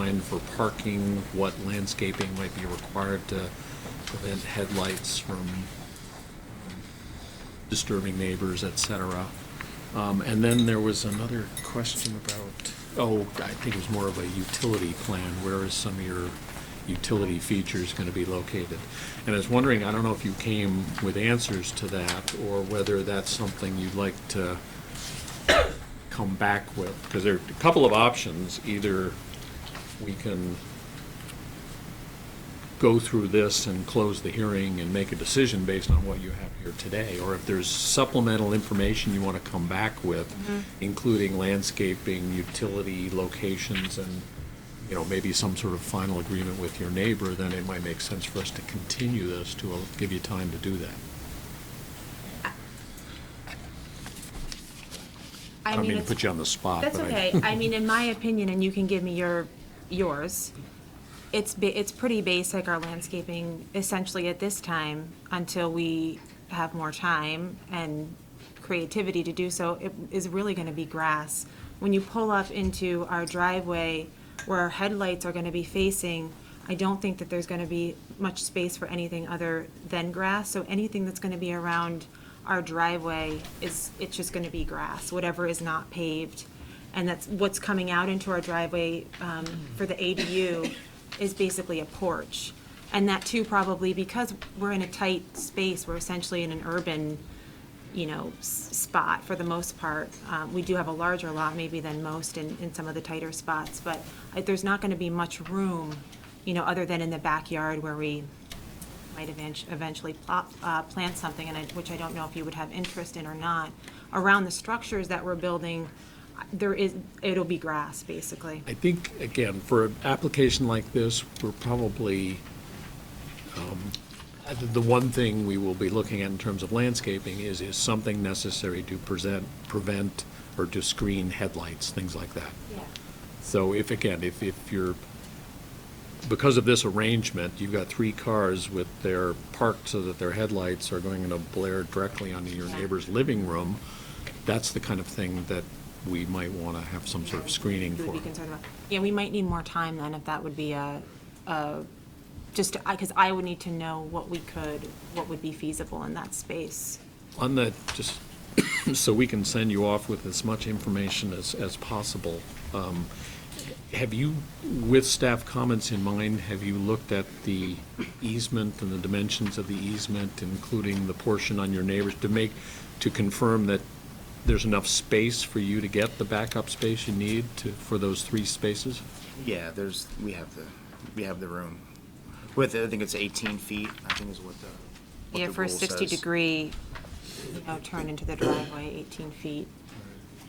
design for parking, what landscaping might be required to prevent headlights from disturbing neighbors, et cetera. And then there was another question about, I think it was more of a utility plan. Where is some of your utility features going to be located? And I was wondering, I don't know if you came with answers to that or whether that's something you'd like to come back with, because there are a couple of options. Either we can go through this and close the hearing and make a decision based on what you have here today, or if there's supplemental information you want to come back with, including landscaping, utility locations, and maybe some sort of final agreement with your neighbor, then it might make sense for us to continue this to give you time to do that. I don't mean to put you on the spot. That's okay. I mean, in my opinion, and you can give me yours, it's pretty basic, our landscaping, essentially at this time, until we have more time and creativity to do so, it is really going to be grass. When you pull up into our driveway where our headlights are going to be facing, I don't think that there's going to be much space for anything other than grass. So anything that's going to be around our driveway it's just going to be grass, whatever is not paved. And that's what's coming out into our driveway for the ADU is basically a porch. And that too, probably because we're in a tight space, we're essentially in an urban, spot for the most part. We do have a larger lot maybe than most in some of the tighter spots, but there's not going to be much room, other than in the backyard where we might eventually plant something, which I don't know if you would have interest in or not. Around the structures that we're building, it'll be grass, basically. I think, again, for an application like this, we're probably, the one thing we will be looking at in terms of landscaping is something necessary to prevent or to screen headlights, things like that. Yeah. So if you're, because of this arrangement, you've got 3 cars with their parked so that their headlights are going to blare directly onto your neighbor's living room, that's the kind of thing that we might want to have some sort of screening for. Be concerned about. Yeah, we might need more time then, if that would be because I would need to know what would be feasible in that space. On that, just so we can send you off with as much information as possible, have you, with staff comments in mind, have you looked at the easement and the dimensions of the easement, including the portion on your neighbors, to confirm that there's enough space for you to get the backup space you need for those 3 spaces? Yeah, we have the room. I think it's 18 feet, I think is what the Yeah, for a rule 60-degree, turn into the driveway, 18 feet.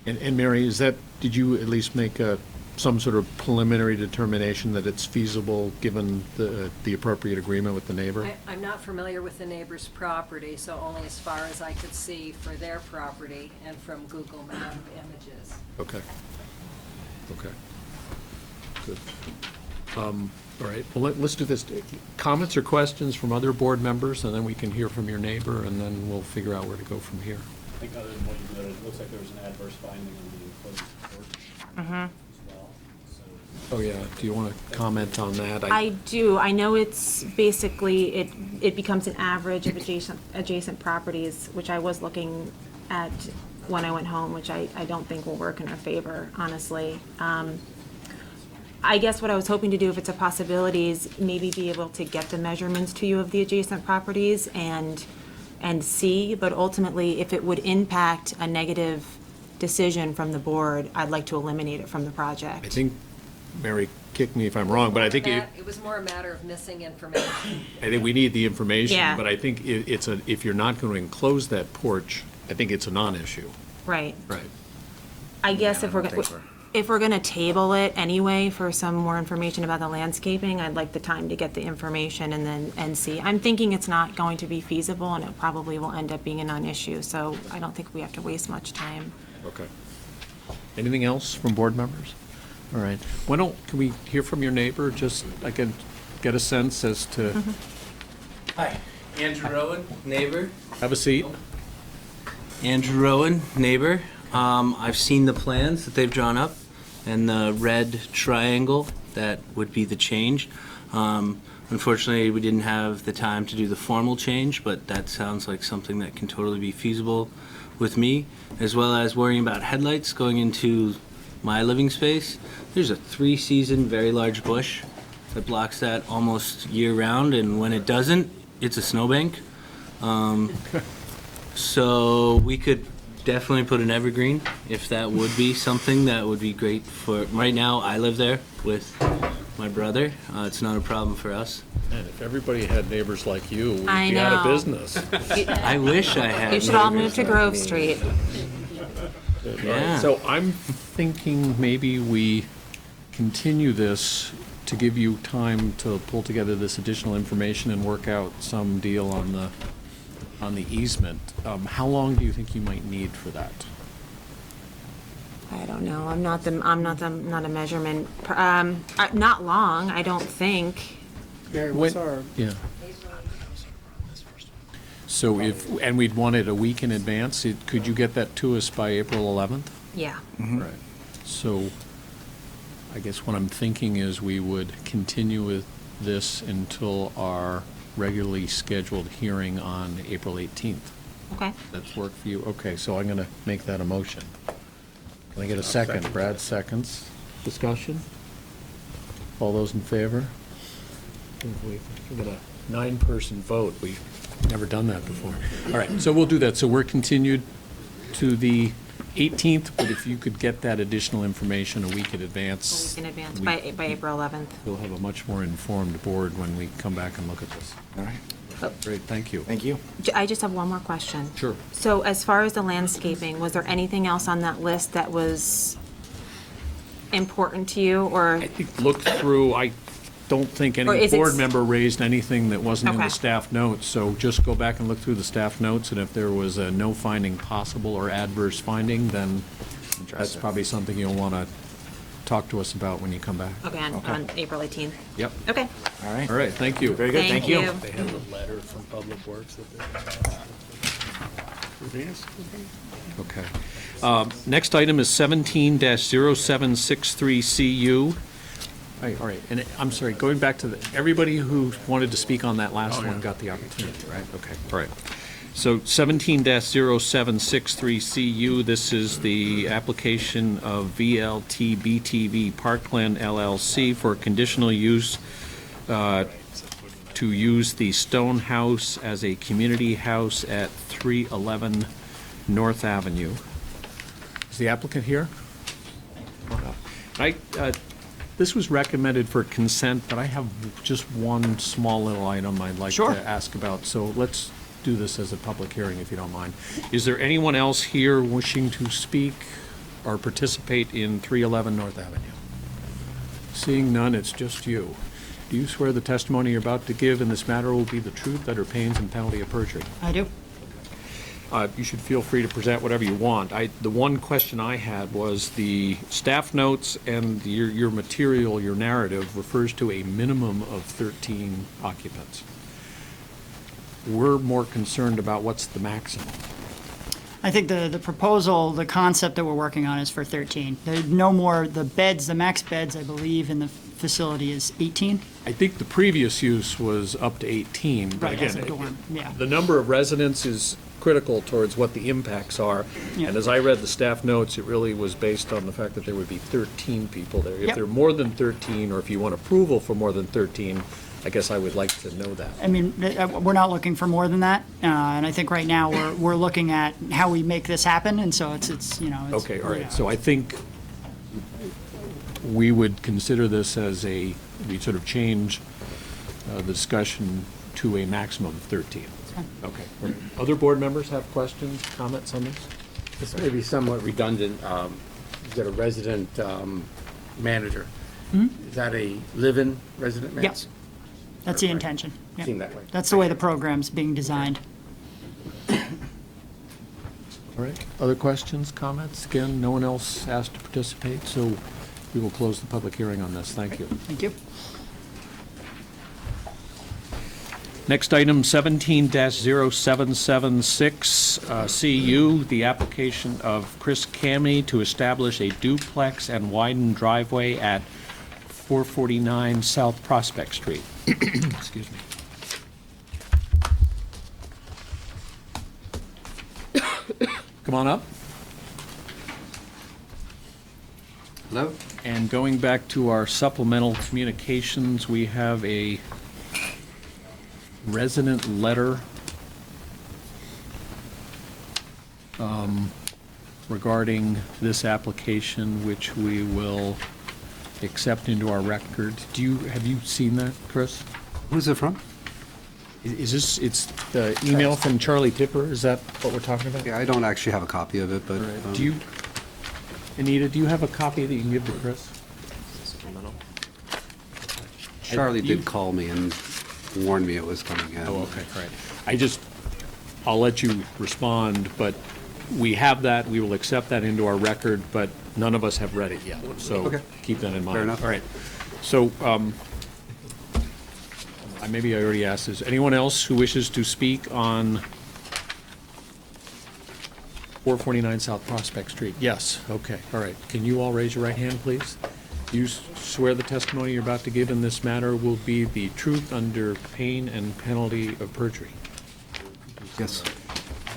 And Mary, did you at least make some sort of preliminary determination that it's feasible given the appropriate agreement with the neighbor? I'm not familiar with the neighbor's property, so only as far as I could see for their property and from Google Map images. Okay. Good. All right, well, let's do this. Comments or questions from other board members, and then we can hear from your neighbor, and then we'll figure out where to go from here. I think other than what you noted, it looks like there was an adverse finding on the enclosed porch as well. So, Oh, yeah, do you want to comment on that? I do. I know it's basically, it becomes an average of adjacent properties, which I was looking at when I went home, which I don't think will work in our favor, honestly. I guess what I was hoping to do, if it's a possibility, is maybe be able to get the measurements to you of the adjacent properties and see, but ultimately, if it would impact a negative decision from the board, I'd like to eliminate it from the project. I think, Mary, kick me if I'm wrong, but I think It was more a matter of missing information. I think we need the information, Yeah. but I think if you're not going to enclose that porch, I think it's a non-issue. Right. Right. I guess Yeah, if I we're don't think if we're gonna table it anyway for some more information about the landscaping, I'd like the time to get the information and see. I'm thinking it's not going to be feasible, and it probably will end up being a non-issue, so I don't think we have to waste much time. Okay. Anything else from board members? All right. Can we hear from your neighbor? Just, I can get a sense as to, Hi, Andrew Rowan, neighbor. have a seat. Andrew Rowan, neighbor. I've seen the plans that they've drawn up and the red triangle that would be the change. Unfortunately, we didn't have the time to do the formal change, but that sounds like something that can totally be feasible with me, as well as worrying about headlights going into my living space. There's a 3-season, very large bush that blocks that almost year-round, and when it doesn't, it's a snowbank. So we could definitely put an evergreen, if that would be something that would be great for, right now, I live there with my brother. It's not a problem for us. And if everybody had neighbors like you, we'd I be out of know. business. I wish I had. You should all neighbors move to like Grove me. Street. Yeah. So I'm thinking maybe we continue this to give you time to pull together this additional information and work out some deal on the easement. How long do you think you might need for that? I don't know. I'm not a measurement. Not long, I don't think. Gary, When- what's our, Yeah. So and we'd want it a week in advance, could you get that to us by April 11th? Yeah. Right. So I guess what I'm thinking is we would continue with this until our regularly scheduled hearing on April 18th. Okay. That's work for you? Okay, so I'm going to make that a motion. Can I get a second? Brad seconds. Discussion? All those in favor? We get a 9-person vote. We've never done that before. All right, so we'll do that. So we're continued to the 18th, but if you could get that additional information a week in A advance. week in advance, we- by April 11th. We'll have a much more informed board when we come back and look at this. All right, Great, thank you. thank you. I just have one more question. Sure. So as far as the landscaping, was there anything else on that list that was important to you, or? I think look through, I don't think Or any is it board s- member raised anything that wasn't in the Okay. staff notes, so just go back and look through the staff notes, and if there was a no finding possible or adverse finding, then that's it. probably something you'll want to talk to us about when you come back. Okay, on April 18th? Yep. Okay. All right. All right, thank you. Very good, thank you. They have a letter from Public Works that they're. Okay. Next item is 17-0763CU. All right, and I'm sorry, going back to everybody who wanted to speak on that last one got the opportunity, right? Okay, all right. So 17-0763CU, this is the application of VLT BTV Parkland LLC for conditional use to use the stone house as a community house at 311 North Avenue. Is the applicant here? This was recommended for consent, but I have just one small little item I'd like to Sure. ask about. So let's do this as a public hearing, if you don't mind. Is there anyone else here wishing to speak or participate in 311 North Avenue? Seeing none, it's just you. Do you swear the testimony you're about to give in this matter will be the truth under pains and penalty of perjury? I do. You should feel free to present whatever you want. The one question I had was the staff notes and your material, your narrative refers to a minimum of 13 occupants. We're more concerned about what's the maximum. I think the proposal, the concept that we're working on is for 13. There's no more, the beds, the max beds, I believe, in the facility is 18. I think the previous use was up to 18, but Right, as a again, dorm, yeah. the number of residents is critical towards what the impacts are. Yeah. And as I read the staff notes, it really was based on the fact that there would be 13 people there. If Yep. there are more than 13, or if you want approval for more than 13, I guess I would like to know that. I mean, we're not looking for more than that, and I think right now we're looking at how we make this happen, and so it's you know. It's, Okay, all yeah. right, so I think we would consider this as we sort of change the discussion to a maximum of 13. Okay. Other board members have questions, comments on this? This may be somewhat redundant. You've got a resident manager. Is that a live-in resident Yep. manager? That's the intention. Yep. Seemed that way. That's the way the program's being designed. All right, other questions, comments? Again, no one else asked to participate, so we will close the public hearing on this. Thank you. Thank you. Next item, 17-0776, CU, the application of Chris Camney to establish a duplex and widened driveway at 449 South Prospect Street. Excuse me. Come on up. Hello? And going back to our supplemental communications, we have a resident letter regarding this application, which we will accept into our record. Have you seen that, Chris? Who's it from? Is this, it's the email from Charlie Tipper? Is that what we're talking about? Yeah, I don't actually have a copy of it, but. All right. Do you, Anita, do you have a copy that you can give to Chris? Charlie you- did call me and warned me it was coming in. Oh, okay, all right. I'll let you respond, but we have that, we will accept that into our record, but none of us have read it yet, so Okay. keep that in mind. Fair enough. All right. So, maybe I already asked this. Anyone else who wishes to speak on 449 South Prospect Street? Yes, okay, all right. Can you all raise your right hand, please? You swear the testimony you're about to give in this matter will be the truth under pain and penalty of perjury? Yes.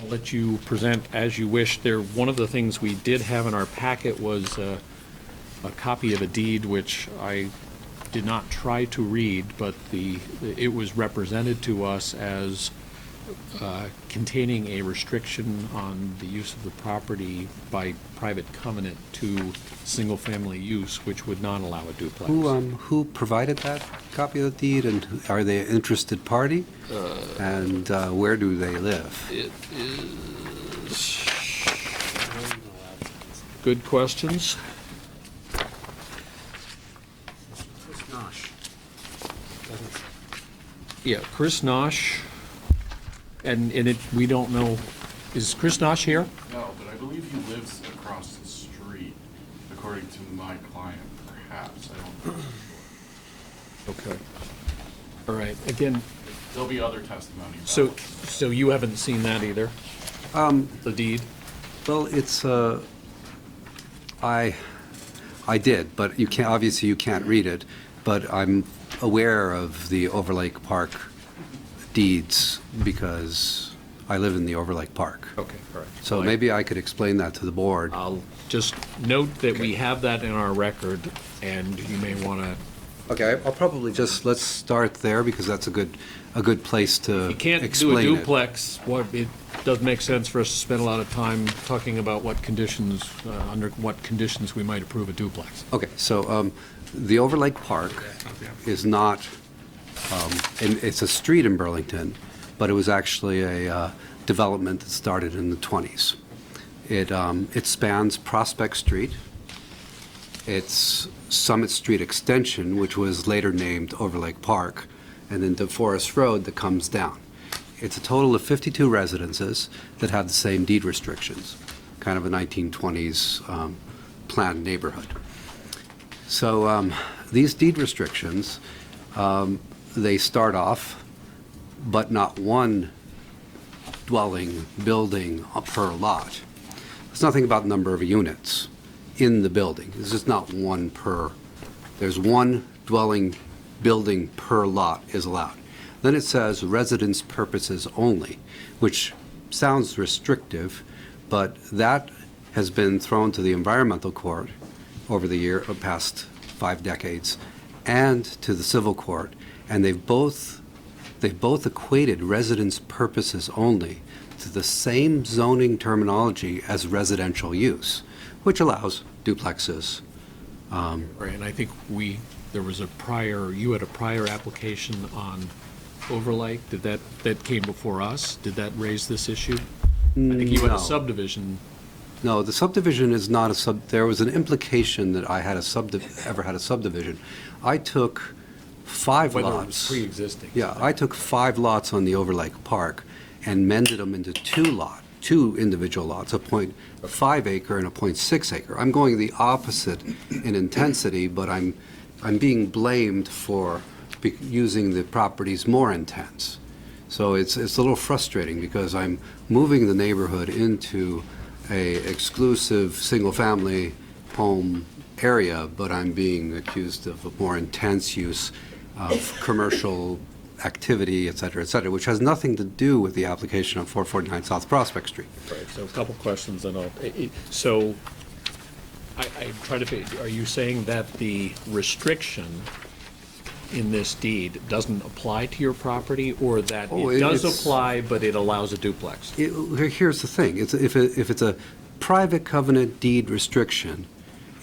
I'll let you present as you wish. One of the things we did have in our packet was a copy of a deed, which I did not try to read, but it was represented to us as containing a restriction on the use of the property by private covenant to single-family use, which would not allow a duplex. Who provided that copy of the deed, and are they an interested party? And where do they live? It is... Good questions. Yeah, Chris Nosh, and we don't know, is Chris Nosh here? No, but I believe he lives across the street, according to my client, perhaps. I don't know. Okay. All right, again, There'll be other testimony. so you haven't seen that either? The deed? Well, it's, I did, but you can't, obviously you can't read it, but I'm aware of the Overlake Park deeds because I live in the Overlake Park. Okay, all right. So Well, maybe I could explain that to the board. I'll just note that we have that in our record, and you may want to, Okay, I'll probably just, let's start there because that's a good place to you can't do a explain it. duplex. It doesn't make sense for us to spend a lot of time talking about what conditions, under what conditions we might approve a duplex. Okay, so the Overlake Park is not, and it's a street in Burlington, but it was actually a development that started in the 20s. It spans Prospect Street. It's Summit Street Extension, which was later named Overlake Park, and then DeForest Road that comes down. It's a total of 52 residences that have the same deed restrictions, kind of a 1920s planned neighborhood. So these deed restrictions, they start off, but not one dwelling, building per lot. There's nothing about number of units in the building. There's just not one per. There's one dwelling building per lot is allowed. Then it says residence purposes only, which sounds restrictive, but that has been thrown to the environmental court over the past 5 decades and to the civil court, and they've both equated residence purposes only to the same zoning terminology as residential use, which allows duplexes. Right, and I think you had a prior application on Overlake. That came before us? Did that raise this issue? I think you had No. a subdivision. No, the subdivision is not there was an implication that I had ever had a subdivision. I took 5 Whether it was lots. pre-existing. Yeah, I took 5 lots on the Overlake Park and mended them into 2 individual lots, a .5 acre and a .6 acre. I'm going the opposite in intensity, but I'm being blamed for using the properties more intense. So it's a little frustrating because I'm moving the neighborhood into a exclusive single-family home area, but I'm being accused of a more intense use of commercial activity, et cetera, which has nothing to do with the application of 449 South Prospect Street. Right, so a couple questions and so I try to figure, are you saying that the restriction in this deed doesn't apply to your property, or that Oh, it does it's- apply, but it allows a duplex? Here's the thing, if it's a private covenant deed restriction,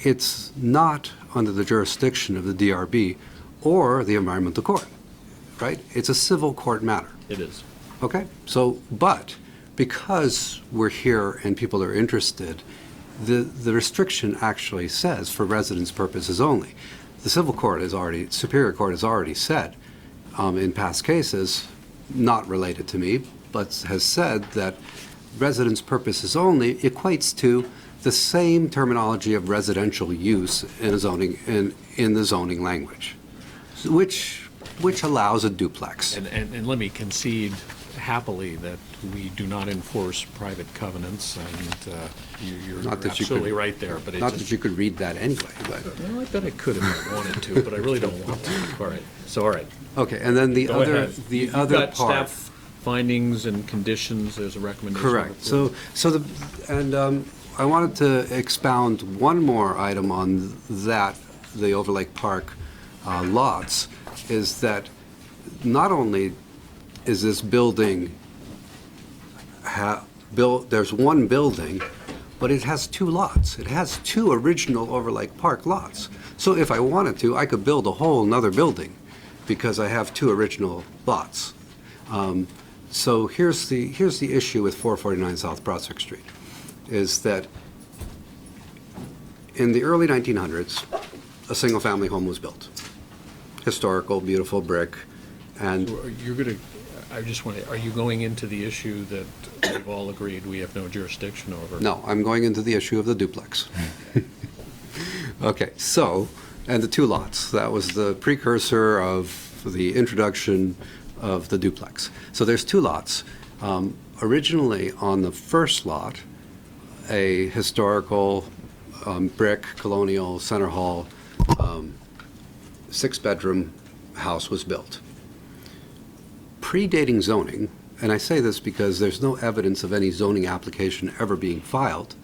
it's not under the jurisdiction of the DRB or the environmental court, right? It's a civil court matter. It is. Okay, so, but because we're here and people are interested, the restriction actually says for residence purposes only. The civil court has already, Superior Court has already said in past cases, not related to me, but has said that residence purposes only equates to the same terminology of residential use in a zoning, in the zoning language, which allows a duplex. And let me concede happily that we do not enforce private covenants, and you're Not that you could- absolutely right there, but it Not just... that you could read that anyway, but. Well, I bet I could if I wanted to, but I really don't want to. All right, so, all right. Okay, and then the Go other, ahead. the You've other got part. staff findings and conditions, there's a recommendation. Correct. So I wanted to expound one more item on that, the Overlake Park lots, is that not only is this building built, there's one building, but it has two lots. It has two original Overlake Park lots. So if I wanted to, I could build a whole nother building because I have two original lots. So here's the issue with 449 South Prospect Street, is that in the early 1900s, a single-family home was built. Historical, beautiful brick, and So you're going to, I just want to, are you going into the issue that we've all agreed we have no jurisdiction over? no, I'm going into the issue of the duplex. Okay, so, and the two lots, that was the precursor of the introduction of the duplex. So there's two lots. Originally, on the first lot, a historical brick colonial center hall, six-bedroom house was built. Predating zoning, and I say this because there's no evidence of any zoning application ever being filed,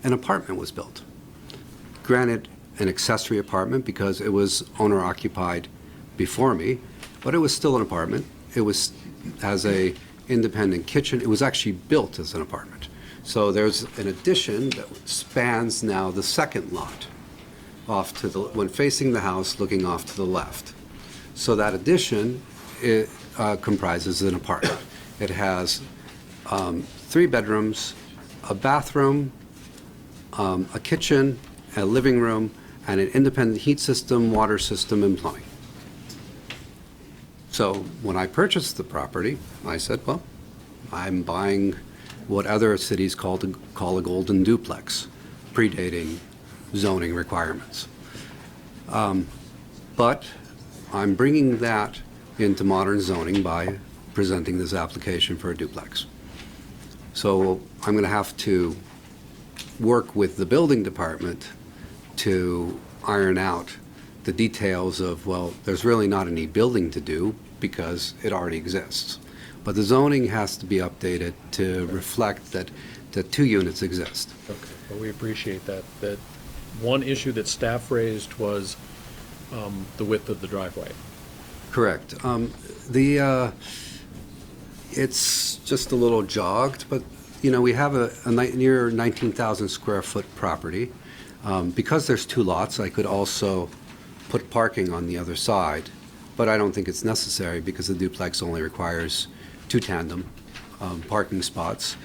an apartment was built. Granted, an accessory apartment because it was owner-occupied before me, but it was still an apartment. It has a independent kitchen. It was actually built as an apartment. So there's an addition that spans now the second lot, off to the, when facing the house, looking off to the left. So that addition, it comprises an apartment. It has 3 bedrooms, a bathroom, a kitchen, a living room, and an independent heat system, water system, and plumbing. So when I purchased the property, I said, well, I'm buying what other cities call a golden duplex, predating zoning requirements. But I'm bringing that into modern zoning by presenting this application for a duplex. So I'm going to have to work with the building department to iron out the details of, well, there's really not any building to do because it already exists. But the zoning has to be updated to reflect that 2 units exist. Okay, well, we appreciate that. That one issue that staff raised was the width of the driveway. Correct. It's just a little jogged, but, you know, we have a near 19,000 square foot property. Because there's 2 lots, I could also put parking on the other side, but I don't think it's necessary because the duplex only requires 2 tandem parking spots.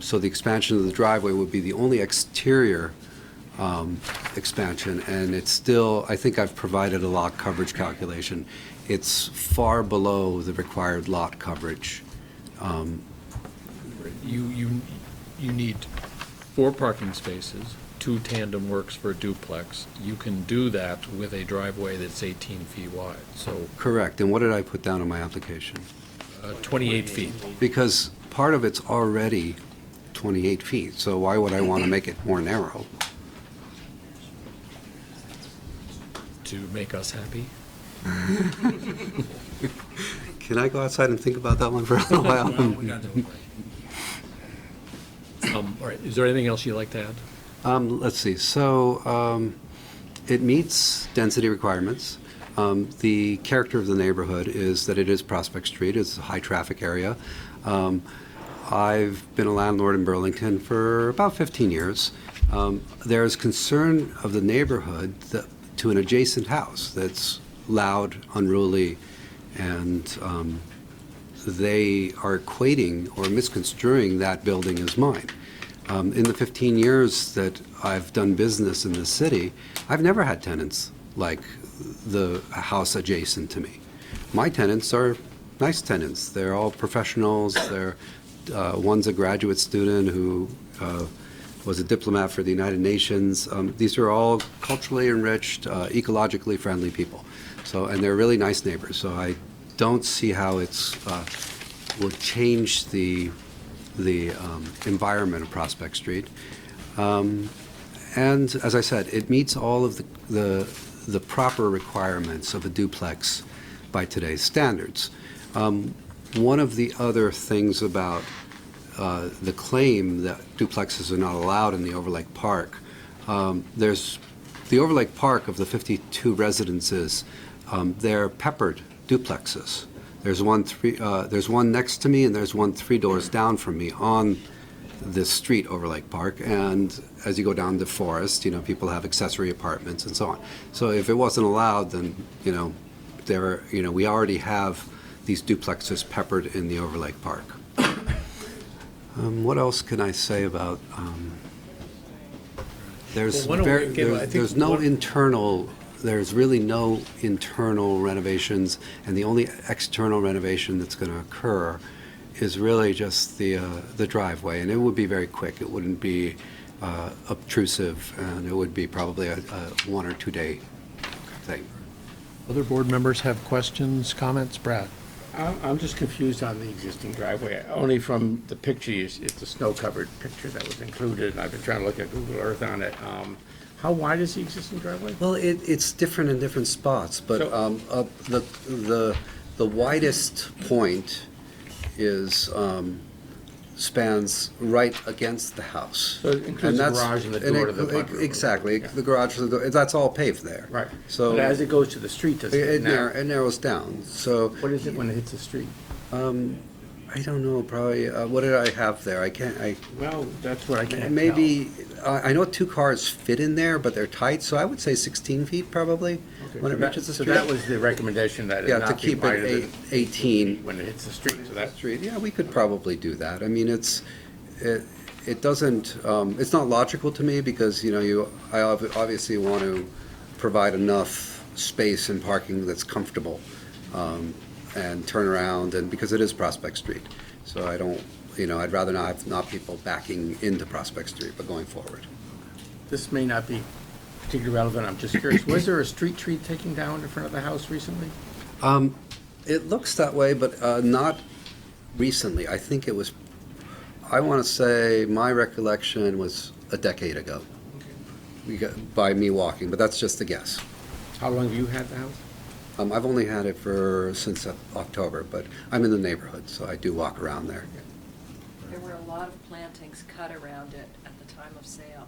So the expansion of the driveway would be the only exterior expansion, and it's still, I think I've provided a lot coverage calculation. It's far below the required lot coverage. You need 4 parking spaces, 2 tandem works for a duplex. You can do that with a driveway that's 18 feet wide, so Correct. And what did I put down in my application? 28 feet. Because part of it's already 28 feet, so why would I want to make it more narrow? to make us happy? Can I go outside and think about that one for a little while? All right, is there anything else you'd like to add? Let's see. So it meets density requirements. The character of the neighborhood is that it is Prospect Street. It's a high-traffic area. I've been a landlord in Burlington for about 15 years. There's concern of the neighborhood to an adjacent house that's loud, unruly, and they are equating or misconstruing that building as mine. In the 15 years that I've done business in the city, I've never had tenants like the house adjacent to me. My tenants are nice tenants. They're all professionals. One's a graduate student who was a diplomat for the United Nations. These are all culturally enriched, ecologically friendly people. And they're really nice neighbors. So I don't see how it's will change the environment of Prospect Street. And as I said, it meets all of the proper requirements of a duplex by today's standards. One of the other things about the claim that duplexes are not allowed in the Overlake Park, there's the Overlake Park of the 52 residences, they're peppered duplexes. There's one next to me, and there's one 3 doors down from me on this street, Overlake Park. And as you go down the forest, people have accessory apartments and so on. So if it wasn't allowed, then we already have these duplexes peppered in the Overlake Park. What else can I say about? There's Well, why don't we give- I think there's there's really no internal renovations, and the only external renovation that's going to occur is really just the driveway, and it would be very quick. It wouldn't be obtrusive, and it would be probably a 1 or 2 day thing. Other board members have questions, comments? Brad? I'm just confused on the existing driveway. Only from the picture, it's a snow-covered picture that was included, and I've been trying to look at Google Earth on it. How wide is the existing driveway? Well, it's different in different spots, but the widest point spans right against the house. So it includes the garage and the door to the bedroom. Exactly. Yeah. The garage, that's all paved there. Right. So But as it goes to the street, does it narrow? it narrows down. So What is it when it hits the street? I don't know, probably, what did I have there? Well, that's what I can't tell. Maybe, I know 2 cars fit in there, but they're tight, so I would say 16 feet probably Okay, when it so that- reaches the So street. that was the recommendation, that it Yeah, to not be keep wider it than 18. when it hits the street, so that's. Street, yeah, we could probably do that. I mean, it doesn't, it's not logical to me because, I obviously want to provide enough space and parking that's comfortable, and turn around, and because it is Prospect Street. So I don't, I'd rather not have people backing into Prospect Street, but going forward. This may not be particularly relevant, I'm just curious, was there a street tree taken down in front of the house recently? It looks that way, but not recently. I think it was, I want to say, my recollection was a decade ago. By me walking, but that's just a guess. How long have you had the house? I've only had it since October, but I'm in the neighborhood, so I do walk around there. There were a lot of plantings cut around it at the time of sale.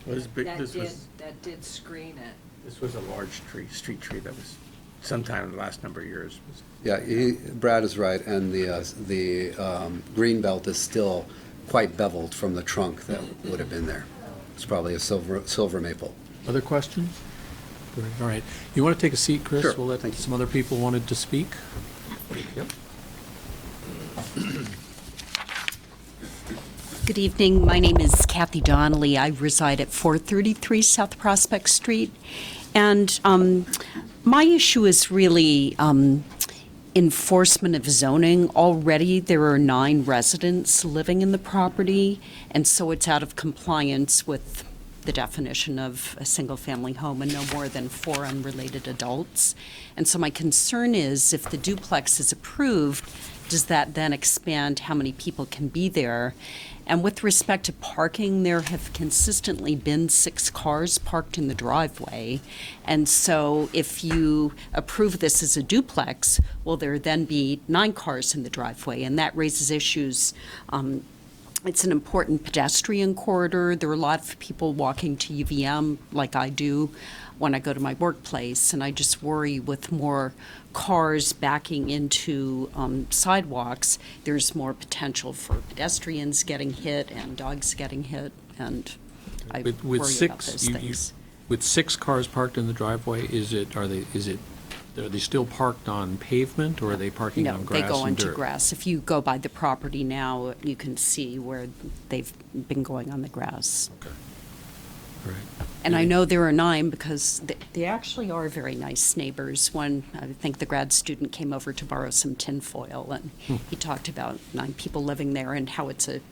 That did screen it. This was a large street tree that was sometime in the last number of years. Yeah, Brad is right, and the green belt is still quite beveled from the trunk that would have been there. It's probably a silver maple. Other questions? Good. All right. You want to take a seat, Chris? Sure. We'll let Thank you. some other people wanted to speak. Yep. Good evening. My name is Kathy Donnelly. I reside at 433 South Prospect Street. And my issue is really enforcement of zoning. Already there are 9 residents living in the property, and so it's out of compliance with the definition of a single-family home and no more than 4 unrelated adults. And so my concern is if the duplex is approved, does that then expand how many people can be there? And with respect to parking, there have consistently been 6 cars parked in the driveway. And so if you approve this as a duplex, will there then be 9 cars in the driveway? And that raises issues. It's an important pedestrian corridor. There are a lot of people walking to UVM, like I do when I go to my workplace, and I just worry with more cars backing into sidewalks, there's more potential for pedestrians getting hit and dogs getting hit, and I With worry about six, those things. with 6 cars parked in the driveway, are they still parked on pavement, or are they parking No, on they grass go and onto dirt? grass. If you go by the property now, you can see where they've been going on the grass. Okay. All right. And I know there are 9 because they actually are very nice neighbors. One, I think the grad student came over to borrow some tinfoil, and he talked about 9 people living there and how it's a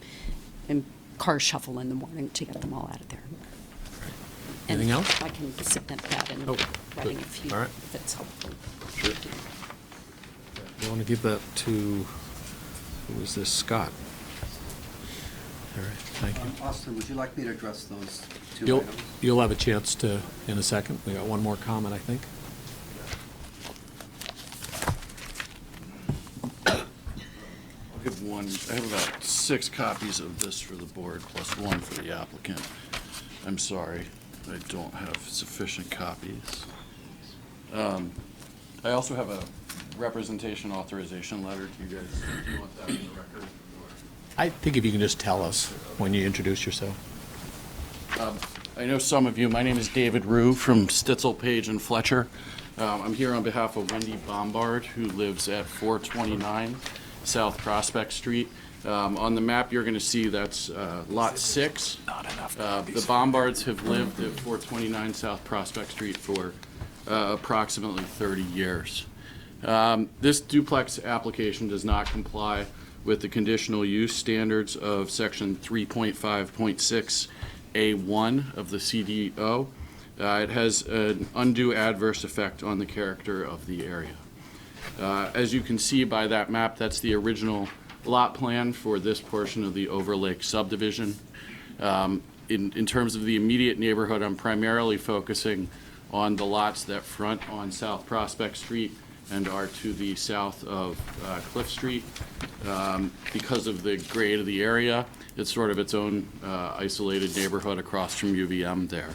car shuffle in the morning to get them all out of there. And Anything else? I can submit that in Oh, writing good. if you, All right. if it's helpful. Sure. You want to give that to, who was this, Scott? All right, thank you. Austin, would you like me to address those 2 items? You'll have a chance to, in a second. We got one more comment, I think. I'll give one. I have about 6 copies of this for the board, plus 1 for the applicant. I'm sorry, I don't have sufficient copies. I also have a representation authorization letter. Do you guys, do you want that in the record? I think if you can just tell us when you introduce yourself. I know some of you. My name is David Rue from Stitzel, Page, and Fletcher. I'm here on behalf of Wendy Bombard, who lives at 429 South Prospect Street. On the map, you're going to see that's Lot 6. Not enough. The Bombards have lived at 429 South Prospect Street for approximately 30 years. This duplex application does not comply with the conditional use standards of Section 3.5.6A1 of the CDO. It has an undue adverse effect on the character of the area. As you can see by that map, that's the original lot plan for this portion of the Overlake subdivision. In terms of the immediate neighborhood, I'm primarily focusing on the lots that front on South Prospect Street and are to the south of Cliff Street. Because of the grade of the area, it's sort of its own isolated neighborhood across from UVM there.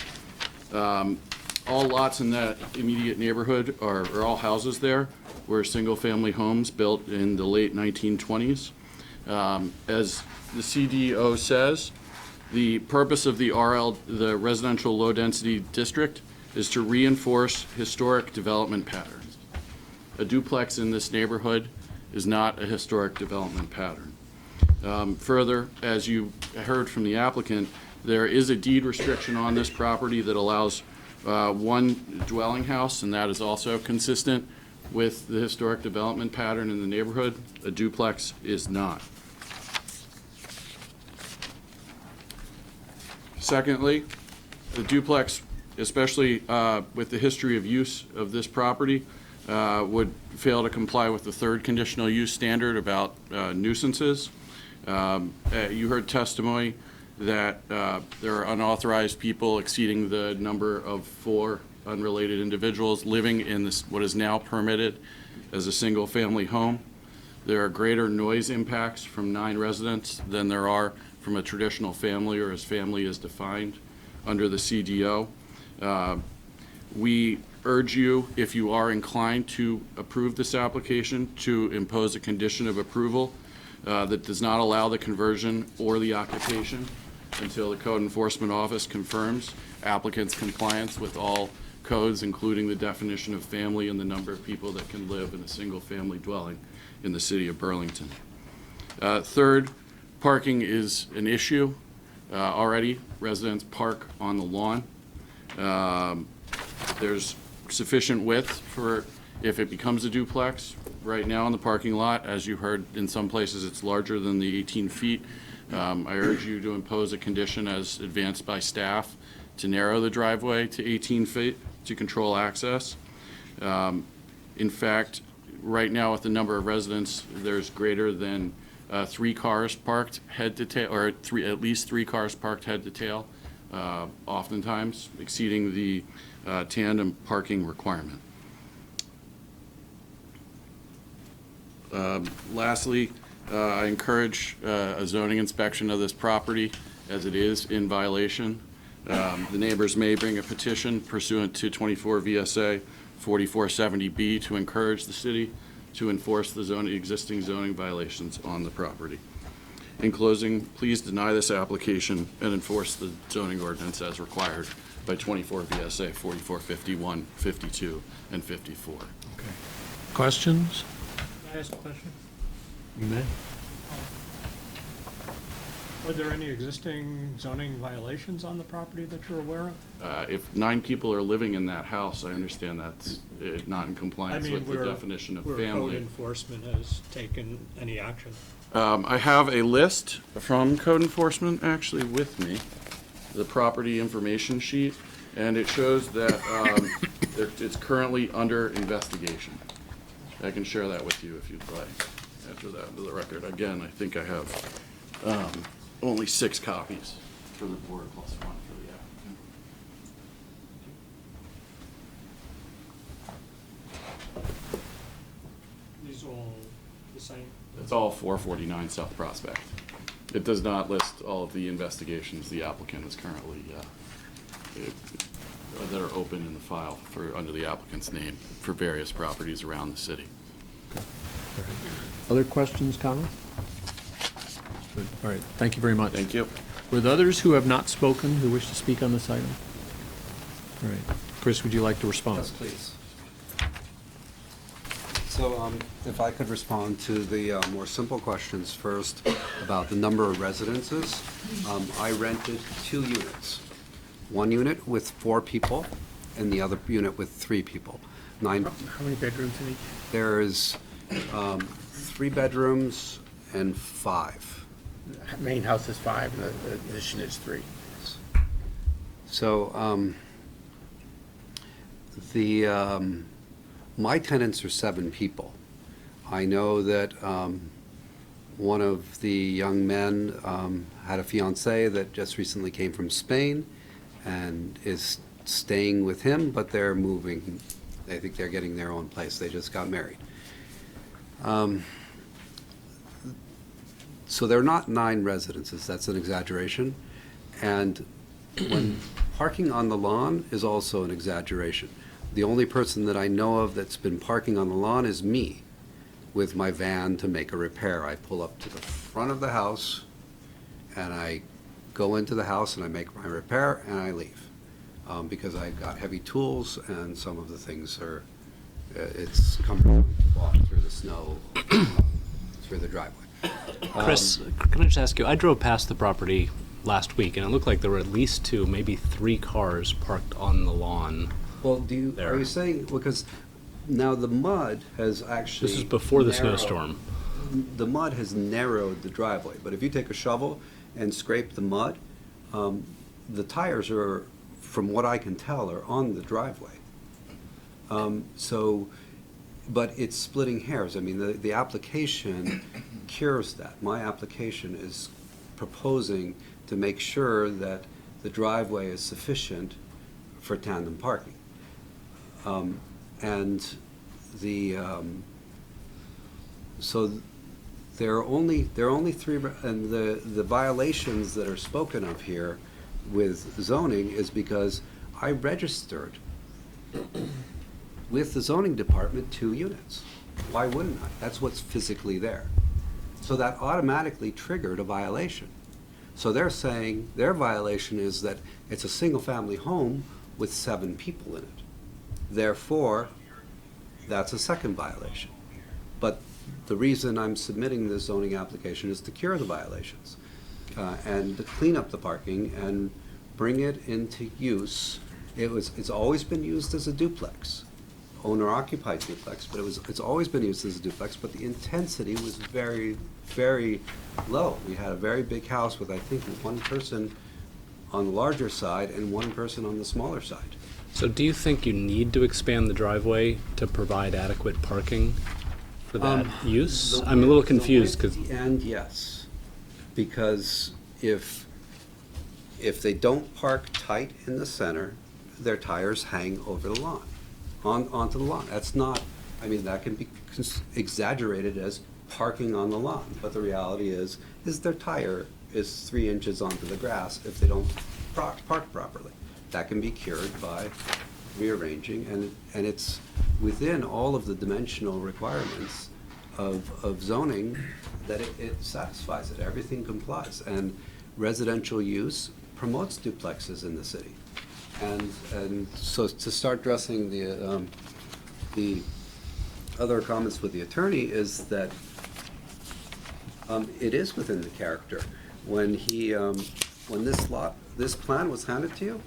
All lots in that immediate neighborhood or all houses there were single-family homes built in the late 1920s. As the CDO says, the purpose of the the residential low-density district, is to reinforce historic development patterns. A duplex in this neighborhood is not a historic development pattern. Further, as you heard from the applicant, there is a deed restriction on this property that allows 1 dwelling house, and that is also consistent with the historic development pattern in the neighborhood. A duplex is not. Secondly, the duplex, especially with the history of use of this property, would fail to comply with the 3rd conditional use standard about nuisances. You heard testimony that there are unauthorized people exceeding the number of 4 unrelated individuals living in this, what is now permitted as a single-family home. There are greater noise impacts from 9 residents than there are from a traditional family or as family is defined under the CDO. We urge you, if you are inclined to approve this application, to impose a condition of approval that does not allow the conversion or the occupation until the Code Enforcement Office confirms applicant's compliance with all codes, including the definition of family and the number of people that can live in a single-family dwelling in the city of Burlington. Third, parking is an issue. Already, residents park on the lawn. There's sufficient width for if it becomes a duplex. Right now in the parking lot, as you heard, in some places it's larger than the 18 feet. I urge you to impose a condition as advanced by staff to narrow the driveway to 18 feet to control access. In fact, Right now, with the number of residents, there's greater than 3 cars parked head to tail, or at least 3 cars parked head to tail, oftentimes exceeding the tandem parking requirement. Lastly, I encourage a zoning inspection of this property as it is in violation. The neighbors may bring a petition pursuant to 24 VSA 4470B to encourage the city to enforce the existing zoning violations on the property. In closing, please deny this application and enforce the zoning ordinance as required by 24 VSA 4451, 52, and 54. Okay. Questions? Can I ask a question? You may. Are there any existing zoning violations on the property that you're aware of? If 9 people are living in that house, I understand that's not in I compliance mean, with the definition of where code family. enforcement has taken any action. I have a list from code enforcement actually with me, the property information sheet, and it shows that it's currently under investigation. I can share that with you if you'd like, after that, to the record. Again, I think I have only 6 copies for the board plus 1 for the applicant. These all the same? It's all 449 South Prospect. It does not list all of the investigations the applicant is currently, that are open in the file for, under the applicant's name for various properties around the city. Other questions, comments? Good. All right, thank you very much. Thank you. With others who have not spoken, who wish to speak on this item? All right, Chris, would you like to respond? Yes, please. So if I could respond to the more simple questions first about the number of residences. I rented 2 units. 1 unit with 4 people and the other unit with 3 people. How many bedrooms in each? There's 3 bedrooms and 5. The main house is 5 and the addition is 3. So my tenants are 7 people. I know that one of the young men had a fiancée that just recently came from Spain and is staying with him, but they're moving. I think they're getting their own place. They just got married. So they're not 9 residences. That's an exaggeration. And when parking on the lawn is also an exaggeration. The only person that I know of that's been parking on the lawn is me with my van to make a repair. I pull up to the front of the house and I go into the house and I make my repair and I leave. Because I've got heavy tools and some of the things are, it's cumbersome to walk through the snow, through the driveway. Chris, can I just ask you, I drove past the property last week and it looked like there were at least 2, maybe 3 cars parked on the lawn. Well, there. Are you saying, because now the mud has actually. This is before the narrowed- snowstorm. The mud has narrowed the driveway, but if you take a shovel and scrape the mud, the tires are, from what I can tell, are on the driveway. But it's splitting hairs. I mean, the application cures that. My application is proposing to make sure that the driveway is sufficient for tandem parking. So there are only 3, and the violations that are spoken of here with zoning is because I registered with the zoning department 2 units. Why wouldn't I? That's what's physically there. So that automatically triggered a violation. So they're saying their violation is that it's a single-family home with 7 people in it. Therefore, that's a second violation. But the reason I'm submitting this zoning application is to cure the violations and to clean up the parking and bring it into use. It's always been used as a duplex, owner-occupied duplex, but it's always been used as a duplex, but the intensity was very, very low. We had a very big house with, I think, 1 person on the larger side and 1 person on the smaller side. So do you think you need to expand the driveway to provide adequate parking? for that use? I'm a little confused because. And yes, because if they don't park tight in the center, their tires hang over the lawn, onto the lawn. That's not, I mean, that can be exaggerated as parking on the lawn, but the reality is their tire is 3 inches onto the grass if they don't park properly. That can be cured by rearranging, and it's within all of the dimensional requirements of zoning that it satisfies it. Everything complies, and residential use promotes duplexes in the city. And so to start addressing the other comments with the attorney is that it is within the character. When this plan was handed to you,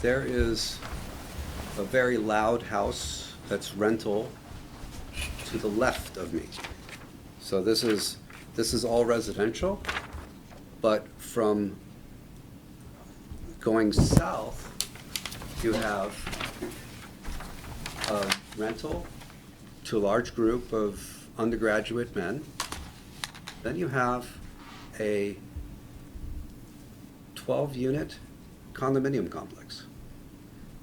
there is a very loud house that's rental to the left of me. So this is all residential, but from going south, you have a rental to a large group of undergraduate men. Then you have a 12-unit condominium complex.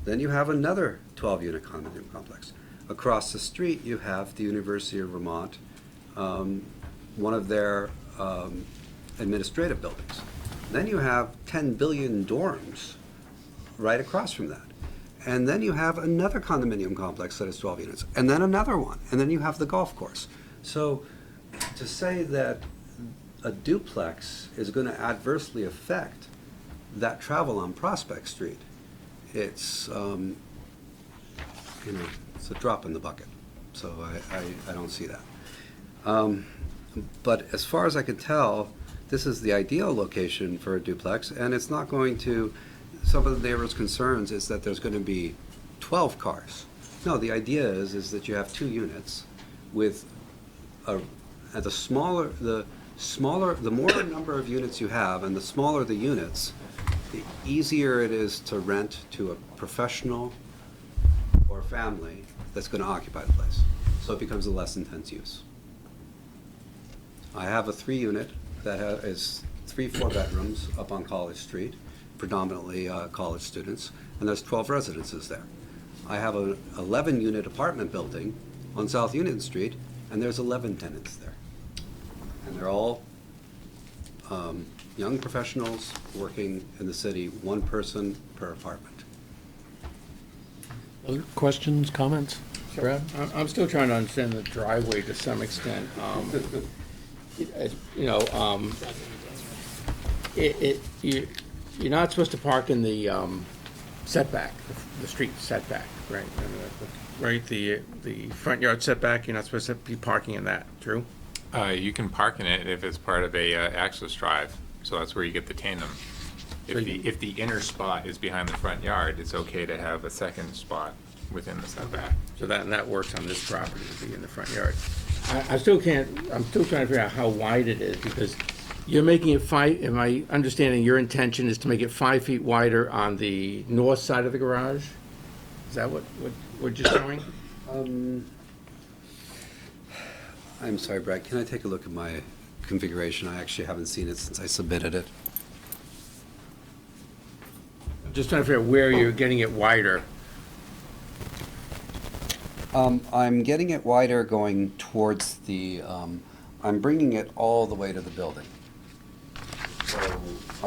Then you have another 12-unit condominium complex. Across the street, you have the University of Vermont, one of their administrative buildings. Then you have 10 billion dorms right across from that. And then you have another condominium complex that is 12 units, and then another one, and then you have the golf course. So to say that a duplex is going to adversely affect that travel on Prospect Street, it's it's a drop in the bucket. So I don't see that. But as far as I can tell, this is the ideal location for a duplex, and it's not going to, some of the neighbors' concerns is that there's going to be 12 cars. No, the idea is that you have 2 units with the more number of units you have and the smaller the units, the easier it is to rent to a professional or family that's going to occupy the place. So it becomes a less intense use. I have a 3-unit that is 3 4-bedrooms up on College Street, predominantly college students, and there's 12 residences there. I have an 11-unit apartment building on South Union Street, and there's 11 tenants there. And they're all young professionals working in the city, 1 person per apartment. Other questions, comments? Brad? I'm still trying to understand the driveway to some extent. You're not supposed to park in the setback, the street setback, right? Right, the front yard setback, you're not supposed to be parking in that, true? You can park in it if it's part of a access drive, so that's where you get the tandem. If the inner spot is behind the front yard, it's okay to have a second spot within the setback. So that works on this property to be in the front yard. I'm still trying to figure out how wide it is, because you're making it 5, am I understanding your intention is to make it 5 feet wider on the north side of the garage? Is that what you're showing? I'm sorry, Brad, can I take a look at my configuration? I actually haven't seen it since I submitted it. I'm just trying to figure out where you're getting it wider. I'm getting it wider going towards the, I'm bringing it all the way to the building. So,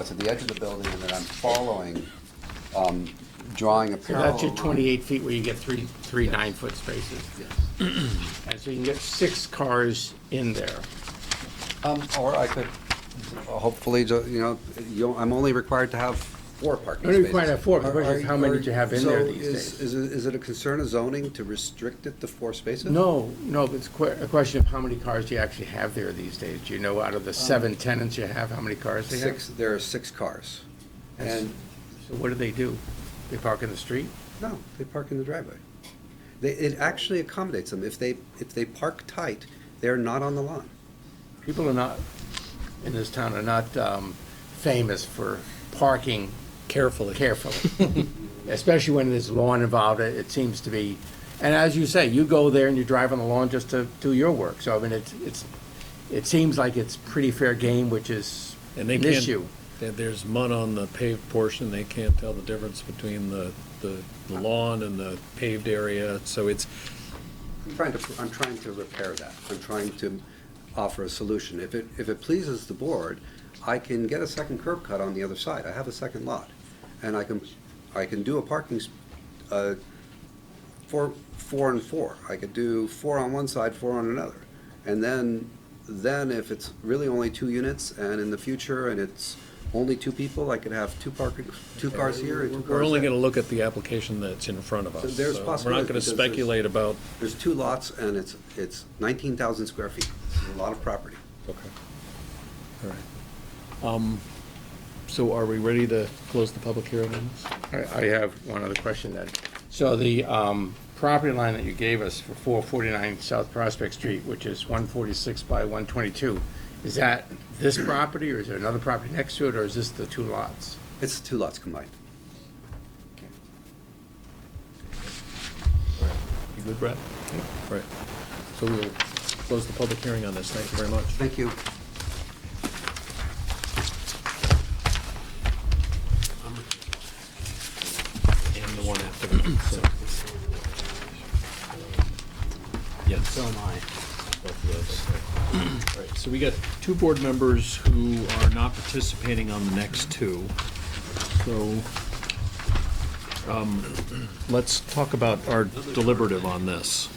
to the edge of the building, and then I'm following, drawing a So parallel that's your line. 28 feet where you get three 9-foot spaces. Yes. And so you can get 6 cars in there. Or I could, hopefully, I'm only required to have 4 parking spaces. Only required to have 4, but the question is how many do you have in there these days? Is it a concern of zoning to restrict it to 4 spaces? No, but it's a question of how many cars do you actually have there these days? Do you know out of the 7 tenants you have, how many cars they have? There are 6 cars. And So what do? They park in the street? no, they park in the driveway. It actually accommodates them. If they park tight, they're not on the lawn. People are not, in this town, are not famous for parking Carefully. carefully. Especially when there's lawn involved, it seems to be, And as you say, you go there and you drive on the lawn just to do your work. So, I mean, it seems like it's pretty fair game, which is And they an can't, issue. there's mud on the paved portion, they can't tell the difference between the lawn and the paved area, so it's, I'm trying to repair that. I'm trying to offer a solution. If it pleases the board, I can get a second curb cut on the other side. I have a second lot. And I can do a parking, 4 and 4. I could do 4 on one side, 4 on another. And then if it's really only 2 units, and in the future, and it's only 2 people, I could have 2 cars here and 2 cars we're only there. gonna look at the application that's in front of So us. there's So possibilities we're not gonna because speculate about, There's 2 lots, and it's 19,000 square feet. It's a lot of property. okay, all right. So are we ready to close the public hearing on this? I have one other question then. So the property line that you gave us for 449 South Prospect Street, which is 146 by 122, is that this property, or is there another property next to it, or is this the 2 lots? It's 2 lots combined. You good, Brad? All right. So we'll close the public hearing on this. Thank you very much. Thank you. And the one after that. So- Yes. So am I. Both of those. All right, so we got 2 board members who are not participating on the next 2. So let's talk about our deliberative on this.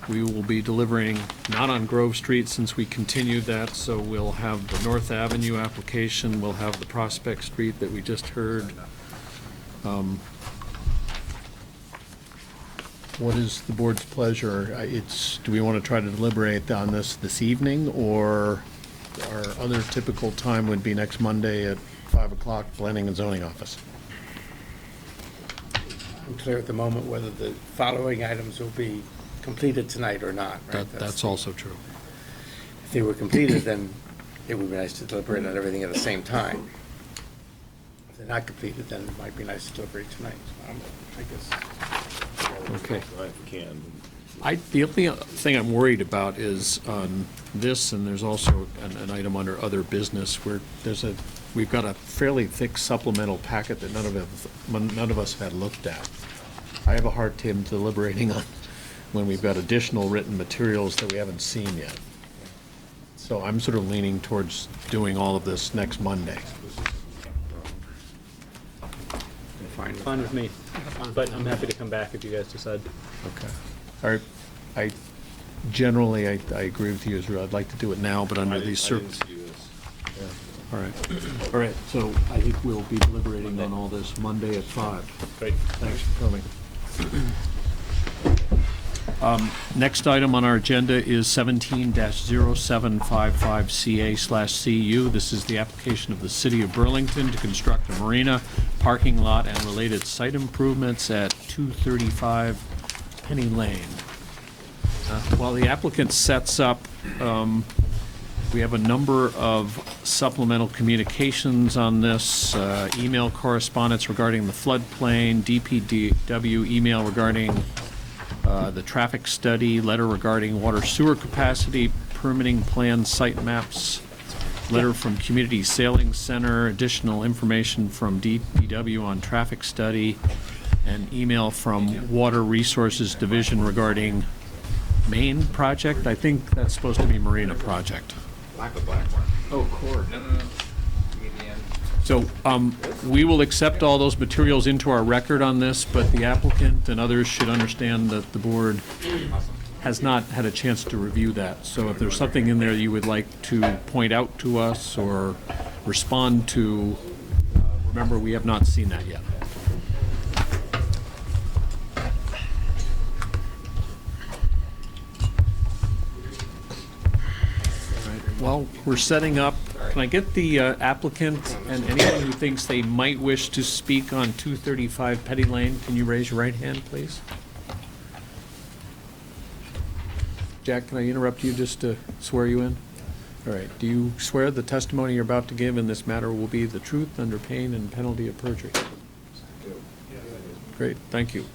We will be deliberating not on Grove Street since we continued that, so we'll have the North Avenue application, we'll have the Prospect Street that we just heard. What is the board's pleasure? Do we want to try to deliberate on this evening, or our other typical time would be next Monday at 5 o'clock, Planning and Zoning Office? Unclear at the moment whether the following items will be completed tonight or not, right? That's also true. If they were completed, then it would be nice to deliberate on everything at the same time. If they're not completed, then it might be nice to deliberate tonight. I guess. Okay. The only thing I'm worried about is on this, and there's also an item under other business where we've got a fairly thick supplemental packet that none of us had looked at. I have a hard time deliberating on when we've got additional written materials that we haven't seen yet. So I'm sort of leaning towards doing all of this next Monday. Fine with me, but I'm happy to come back if you guys decide. Okay. I generally agree with you, Israel. I'd like to do it now, but under these circumstances. All right. All right, so I think we'll be deliberating on all this Monday at 5. Great. Thanks for coming. Next item on our agenda is 17-0755CA/CU. This is the application of the City of Burlington to construct a marina, parking lot, and related site improvements at 235 Penny Lane. While the applicant sets up, we have a number of supplemental communications on this, email correspondence regarding the floodplain, DPW email regarding the traffic study, letter regarding water sewer capacity, permitting plan site maps, letter from Community Sailing Center, additional information from DPW on traffic study, and email from Water Resources Division regarding Main project. I think that's supposed to be Marina project. Oh, cord. No. So we will accept all those materials into our record on this, but the applicant and others should understand that the board has not had a chance to review that. So if there's something in there you would like to point out to us or respond to, remember, we have not seen that yet. Well, we're setting up. Can I get the applicant and anyone who thinks they might wish to speak on 235 Petty Lane? Can you raise your right hand, please? Jack, can I interrupt you just to swear you in? All right. Do you swear the testimony you're about to give in this matter will be the truth under pain and penalty of perjury? Great. Thank you.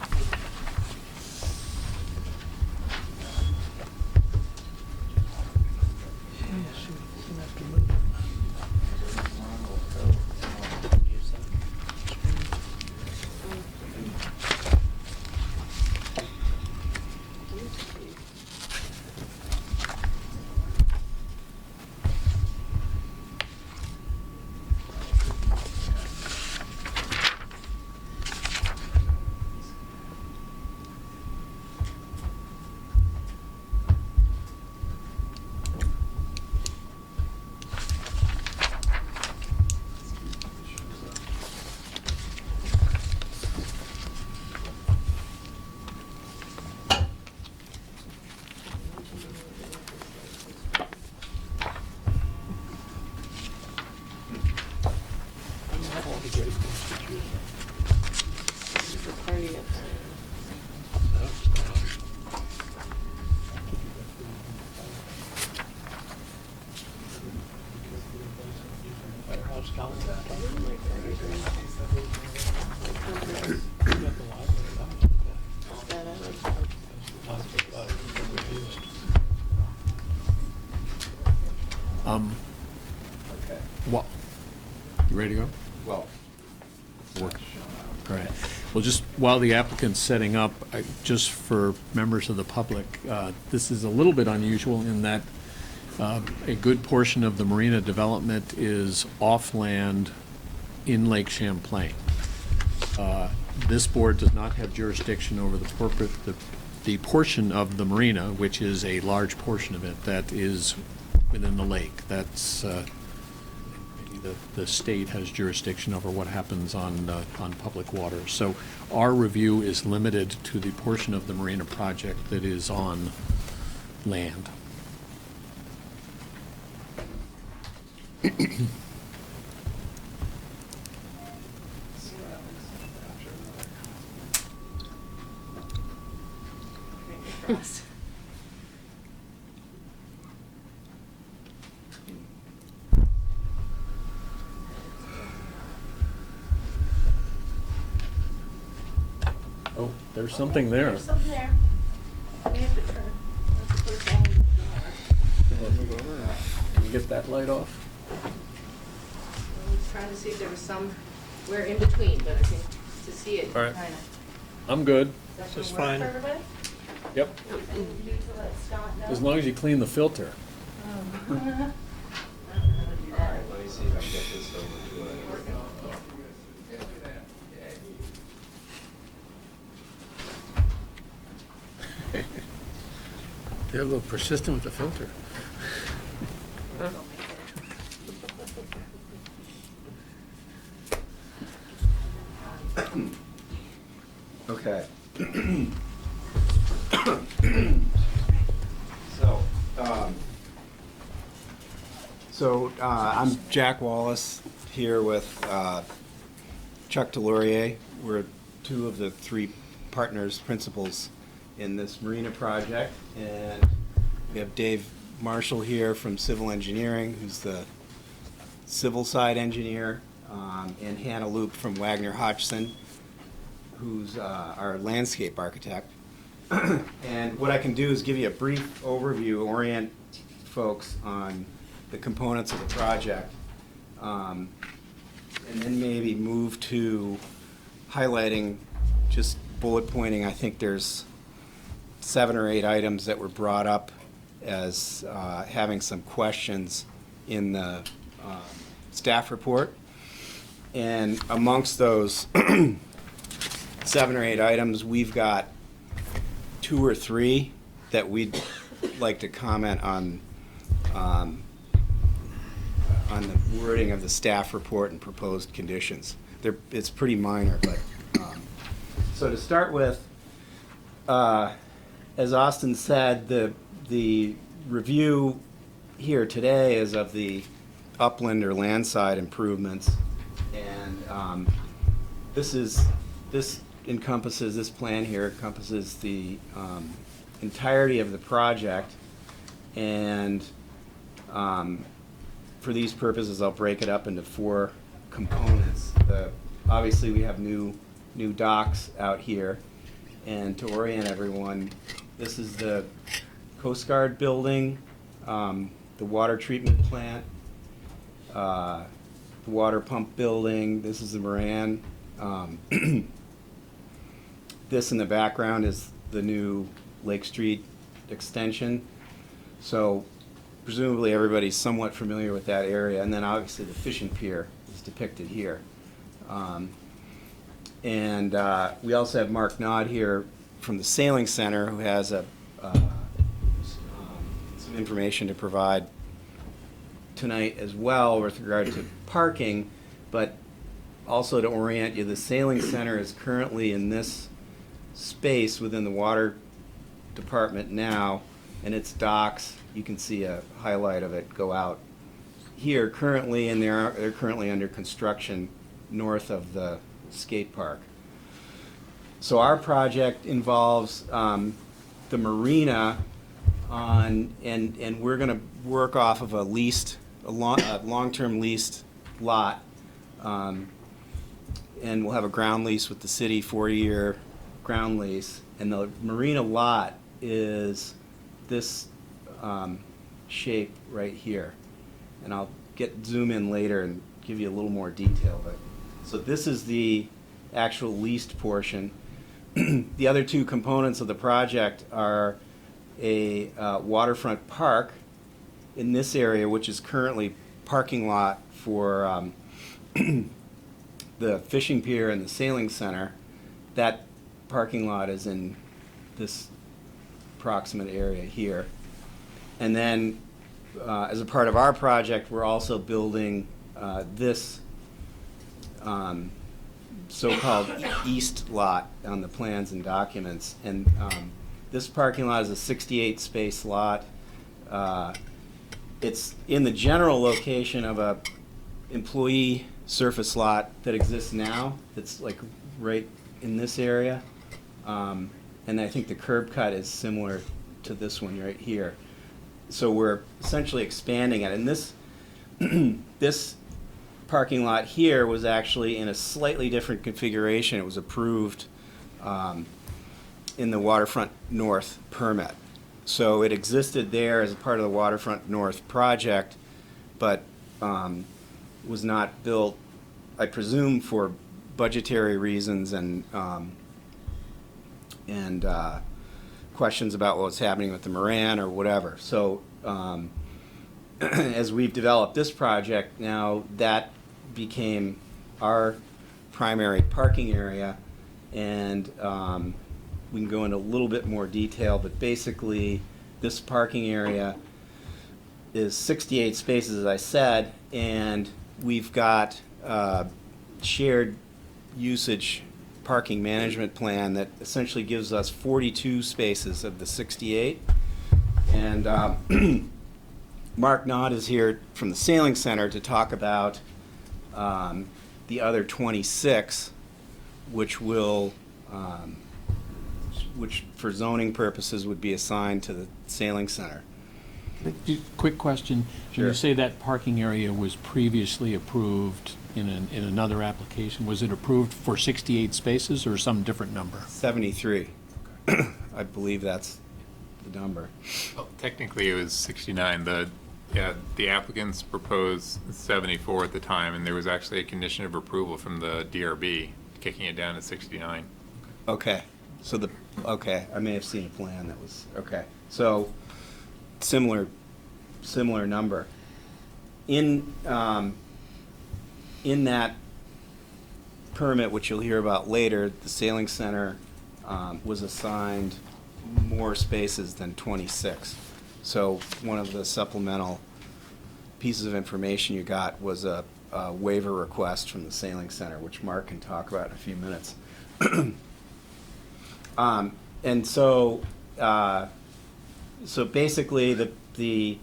Okay. Well, you ready to go? Well, All right. Well, just while the applicant's setting up, just for members of the public, this is a little bit unusual in that a good portion of the marina development is off-land in Lake Champlain. This board does not have jurisdiction over the portion of the marina, which is a large portion of it, that is within the lake. That's the state has jurisdiction over what happens on public water. So our review is limited to the portion of the marina project that is on land. Oh, there's something there. There's something there. We have to turn. We have to put it down. Can you get that light off? I was trying to see if there was somewhere in between, but I think to see it, All right. kinda. I'm good. That's Just gonna work fine. for everybody? Yep. And you need to let Scott know? As long as you clean the filter. All right, let me see if I can get this over to it. They're a little persistent with the filter. Okay. I'm Jack Wallace here with Chuck Delorier. We're two of the three partners, principals in this marina project, and we have Dave Marshall here from Civil Engineering, who's the civil side engineer, and Hannah Luke from Wagner Hodgson, who's our landscape architect. And what I can do is give you a brief overview, orient folks on the components of the project, and then maybe move to highlighting, just bullet pointing. I think there's 7 or 8 items that were brought up as having some questions in the staff report. And amongst those 7 or 8 items, we've got 2 or 3 that we'd like to comment on the wording of the staff report and proposed conditions. It's pretty minor, but so to start with, as Austin said, the review here today is of the upland or landside improvements, and this plan here encompasses the entirety of the project, and for these purposes, I'll break it up into 4 components. Obviously, we have new docks out here, and to orient everyone, this is the Coast Guard building, the water treatment plant, the water pump building. This is the Moran. This in the background is the new Lake Street extension. So presumably everybody's somewhat familiar with that area. And then obviously the fishing pier is depicted here. And we also have Mark Nod here from the Sailing Center, who has some information to provide tonight as well with regard to parking. But also to orient you, the Sailing Center is currently in this space within the water department now, and its docks, you can see a highlight of it go out here currently, and they're currently under construction north of the skate park. So our project involves the marina and we're going to work off of a long-term leased lot, and we'll have a ground lease with the city, 4-year ground lease, and the marina lot is this shape right here. and I'll zoom in later and give you a little more detail. But so this is the actual leased portion. The other two components of the project are a waterfront park in this area, which is currently parking lot for the fishing pier and the sailing center. That parking lot is in this proximate area here. And then, as a part of our project, we're also building this so-called east lot on the plans and documents. And this parking lot is a 68-space lot. It's in the general location of a employee surface lot that exists now. It's like right in this area. And I think the curb cut is similar to this one right here. So we're essentially expanding it. And this, this parking lot here was actually in a slightly different configuration. It was approved in the Waterfront North permit. So it existed there as a part of the Waterfront North project, but was not built, I presume, for budgetary reasons and questions about what was happening with the Moran or whatever. So as we've developed this project, now that became our primary parking area, and we can go into a little bit more detail, but basically this parking area is 68 spaces, as I said, and we've got shared usage parking management plan that essentially gives us 42 spaces of the 68. And Mark Nod is here from the Sailing Center to talk about the other 26, which will, which for zoning purposes would be assigned to the Sailing Center. Quick question. Sure. When you say that parking area was previously approved in another application, was it approved for 68 spaces or some different number? 73. I believe that's the number. Well, technically, it was 69. The applicants proposed 74 at the time, and there was actually a condition of approval from the DRB kicking it down to 69. Okay, so okay, I may have seen a plan that was, okay. So, similar number. In that permit, which you'll hear about later, the Sailing Center was assigned more spaces than 26. So one of the supplemental pieces of information you got was a waiver request from the Sailing Center, which Mark can talk about in a few minutes. And so, so basically the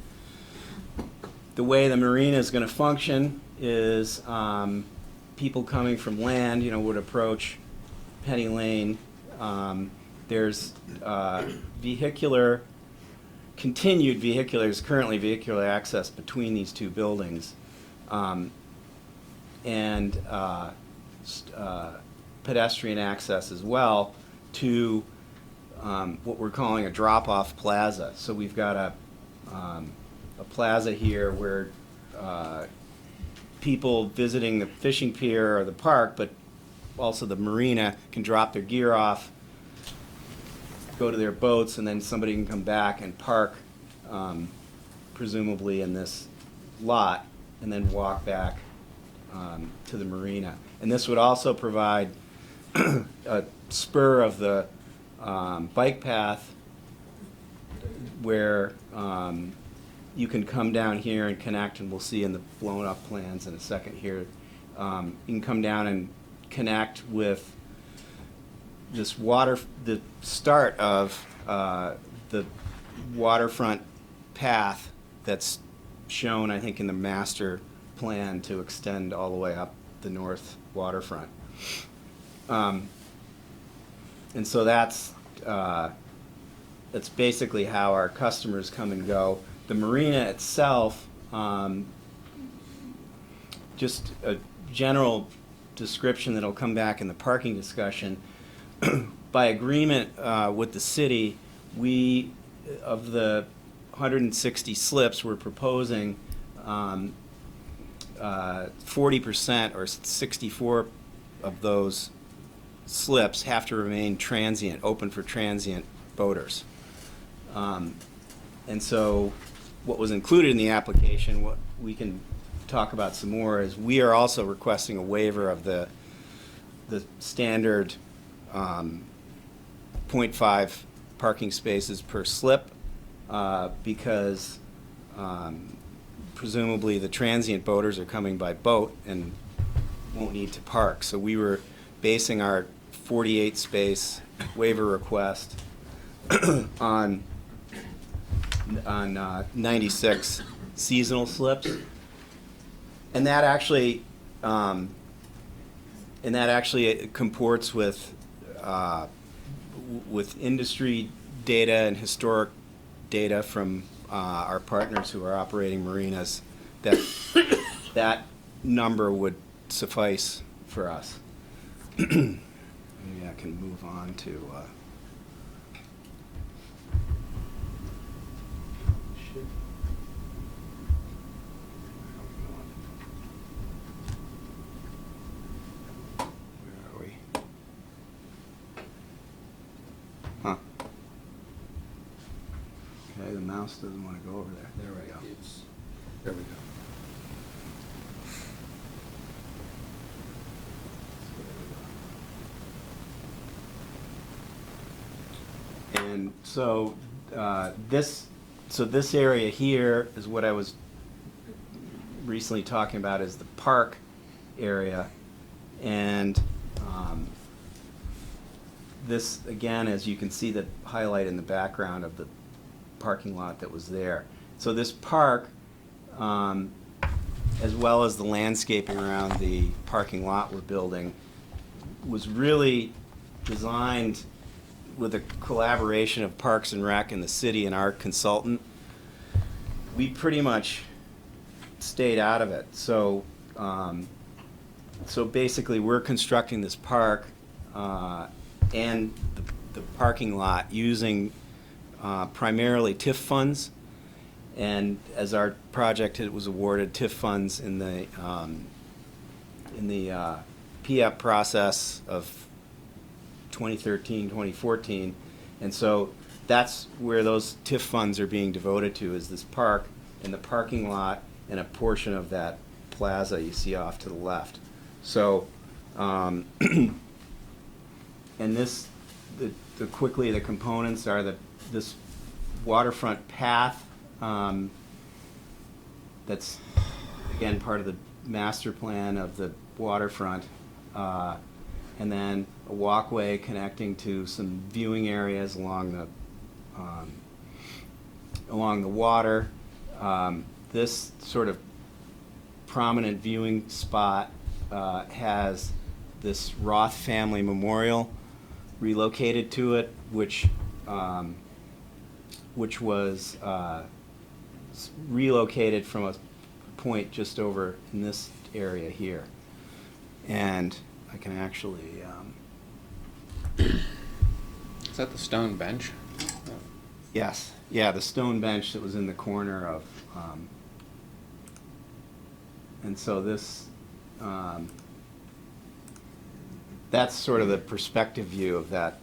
way the marina is going to function is people coming from land, would approach Penny Lane. There's currently vehicular access between these two buildings, and pedestrian access as well to what we're calling a drop-off plaza. So we've got a plaza here where people visiting the fishing pier or the park, but also the marina, can drop their gear off, go to their boats, and then somebody can come back and park, presumably in this lot, and then walk back to the marina. And this would also provide a spur of the bike path where you can come down here and connect, and we'll see in the blown up plans in a second here. You can come down and connect with this the start of the waterfront path that's shown, I think, in the master plan to extend all the way up the north waterfront. And so that's basically how our customers come and go. The marina itself, just a general description that'll come back in the parking discussion. By agreement with the city, of the 160 slips, we're proposing 40% or 64 of those slips have to remain transient, open for transient boaters. And so what was included in the application, what we can talk about some more, is we are also requesting a waiver of the standard 0.5 parking spaces per slip because presumably the transient boaters are coming by boat and won't need to park. So we were basing our 48 space waiver request on 96 seasonal slips, and that actually comports with industry data and historic data from our partners who are operating marinas, that that number would suffice for us. Maybe I can move on to. Where are we? Huh. Okay, the mouse doesn't want to go over there. There we go. There we go. And so this area here is what I was recently talking about, is the park area, and this again, as you can see, the highlight in the background of the parking lot that was there. So this park, as well as the landscaping around the parking lot we're building, was really designed with a collaboration of Parks and Rec and the city and our consultant. We pretty much stayed out of it. So, so basically, we're constructing this park and the parking lot using primarily TIF funds. And as our project was awarded TIF funds in the PEP process of 2013, 2014, and so that's where those TIF funds are being devoted to, is this park and the parking lot and a portion of that plaza you see off to the left. So, and this, quickly, the components are this waterfront path that's, again, part of the master plan of the waterfront, and then a walkway connecting to some viewing areas along the water. This sort of prominent viewing spot has this Roth family memorial relocated to it, which was relocated from a point just over in this area here. And I can actually... Is that the stone bench? Yes. Yeah, the stone bench that was in the corner of... and so this... that's sort of the perspective view of that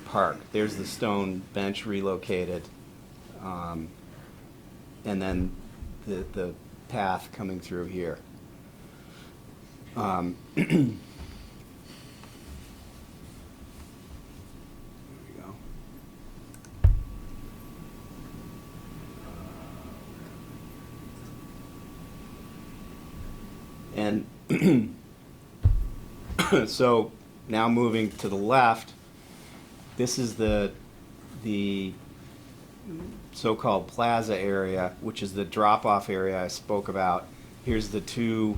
park. There's the stone bench relocated, and then the path coming through here. There we go. And so now moving to the left, this is the so-called plaza area, which is the drop-off area I spoke about. Here's the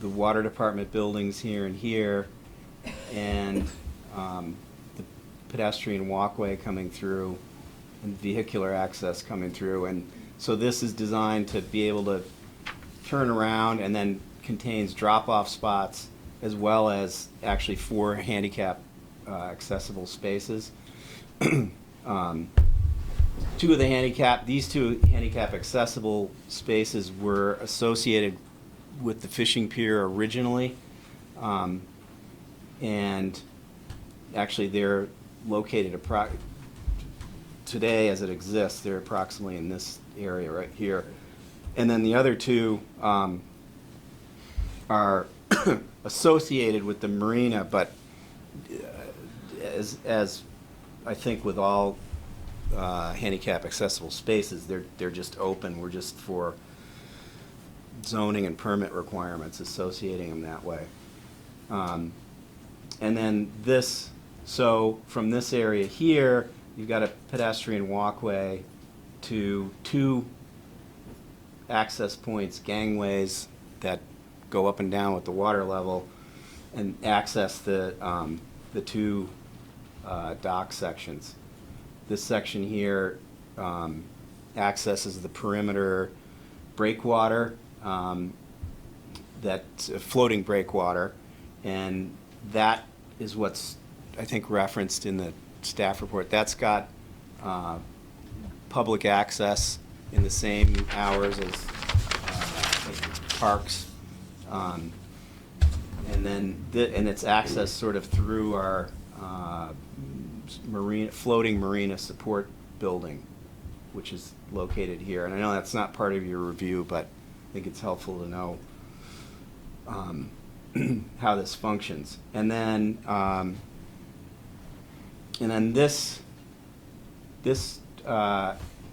water department buildings here and here, and the pedestrian walkway coming through, and vehicular access coming through. And so this is designed to be able to turn around, and then contains drop-off spots, as well as actually 4 handicap accessible spaces. these two handicap accessible spaces were associated with the fishing pier originally. And actually they're located today as it exists, they're approximately in this area right here. And then the other two are associated with the marina, but as I think with all handicap accessible spaces, they're just open. We're just for zoning and permit requirements associating them that way. And then so from this area here, you've got a pedestrian walkway to two access points, gangways that go up and down with the water level and access the two dock sections. This section here accesses the perimeter breakwater, that's floating breakwater, and that is what's, I think, referenced in the staff report. That's got public access in the same hours as parks, and then and it's accessed sort of through our floating marina support building, which is located here. And I know that's not part of your review, but I think it's helpful to know how this functions. And then this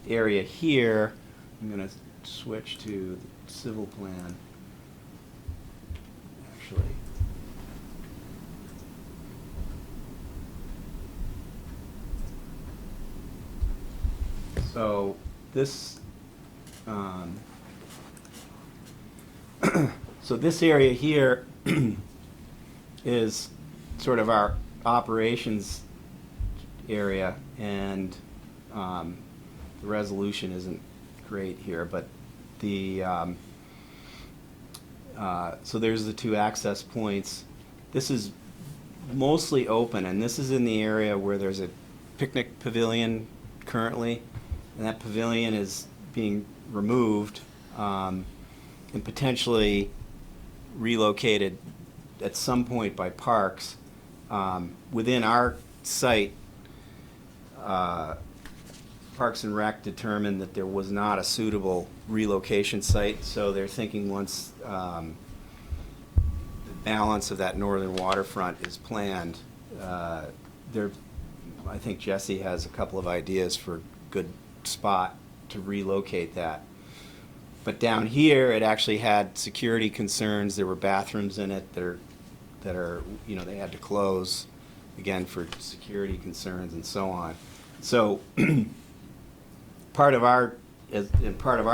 area here, I'm going to switch to the civil plan. Actually, so this so this area here is sort of our operations area, and the resolution isn't great here, but the so there's the two access points. This is mostly open, and this is in the area where there's a picnic pavilion currently, and that pavilion is being removed and potentially relocated at some point by Parks. Within our site, Parks and Rec determined that there was not a suitable relocation site, so they're thinking once the balance of that northern waterfront is planned, I think Jesse has a couple of ideas for a good spot to relocate that. But down here, it actually had security concerns. There were bathrooms in it that are they had to close, again, for security concerns and so on. So part of our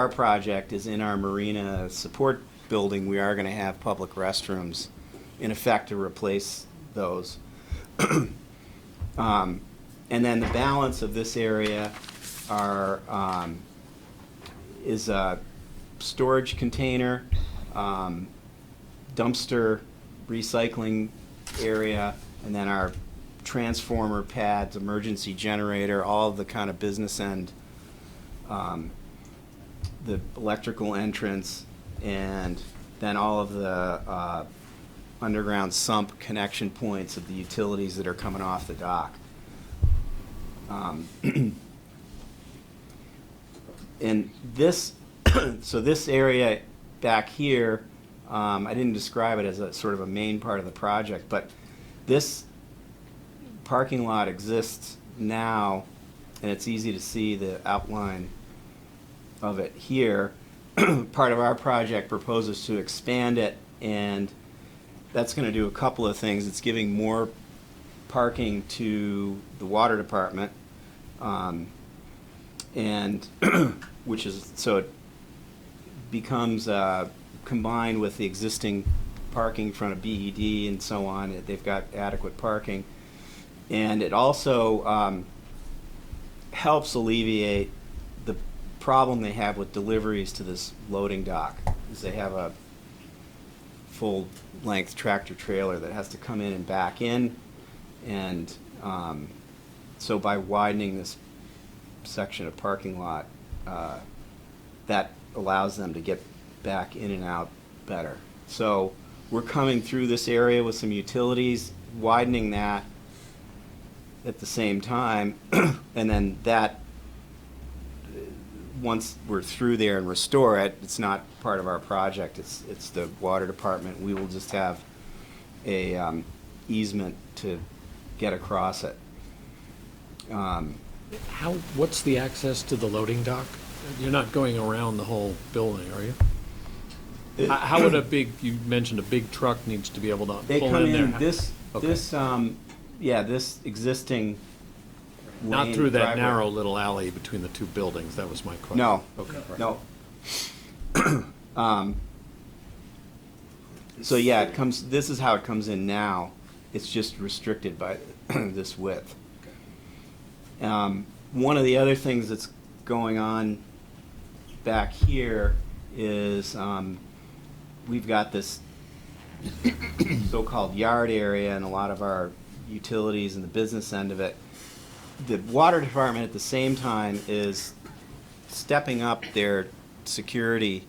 project is in our marina support building. We are going to have public restrooms, in effect, to replace those. And then the balance of this area is a storage container, dumpster recycling area, and then our transformer pads, emergency generator, all of the kind of business end, the electrical entrance, and then all of the underground sump connection points of the utilities that are coming off the dock. And this, so this area back here, I didn't describe it as a sort of a main part of the project, but this parking lot exists now, and it's easy to see the outline of it here. Part of our project proposes to expand it, and that's going to do a couple of things. It's giving more parking to the water department, and which is, so it becomes combined with the existing parking in front of BED and so on. They've got adequate parking. And it also helps alleviate the problem they have with deliveries to this loading dock, is they have a full-length tractor trailer that has to come in and back in, and so by widening this section of parking lot that allows them to get back in and out better. So we're coming through this area with some utilities, widening that at the same time, and then that, once we're through there and restore it, it's not part of our project, it's the water department. We will just have a easement to get across it. What's the access to the loading dock? You're not going around the whole building, are you? How would you mentioned a big truck needs to be able to They pull come in there? in this existing Not lane through that driveway. narrow little alley between the two buildings, that was my question. No, Okay. no. So yeah, it comes, this is how it comes in now. It's just restricted by this width. One of the other things that's going on back here is we've got this so-called yard area and a lot of our utilities and the business end of it. The water department at the same time is stepping up their security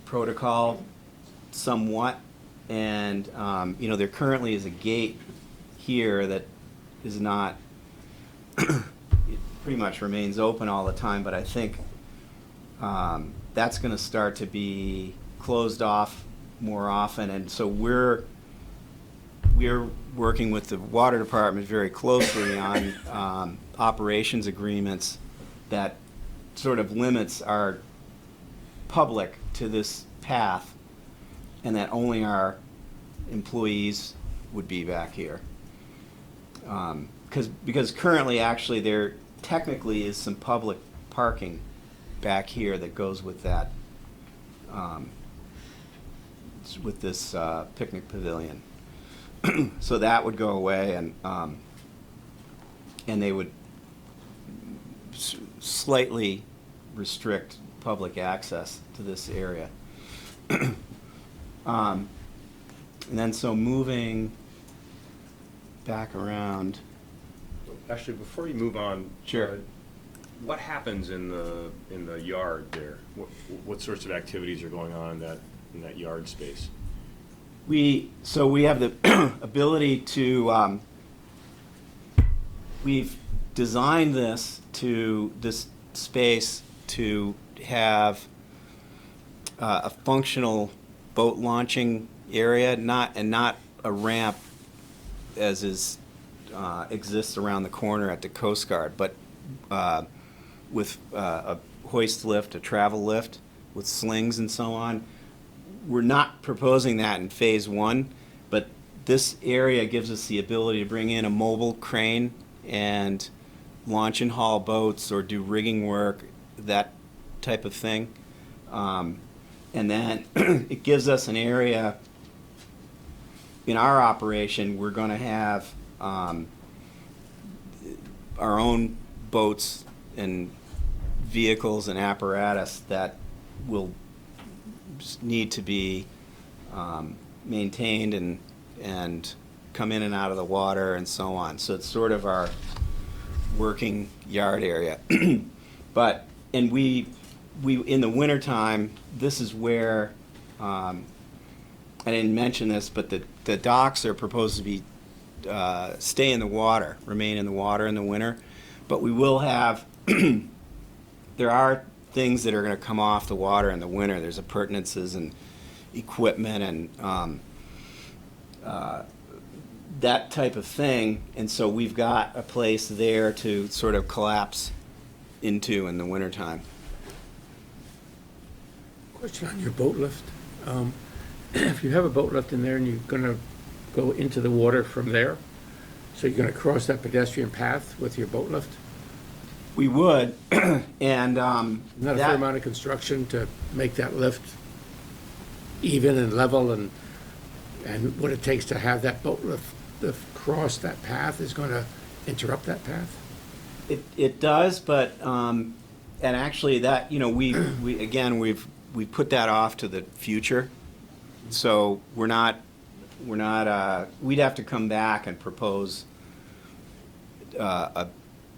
protocol somewhat, and there currently is a gate here that is not it pretty much remains open all the time, but I think that's going to start to be closed off more often, and so we're working with the water department very closely on operations agreements that sort of limits our public to this path, and that only our employees would be back here. Because currently, actually, there technically is some public parking back here that goes with that, with this picnic pavilion. So that would go away, and they would slightly restrict public access to this area. And then so moving back around. Actually, before you move on, Sure. What happens in the yard there? What sorts of activities are going on in that yard space? We have the ability to, we've designed this space to have a functional boat launching area, not a ramp as exists around the corner at the Coast Guard, but with a hoist lift, a travel lift with slings and so on. We're not proposing that in phase one, but this area gives us the ability to bring in a mobile crane and launch and haul boats or do rigging work, that type of thing. And then it gives us an area. In our operation, we're going to have our own boats and vehicles and apparatus that will need to be maintained and come in and out of the water and so on. So it's sort of our working yard area. And we in the wintertime, this is where, I didn't mention this, but the docks are proposed to be, stay in the water, remain in the water in the winter. But we will have, there are things that are going to come off the water in the winter. There's appurtenances and equipment and that type of thing. And so we've got a place there to sort of collapse into in the wintertime. Question on your boat lift. If you have a boat lift in there and you're going to go into the water from there, so you're going to cross that pedestrian path with your boat lift? We would, and Not a fair amount of construction to make that lift even and level, and what it takes to have that boat lift cross that path is going to interrupt that path? It does, but and actually that, we've put that off to the future. So we're not we'd have to come back and propose a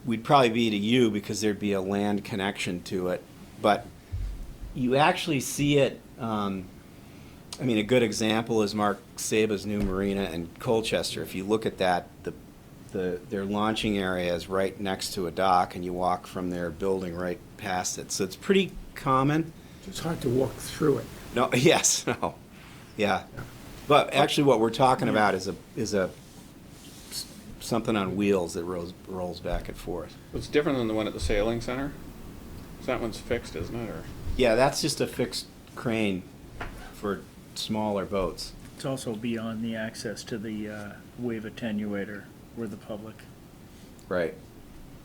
we'd probably be to you because there'd be a land connection to it. But you actually see it, I mean, a good example is Mark Saba's new marina in Colchester. If you look at that, their launching area is right next to a dock, and you walk from their building right past it. So it's pretty common. It's hard to walk through it. No, yes, no, yeah. But actually, what we're talking about is a something on wheels that rolls back and forth. It's different than the one at the sailing center? 'Cause that one's fixed, isn't it, or? Yeah, that's just a fixed crane for smaller boats. It's also beyond the access to the wave attenuator where the public, Right.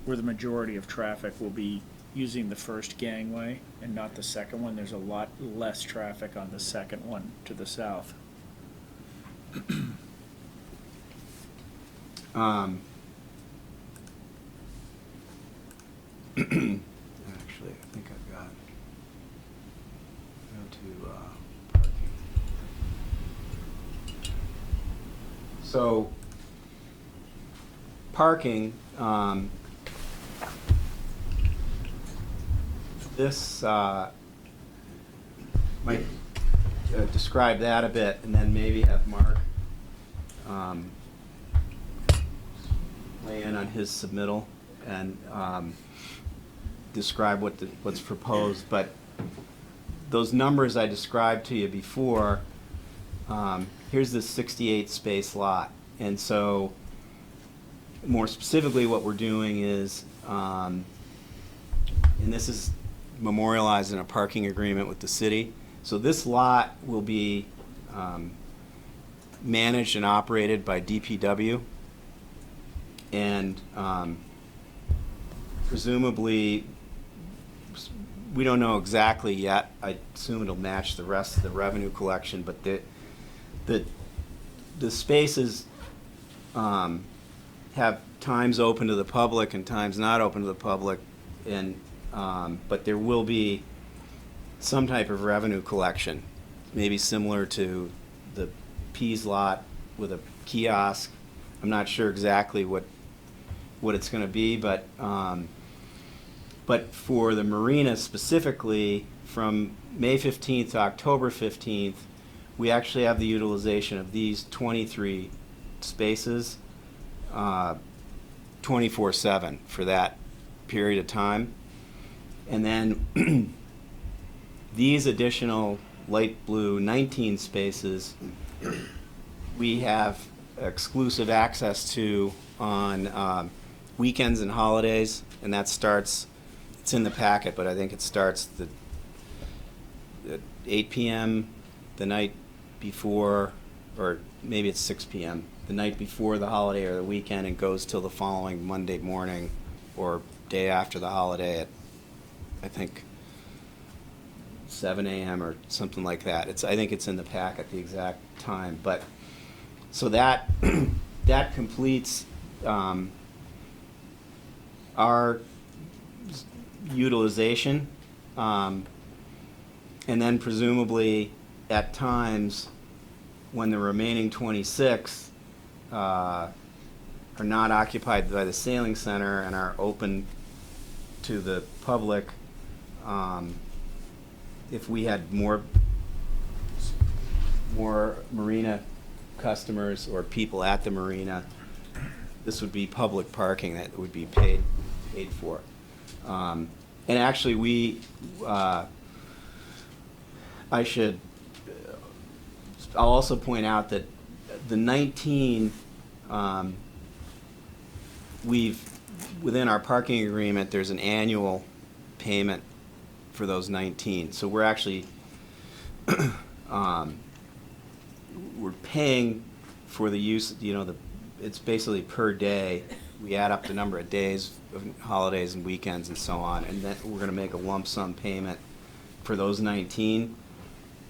where the majority of traffic will be using the first gangway and not the second one. There's a lot less traffic on the second one to the south. Actually, I think I've got go to parking. So parking, this might describe that a bit, and then maybe have Mark weigh in on his submittal and describe what's proposed. But those numbers I described to you before, here's the 68 space lot. And so more specifically what we're doing is, and this is memorialized in a parking agreement with the city. So this lot will be managed and operated by DPW. And presumably, we don't know exactly yet. I assume it'll match the rest of the revenue collection, but the spaces have times open to the public and times not open to the public, and but there will be some type of revenue collection, maybe similar to the Pease lot with a kiosk. I'm not sure exactly what it's going to be, but for the marina specifically, from May 15th to October 15th, we actually have the utilization of these 23 spaces 24/7 for that period of time. And then these additional light blue 19 spaces we have exclusive access to on weekends and holidays, and that starts, it's in the packet, but I think it starts at 8 p.m. the night before, or maybe it's 6 p.m. the night before the holiday or the weekend, and goes till the following Monday morning or day after the holiday at, I think, 7 a.m. or something like that. I think it's in the packet, the exact time. But so that that completes our utilization, and then presumably at times when the remaining 26 are not occupied by the sailing center and are open to the public, if we had more marina customers or people at the marina, this would be public parking that would be paid for. And actually, I'll also point out that the 19, within our parking agreement, there's an annual payment for those 19. So we're actually, we're paying for the use, it's basically per day. We add up the number of days of holidays and weekends and so on, and then we're going to make a lump sum payment for those 19.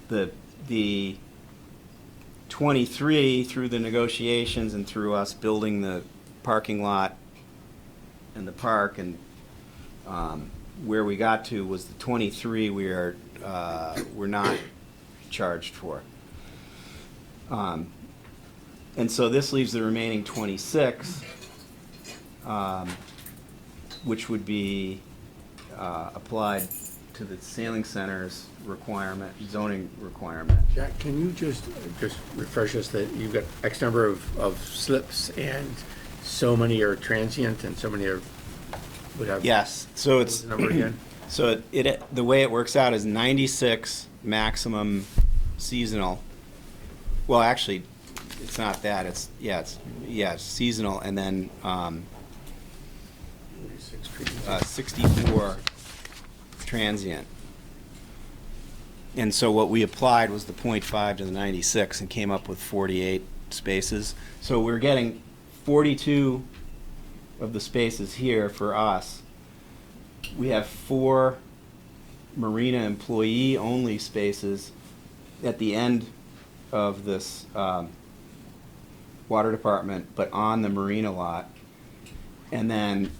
The 23, through the negotiations and through us building the parking lot and the park, and where we got to was the 23 we're not charged for. And so this leaves the remaining 26. which would be applied to the sailing center's requirement, zoning requirement. Jack, can you just refresh us that you've got X number of slips and so many are transient and so many are, would have? Yes, so What it's, was the number again? so the way it works out is 96 maximum seasonal. Well, actually, it's not that, it's seasonal, and then 64 transient. And so what we applied was the 0.5 to the 96 and came up with 48 spaces. So we're getting 42 of the spaces here for us. We have 4 marina employee-only spaces at the end of this water department, but on the marina lot. And then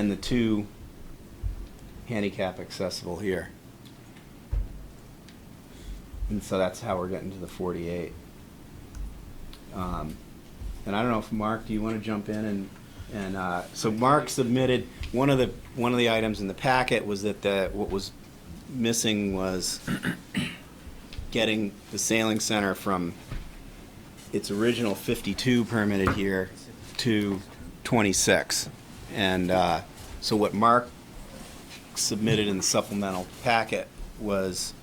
the 2 handicap accessible here. And so that's how we're getting to the 48. And I don't know if Mark, do you want to jump in and so Mark submitted one of the items in the packet was that what was missing was getting the sailing center from its original 52 permitted here to 26. And so what Mark submitted in the supplemental packet was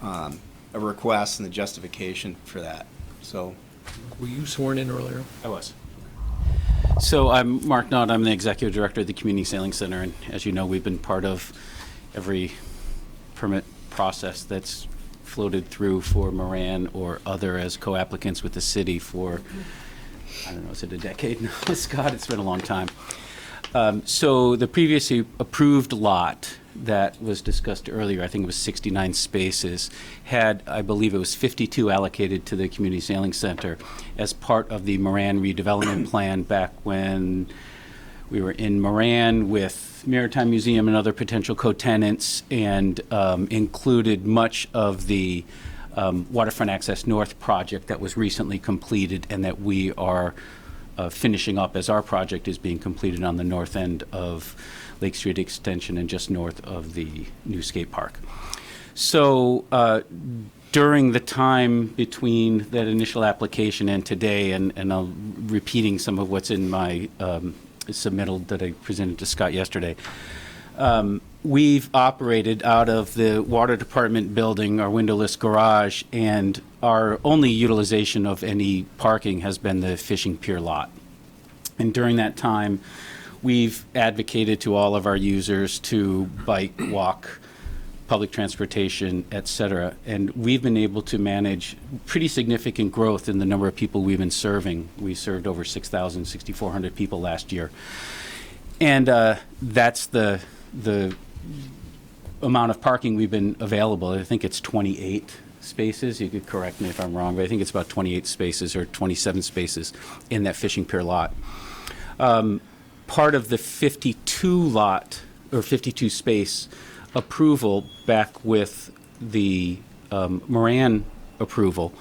a request and the justification for that. So, Were you sworn in earlier? I was. So I'm Mark Knott. I'm the executive director of the Community Sailing Center, and as you know, we've been part of every permit process that's floated through for Moran or other as co-applicants with the city for, I don't know, is it a decade now? Scott, it's been a long time. So the previously approved lot that was discussed earlier, I think it was 69 spaces, had, I believe it was 52 allocated to the Community Sailing Center as part of the Moran redevelopment plan back when we were in Moran with Maritime Museum and other potential co-tenants, and included much of the Waterfront Access North project that was recently completed and that we are finishing up as our project is being completed on the north end of Lake Street Extension and just north of the new skate park. So during the time between that initial application and today, and I'm repeating some of what's in my submittal that I presented to Scott yesterday, we've operated out of the water department building, our windowless garage, and our only utilization of any parking has been the fishing pier lot. And during that time, we've advocated to all of our users to bike, walk, public transportation, et cetera. And we've been able to manage pretty significant growth in the number of people we've been serving. We served over 6,400 people last year. And that's the amount of parking we've been available. I think it's 28 spaces. You could correct me if I'm wrong, but I think it's about 28 spaces or 27 spaces in that fishing pier lot. Part of the 52 lot or 52 space approval back with the Moran approval,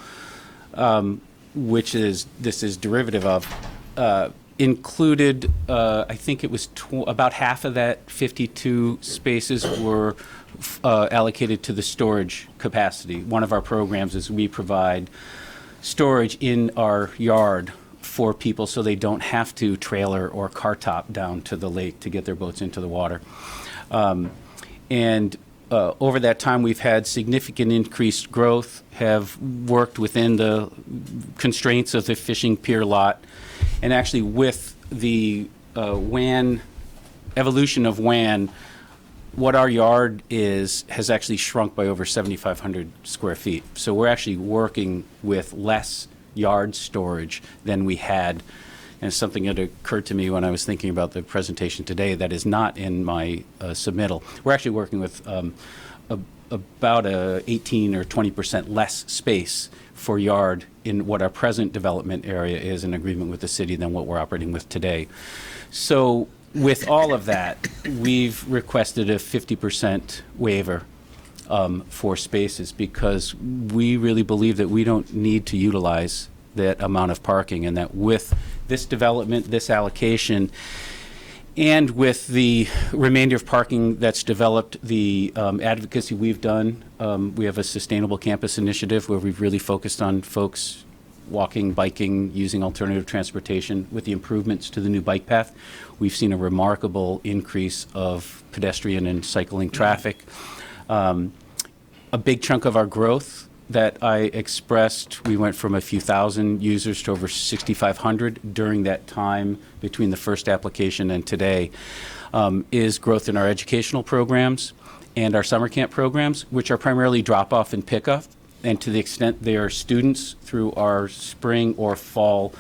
which this is derivative of, included, I think it was about half of that 52 spaces were allocated to the storage capacity. One of our programs is we provide storage in our yard for people so they don't have to trailer or car top down to the lake to get their boats into the water. And over that time, we've had significant increased growth, have worked within the constraints of the fishing pier lot, and actually with the evolution of WAN, what our yard has actually shrunk by over 7,500 square feet. So we're actually working with less yard storage than we had. And it's something that occurred to me when I was thinking about the presentation today that is not in my submittal. We're actually working with about 18 or 20% less space for yard in what our present development area is in agreement with the city than what we're operating with today. So with all of that, we've requested a 50% waiver for spaces because we really believe that we don't need to utilize that amount of parking, and that with this development, this allocation, and with the remainder of parking that's developed, the advocacy we've done, we have a sustainable campus initiative where we've really focused on folks walking, biking, using alternative transportation. With the improvements to the new bike path, we've seen a remarkable increase of pedestrian and cycling traffic. A big chunk of our growth that I expressed, we went from a few thousand users to over 6,500 during that time between the first application and today, is growth in our educational programs and our summer camp programs, which are primarily drop-off and pick-up. And to the extent they are students through our spring or fall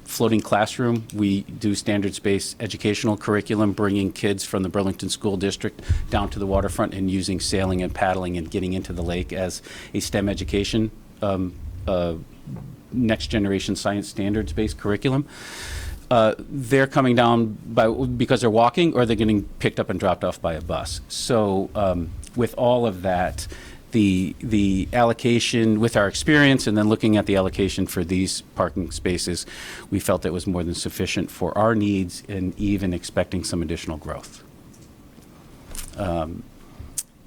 floating classroom, we do standards-based educational curriculum, bringing kids from the Burlington School District down to the waterfront and using sailing and paddling and getting into the lake as a STEM education, next-generation science standards-based curriculum. They're coming down because they're walking, or they're getting picked up and dropped off by a bus. So with all of that, the allocation, with our experience and then looking at the allocation for these parking spaces, we felt it was more than sufficient for our needs and even expecting some additional growth. And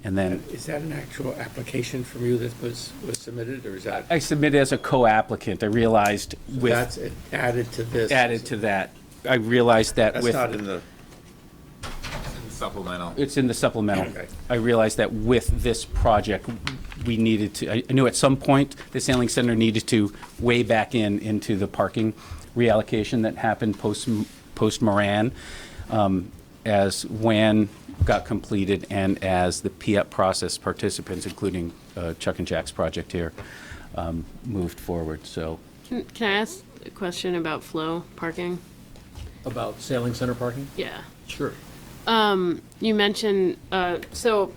then Is that an actual application from you that was submitted, or is that? I submitted as a co-applicant. I realized with That's added to this? added to that. I realized that That's with not in the, Supplemental. it's in the supplemental. Okay. I realized that with this project, we needed to, I knew at some point the sailing center needed to weigh back into the parking reallocation that happened post Moran, as WAN got completed and as the PIEP process participants, including Chuck and Jack's project here, moved forward. So Can I ask a question about flow parking? About sailing center parking? Yeah. Sure. You mentioned, so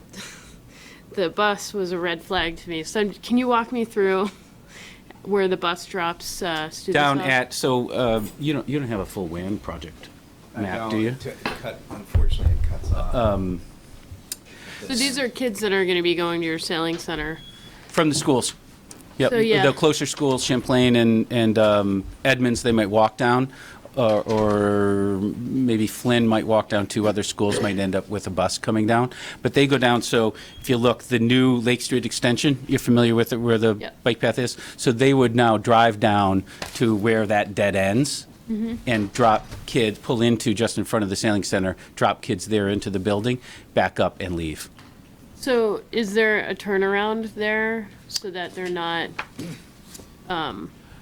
the bus was a red flag to me. So can you walk me through where the bus drops students down off? at, so you don't have a full WAN project map, do you? Unfortunately, it cuts off. So these are kids that are going to be going to your sailing center. From the schools. Yep. So, yeah. The closer schools, Champlain and Edmonds, they might walk down, or maybe Flynn might walk down. Two other schools might end up with a bus coming down. But they go down, so if you look, the new Lake Street extension, you're familiar with it, where the Yep. bike path is? So they would now drive down to where that dead ends and drop kids, pull into just in front of the sailing center, drop kids there into the building, back up and leave. So is there a turnaround there so that they're not,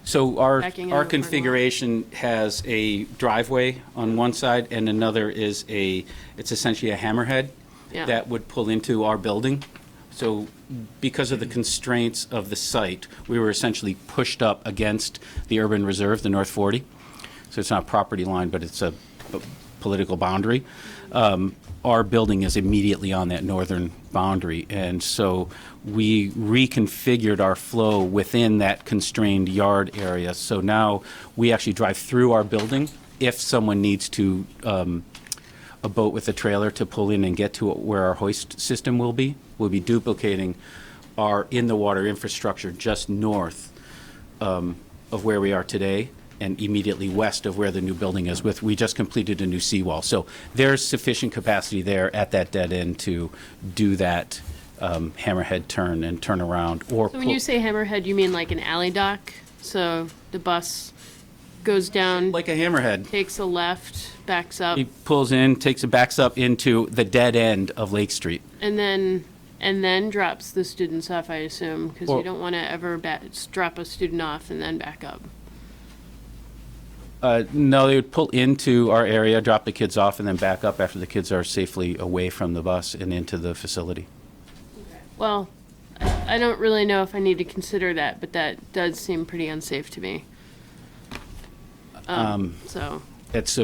So our Backing our into the parking lot. configuration has a driveway on one side, and another is it's essentially a hammerhead Yeah. that would pull into our building. So because of the constraints of the site, we were essentially pushed up against the urban reserve, the North 40. So it's not a property line, but it's a political boundary. Our building is immediately on that northern boundary, and so we reconfigured our flow within that constrained yard area. So now we actually drive through our building if someone needs to, a boat with a trailer to pull in and get to where our hoist system will be. We'll be duplicating our in-the-water infrastructure just north of where we are today, and immediately west of where the new building is. We just completed a new seawall. So there's sufficient capacity there at that dead end to do that hammerhead turn and turn around. Or so when you say hammerhead, you mean like an alley dock? So the bus goes down, like a hammerhead. takes a left, backs up, He pulls in, backs up into the dead end of Lake Street. and then drops the students off, I assume, because Well- you don't want to ever drop a student off and then back up. No, they would pull into our area, drop the kids off, and then back up after the kids are safely away from the bus and into the facility. Well, I don't really know if I need to consider that, but that does seem pretty unsafe to me. So It's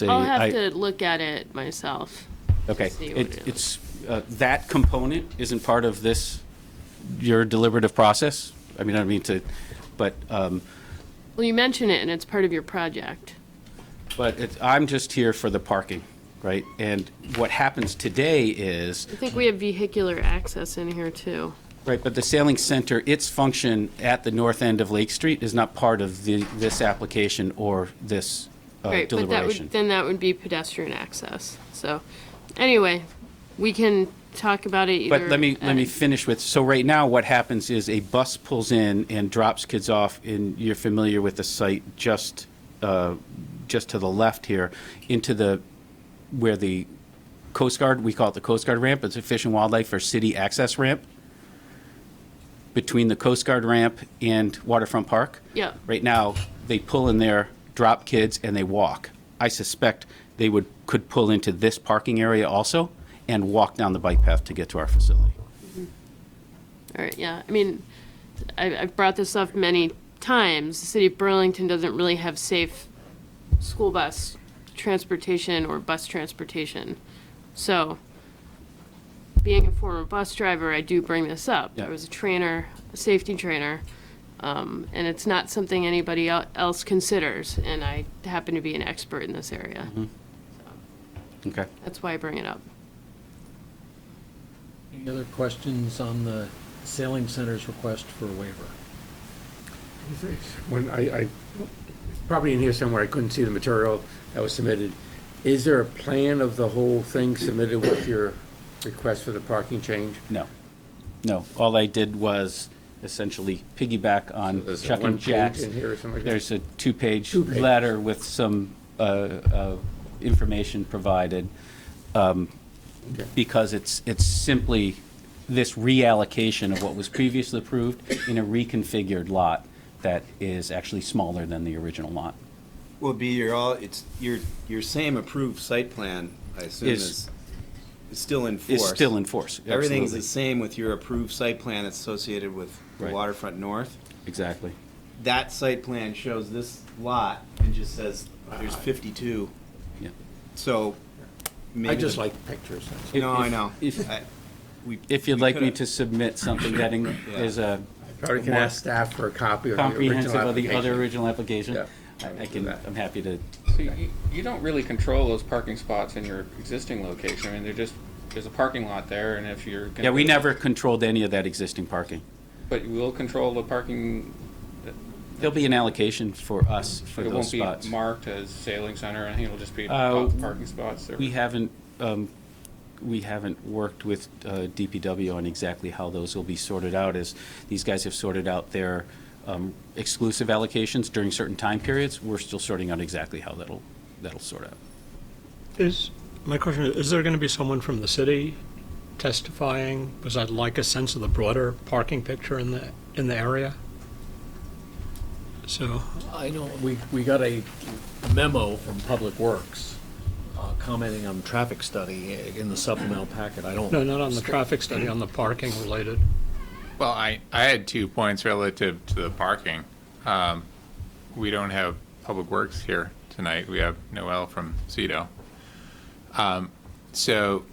I'll have to look at it myself. Okay, see what it it's, that component isn't part of your deliberative process. I mean, I don't mean to, but Well, you mention it, and it's part of your project. I'm just here for the parking, right? And what happens today is, I think we have vehicular access in here, too. Right, but the sailing center, its function at the north end of Lake Street is not part of this application or this Right, but deliberation. that would be pedestrian access. So, anyway, we can talk about it either. But let me finish with, so right now what happens is a bus pulls in and drops kids off, and you're familiar with the site just to the left here, into where the Coast Guard, we call it the Coast Guard ramp, it's a Fish and Wildlife or city access ramp, between the Coast Guard ramp and Waterfront Park. Yeah. Right now, they pull in there, drop kids, and they walk. I suspect they could pull into this parking area also and walk down the bike path to get to our facility. All right, yeah. I mean, I've brought this up many times. The city of Burlington doesn't really have safe school bus transportation or bus transportation. So, being a former bus driver, I do bring this up. Yeah. I was a trainer, a safety trainer, and it's not something anybody else considers, and I happen to be an expert in this area. Okay. That's why I bring it up. Any other questions on the sailing center's request for a waiver? When I probably in here somewhere, I couldn't see the material that was submitted. Is there a plan of the whole thing submitted with your request for the parking change? No. No. All I did was essentially piggyback on there's a Chuck and one-page Jack's. in here or something like that? There's a two-page Two-page. letter with some information provided, because it's simply this reallocation of what was previously approved in a reconfigured lot that is actually smaller than the original lot. Will be your same approved site plan, I assume, is still in force. Is still in force, Everything's absolutely. the same with your approved site plan that's associated with the Right. Waterfront North. Exactly. That site plan shows this lot and just says there's 52. Yeah. So maybe. I just like pictures. No, I know. If you'd like me to submit something that is a Probably can more ask staff for a copy of the original comprehensive of the other application. original application, Yeah. I'm happy to. So you don't really control those parking spots in your existing location. I mean, there's a parking lot there, and if you're. Yeah, we never controlled any of that existing parking. But you will control the parking. There'll be an allocation for us for It those won't spots. be marked as sailing center or anything. It'll just be parking spots there. We haven't worked with DPW on exactly how those will be sorted out, as these guys have sorted out their exclusive allocations during certain time periods. We're still sorting out exactly how that'll sort out. My question is there going to be someone from the city testifying? Because I'd like a sense of the broader parking picture in the area. So I know, we got a memo from Public Works commenting on traffic study in the supplemental packet. I don't. no, not on the traffic study, on the parking related. Well, I had 2 points relative to the parking. We don't have Public Works here tonight. We have Noel from CEDO. So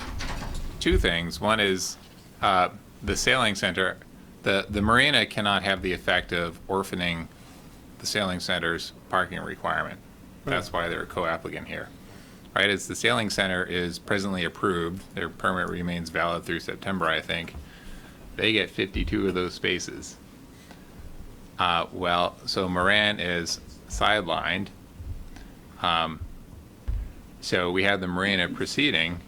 2 things. One is the sailing center. The marina cannot have the effect of orphaning the sailing center's parking requirement. That's why they're a co-applicant here. Right, as the sailing center is presently approved, their permit remains valid through September, I think. They get 52 of those spaces. Well, so Moran is sidelined. So we have the marina proceeding.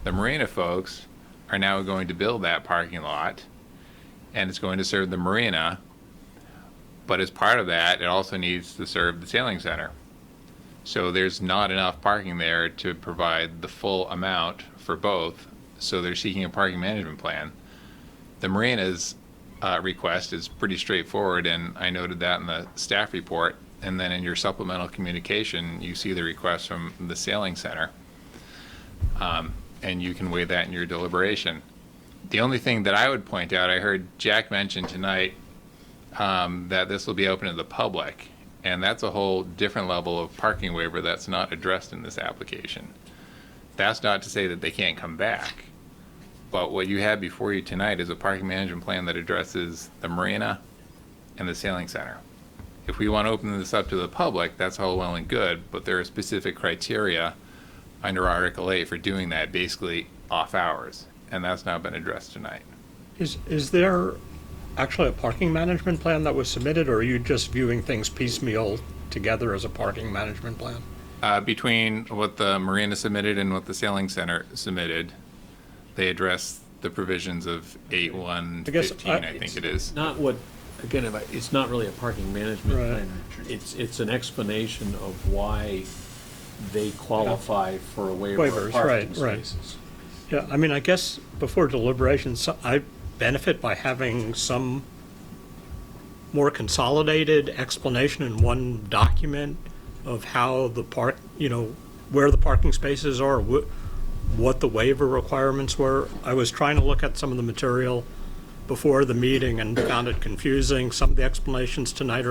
The marina folks are now going to build that parking lot, and it's going to serve the marina. But as part of that, it also needs to serve the sailing center. So there's not enough parking there to provide the full amount for both, so they're seeking a parking management plan. The marina's request is pretty straightforward, and I noted that in the staff report, and then in your supplemental communication, you see the request from the sailing center, and you can weigh that in your deliberation. The only thing that I would point out, I heard Jack mention tonight that this will be open to the public. And that's a whole different level of parking waiver that's not addressed in this application. That's not to say that they can't come back. But what you have before you tonight is a parking management plan that addresses the marina and the sailing center. If we want to open this up to the public, that's all well and good, but there are specific criteria under Article 8 for doing that, basically off hours, and that's not been addressed tonight. Is there actually a parking management plan that was submitted, or are you just viewing things piecemeal together as a parking management plan? Between what the marina submitted and what the sailing center submitted, they address the provisions of 8.1.15, I think it is. Not what, again, it's not really a parking management Right. plan. It's an explanation of why they qualify for a waiver of Waivers, parking right. spaces. Yeah, I mean, I guess before deliberations, I benefit by having some more consolidated explanation in one document of how the park, where the parking spaces are, what the waiver requirements were. I was trying to look at some of the material before the meeting and found it confusing. Some of the explanations tonight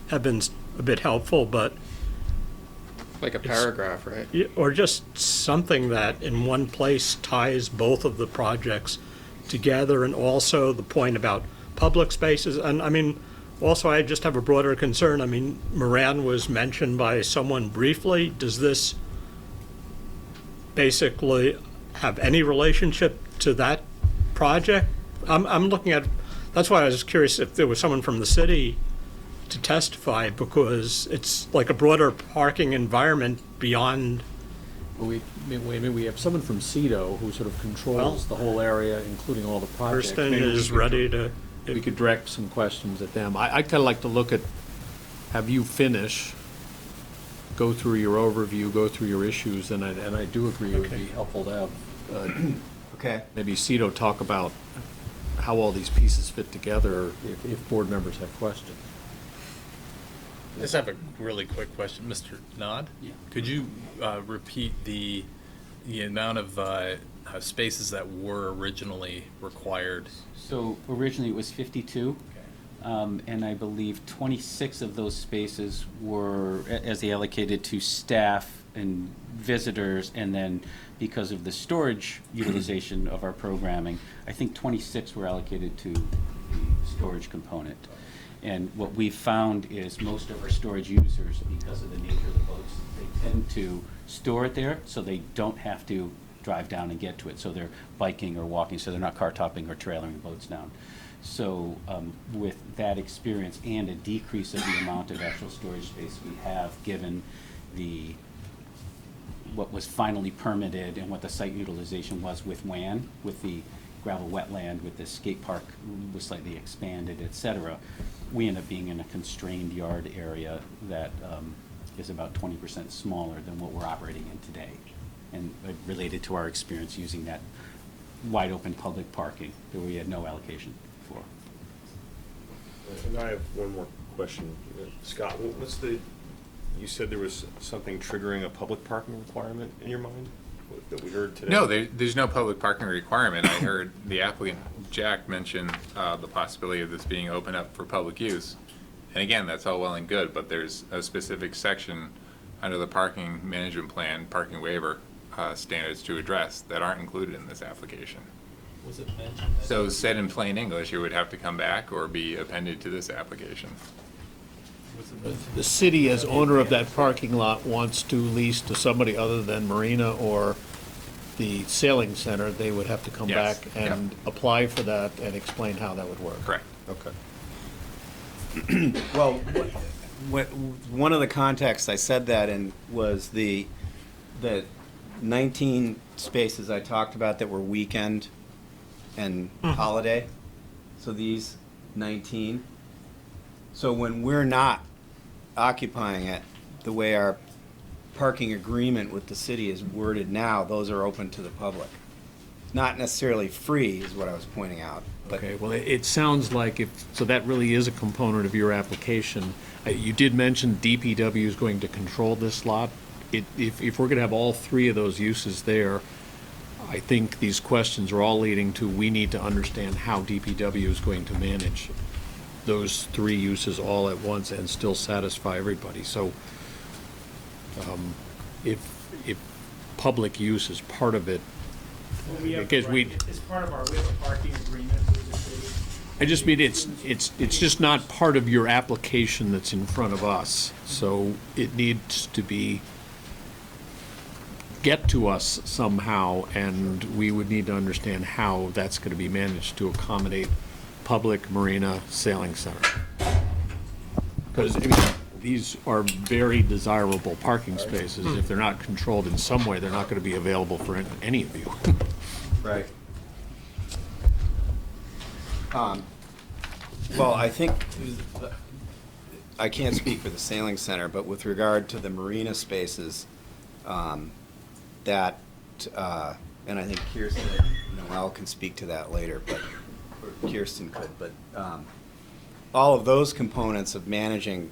have been a bit helpful, but Like a paragraph, right? or just something that in one place ties both of the projects together, and also the point about public spaces. And I mean, also I just have a broader concern. I mean, Moran was mentioned by someone briefly. Does this basically have any relationship to that project? I'm looking at, that's why I was curious if there was someone from the city to testify, because it's like a broader parking environment beyond. We have someone from CEDO who sort of controls the whole area, including all the projects. Kirsten Maybe we is could- ready to. We could direct some questions at them. I'd kind of like to look at, have you finish, go through your overview, go through your issues, and I do agree it would be helpful to have Okay. maybe CEDO talk about how all these pieces fit together if board members have questions. I just have a really quick question, Mr. Nod. Yeah. Could you repeat the amount of spaces that were originally required? So originally it was 52, and I believe 26 of those spaces were, as they allocated to staff and visitors, and then because of the storage utilization of our programming, I think 26 were allocated to the storage component. And what we've found is most of our storage users, because of the nature of the boats, they tend to store it there, so they don't have to drive down and get to it. So they're biking or walking, so they're not car topping or trailering the boats down. So with that experience and a decrease of the amount of actual storage space we have, given what was finally permitted and what the site utilization was with WAN, with the gravel wetland, with the skate park was slightly expanded, et cetera, we end up being in a constrained yard area that is about 20% smaller than what we're operating in today. And related to our experience using that wide open public parking that we had no allocation for. And I have one more question. Scott, you said there was something triggering a public parking requirement in your mind that we heard today? No, there's no public parking requirement. I heard the applicant, Jack, mention the possibility of this being open up for public use. And again, that's all well and good, but there's a specific section under the parking management plan, parking waiver standards to address that aren't included in this application. Was it mentioned? So said in plain English, it would have to come back or be appended to this application. The city, as owner of that parking lot, wants to lease to somebody other than Marina or the sailing center, they would have to come Yes. back and apply for that and explain how that would work. Correct. Okay. Well, one of the contexts I said that in was the 19 spaces I talked about that were weekend and holiday. So these 19. So when we're not occupying it, the way our parking agreement with the city is worded now, those are open to the public. Not necessarily free, is what I was pointing out. But Okay, well, it sounds like so that really is a component of your application. You did mention DPW is going to control this lot. If we're gonna have all three of those uses there, I think these questions are all leading to, we need to understand how DPW is going to manage those three uses all at once and still satisfy everybody. So, if public use is part of it, because As part of we have a parking agreement with the city. I just mean, it's just not part of your application that's in front of us, so it needs to be get to us somehow, and we would need to understand how that's going to be managed to accommodate public marina sailing center. Because these are very desirable parking spaces. If they're not controlled in some way, they're not going to be available for any of you. Right. Well, I think, I can't speak for the sailing center, but with regard to the marina spaces, that, and I think Kirsten and Noel can speak to that later, but, or Kirsten could, but all of those components of managing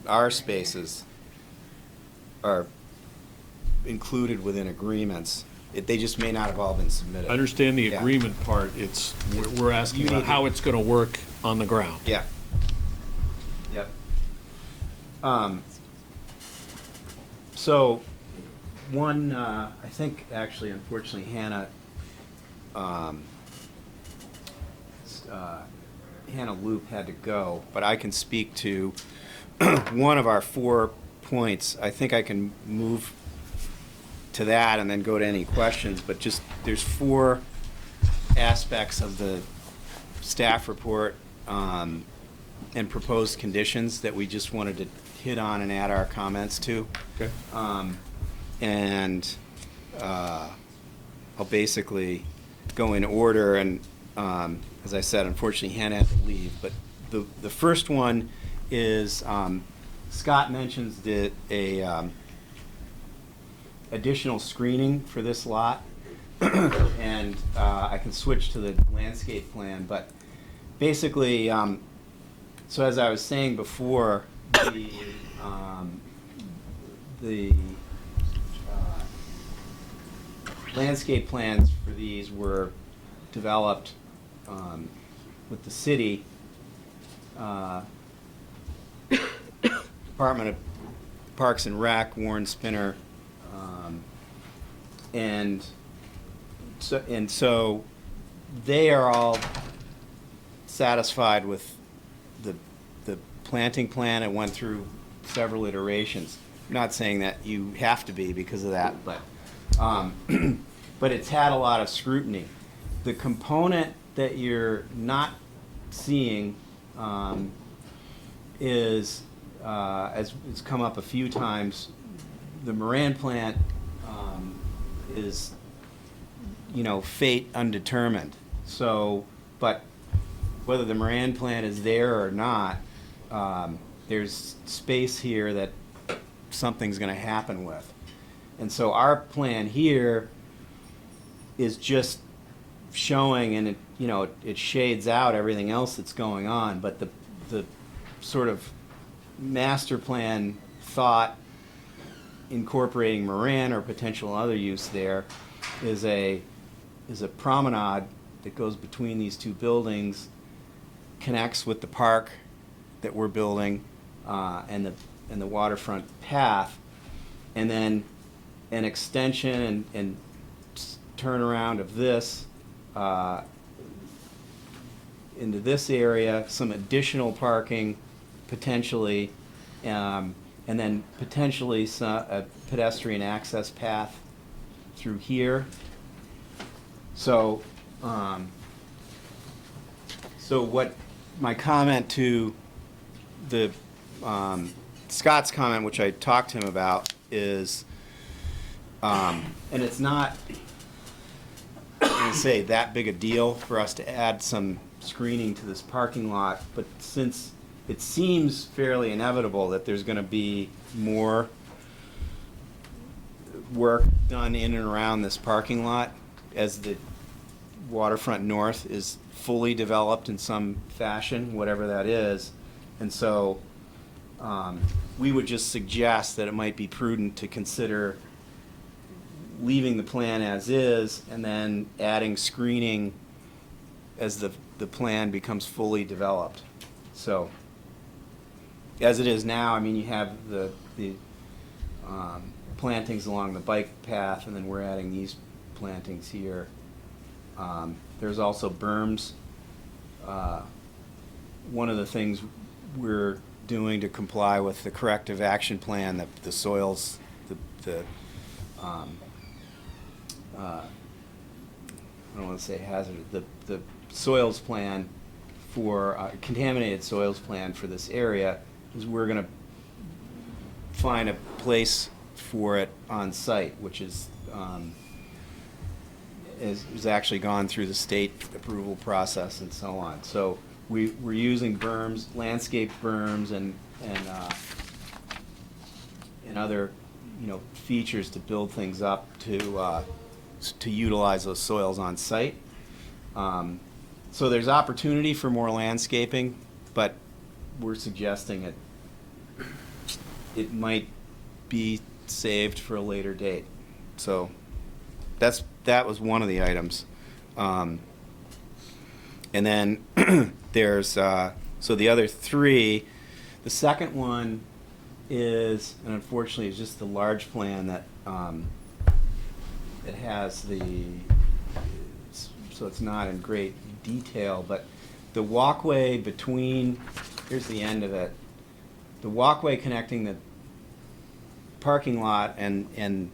our spaces are included within agreements. They just may not have all been submitted. I understand the Yeah. agreement part. We're asking about how it's going to work on the ground. Yeah. Yep. So, one, I think, actually, unfortunately, Hannah Loop had to go, but I can speak to one of our 4 points. I think I can move to that and then go to any questions, but just, there's 4 aspects of the staff report and proposed conditions that we just wanted to hit on and add our comments to. Okay. And I'll basically go in order, and as I said, unfortunately Hannah had to leave, but the first one is, Scott mentions that additional screening for this lot, and I can switch to the landscape plan, but basically, so as I was saying before, the landscape plans for these were developed with the city, Department of Parks and Rec, Warren Spinner, and so they are all satisfied with the planting plan. It went through several iterations. I'm not saying that you have to be because of that, but but it's had a lot of scrutiny. The component that you're not seeing is, as it's come up a few times, the Moran plant is, fate undetermined. So, but whether the Moran plant is there or not, there's space here that something's going to happen with. And so our plan here is just showing, and it shades out everything else that's going on, but the sort of master plan thought incorporating Moran or potential other use there is a promenade that goes between these 2 buildings, connects with the park that we're building, and the waterfront path, and then an extension and turnaround of this into this area, some additional parking potentially, and then potentially a pedestrian access path through here. So, so what my comment to the Scott's comment, which I talked to him about, is, and it's not, I'm going to say, that big a deal for us to add some screening to this parking lot, but since it seems fairly inevitable that there's going to be more work done in and around this parking lot as the waterfront north is fully developed in some fashion, whatever that is. And so we would just suggest that it might be prudent to consider leaving the plan as is and then adding screening as the plan becomes fully developed. So as it is now, I mean, you have the plantings along the bike path, and then we're adding these plantings here. There's also berms. One of the things we're doing to comply with the corrective action plan, the soils, the I don't want to say hazard, the soils plan for, contaminated soils plan for this area, is we're going to find a place for it on site, which is actually gone through the state approval process and so on. So we're using berms, landscape berms, and other, features to build things up to utilize those soils on site. So there's opportunity for more landscaping, but we're suggesting it might be saved for a later date. So that was one of the items. And then there's, so the other three, the second one is, and unfortunately it's just the large plan that it has so it's not in great detail, but the walkway between, here's the end of it, the walkway connecting the parking lot and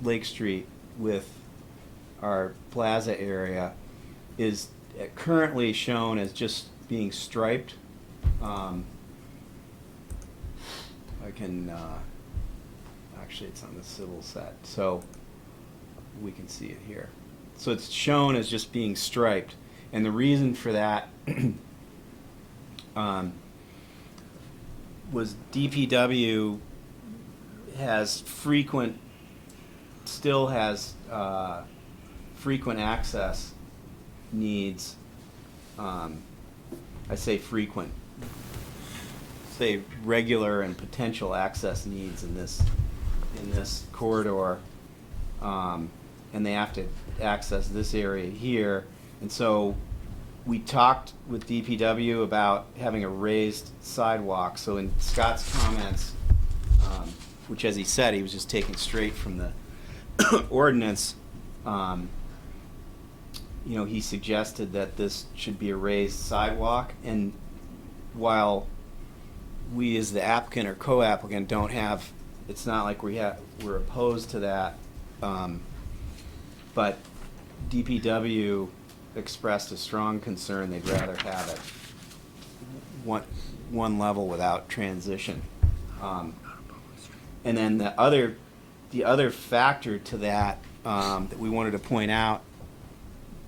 Lake Street with our plaza area is currently shown as just being striped. I can, actually it's on the civil set, so we can see it here. So it's shown as just being striped, and the reason for that was DPW still has frequent access needs. I say frequent, say regular and potential access needs in this corridor, and they have to access this area here. And so we talked with DPW about having a raised sidewalk. So in Scott's comments, which, as he said, he was just taking straight from the ordinance, he suggested that this should be a raised sidewalk. And while we as the applicant or co-applicant don't have, it's not like we're opposed to that, but DPW expressed a strong concern they'd rather have it one level without transition. And then the other factor to that that we wanted to point out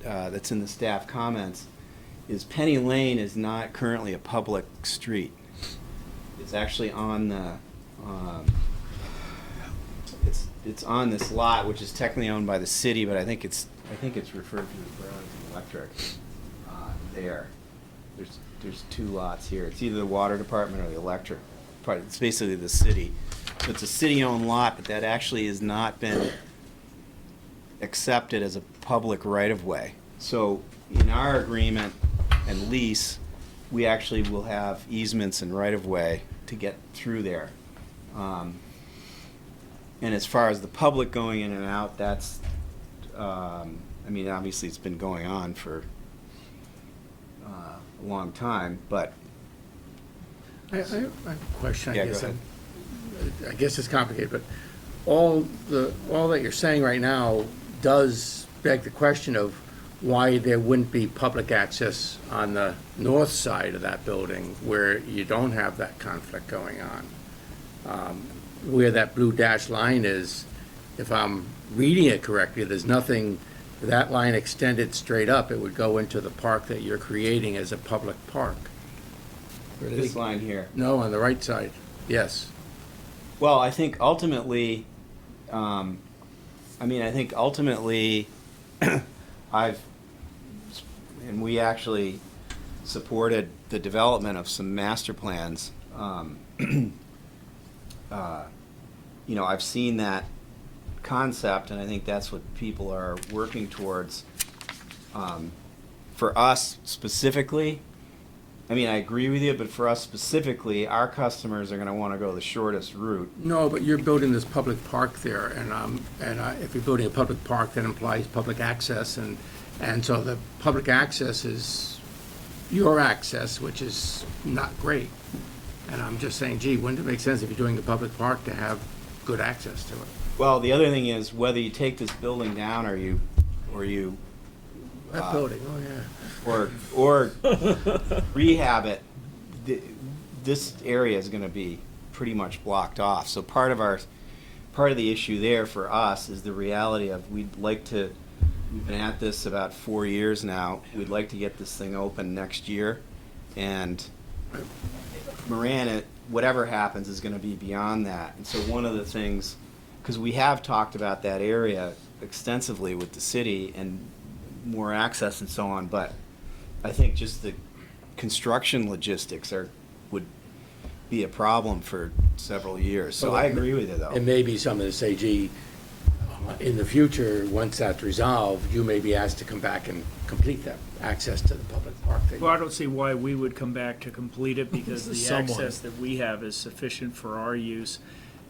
that's in the staff comments is Penny Lane is not currently a public street. It's actually on the it's on this lot, which is technically owned by the city, but I think it's referred to as Burlington Electric. There, there's two lots here. It's either the water department or the electric part. It's basically the city. So it's a city-owned lot, but that actually has not been accepted as a public right-of-way. So in our agreement and lease, we actually will have easements and right-of-way to get through there. And as far as the public going in and out, that's, obviously it's been going on for a long time, but. I have a question, Yeah, I go guess. ahead. I guess it's complicated, but all that you're saying right now does beg the question of why there wouldn't be public access on the north side of that building where you don't have that conflict going on. Where that blue dashed line is, if I'm reading it correctly, there's nothing, that line extended straight up, it would go into the park that you're creating as a public park. This line here. No, on the right side, yes. Well, I think ultimately, and we actually supported the development of some master plans. I've seen that concept, and I think that's what people are working towards. For us specifically, I agree with you, but for us specifically, our customers are going to want to go the shortest route. No, but you're building this public park there, and if you're building a public park, that implies public access, and so the public access is your access, which is not great. And I'm just saying, gee, wouldn't it make sense if you're doing the public park to have good access to it? Well, the other thing is whether you take this building down or you That building, oh, yeah. or rehab it, this area is going to be pretty much blocked off. So part of the issue there for us is the reality of we've been at this about 4 years now. We'd like to get this thing open next year, and Moran, whatever happens, is going to be beyond that. And so one of the things, because we have talked about that area extensively with the city and more access and so on, but I think just the construction logistics would be a problem for several years. So I agree with you, though. And maybe some of the say, gee, in the future, once that's resolved, you may be asked to come back and complete that access to the public park thing. Well, I don't see why we would come back to complete it, because the Someone. access that we have is sufficient for our use.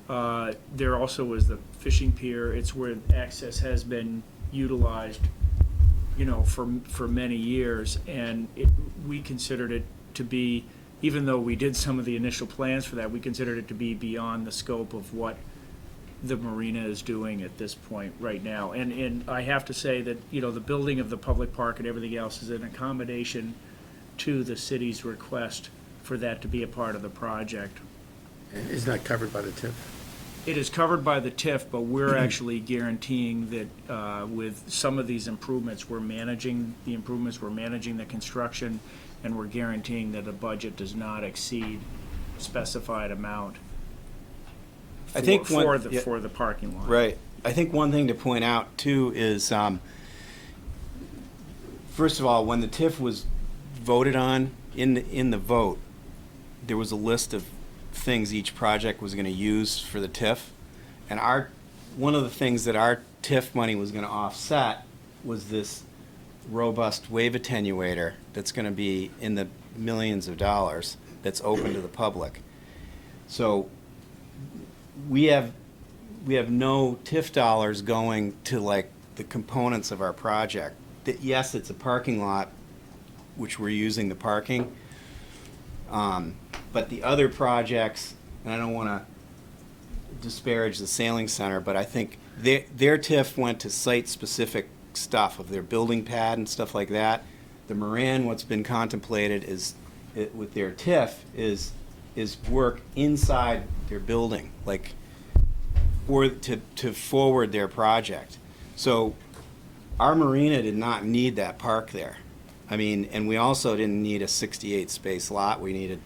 There also is the fishing pier. It's where access has been utilized, for many years, and we considered it to be, even though we did some of the initial plans for that, we considered it to be beyond the scope of what the marina is doing at this point right now. And I have to say that, the building of the public park and everything else is an accommodation to the city's request for that to be a part of the project. It's not covered by the TIF. It is covered by the TIF, but we're actually guaranteeing that with some of these improvements, we're managing the improvements, we're managing the construction, and we're guaranteeing that the budget does not exceed a specified amount I think for the parking lot. Right. I think one thing to point out, too, is, first of all, when the TIF was voted on, in the vote, there was a list of things each project was going to use for the TIF. And one of the things that our TIF money was going to offset was this robust wave attenuator that's going to be in the millions of dollars that's open to the public. So we have no TIF dollars going to like the components of our project. Yes, it's a parking lot, which we're using the parking. But the other projects, and I don't want to disparage the sailing center, but I think their TIF went to site-specific stuff of their building pad and stuff like that. The Moran, what's been contemplated with their TIF is work inside their building, like to forward their project. So our marina did not need that park there. I mean, and we also didn't need a 68 space lot. We needed,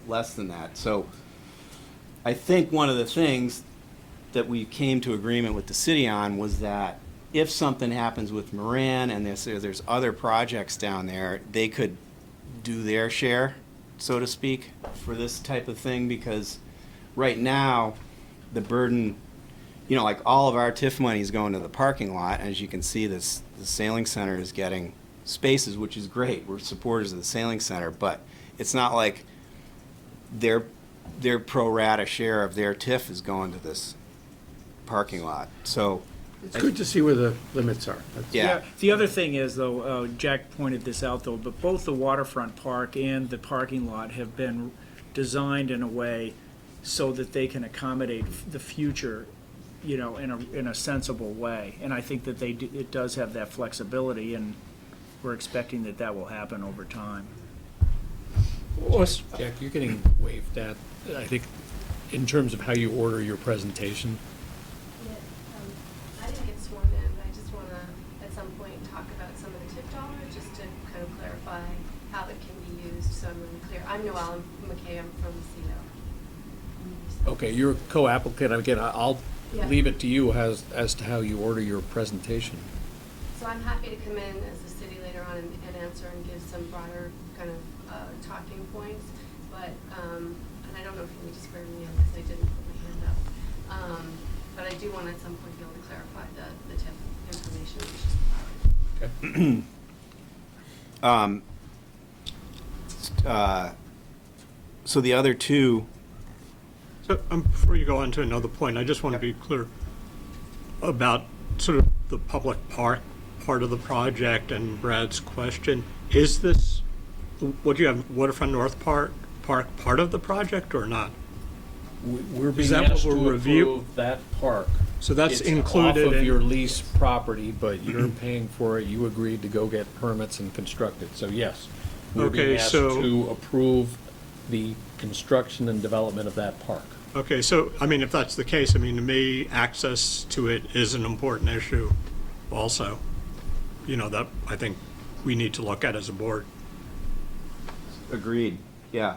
less than that. So I think one of the things that we came to agreement with the city on was that if something happens with Moran and there's other projects down there, they could do their share, so to speak, for this type of thing, because right now the burden, like all of our TIF money is going to the parking lot. As you can see, the sailing center is getting spaces, which is great. We're supporters of the sailing center, but it's not like their pro rata share of their TIF is going to this parking lot. So It's good to see where the limits are. Yeah. The other thing is, though, Jack pointed this out, though, but both the waterfront park and the parking lot have been designed in a way so that they can accommodate the future, in a sensible way. And I think that it does have that flexibility, and we're expecting that will happen over time. Jack, you're getting waived that, I think, in terms of how you order your presentation. I didn't get sworn in, but I just want to, at some point, talk about some of the TIF dollars, just to kind of clarify how it can be used, so I'm really clear. I'm Noelle McKay, I'm from CEDO. Okay, you're a co-applicant. Again, I'll Yeah. leave it to you as to how you order your presentation. So I'm happy to come in as the city later on and answer and give some broader kind of talking points, but, and I don't know if you need to swear me in because I didn't put my hand up. But I do want at some point to be able to clarify the TIF information, which is Okay. So the other two. So before you go on to another point, I just want to be clear about sort of the public park part of the project and Brad's question. Is this, what do you have, Waterfront North Park part of the project or not? We're being that what asked we're to review- approve that park. So that's It's included off of in- your lease property, but you're paying for it. You agreed to go get permits and construct it. So yes, we're being Okay, asked so- to approve the construction and development of that park. Okay, so, I mean, if that's the case, I mean, to me, access to it is an important issue also. You know, that I think we need to look at as a board. Agreed, yeah.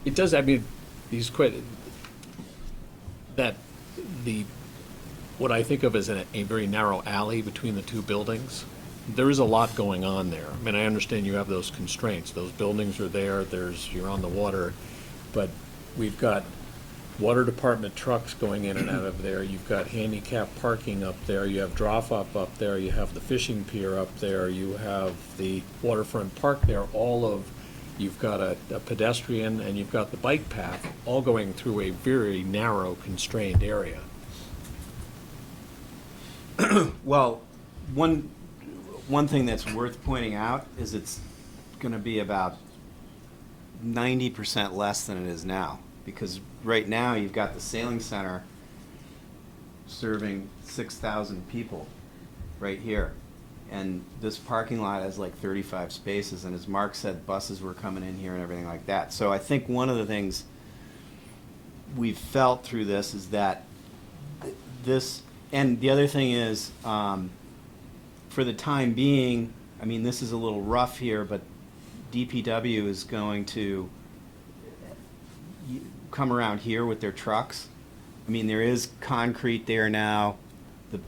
It does, I mean, these that the, what I think of as a very narrow alley between the two buildings, there is a lot going on there. I mean, I understand you have those constraints. Those buildings are there, you're on the water, but we've got water department trucks going in and out of there. You've got handicap parking up there. You have drop-off up there. You have the fishing pier up there. You have the waterfront park there. You've got a pedestrian and you've got the bike path, all going through a very narrow, constrained area. Well, one thing that's worth pointing out is it's gonna be about 90% less than it is now. Because right now, you've got the sailing center serving 6,000 people right here. And this parking lot has like 35 spaces, and as Mark said, buses were coming in here and everything like that. So I think one of the things we've felt through this is that this, and the other thing is, for the time being, I mean, this is a little rough here, but DPW is going to come around here with their trucks. I mean, there is concrete there now.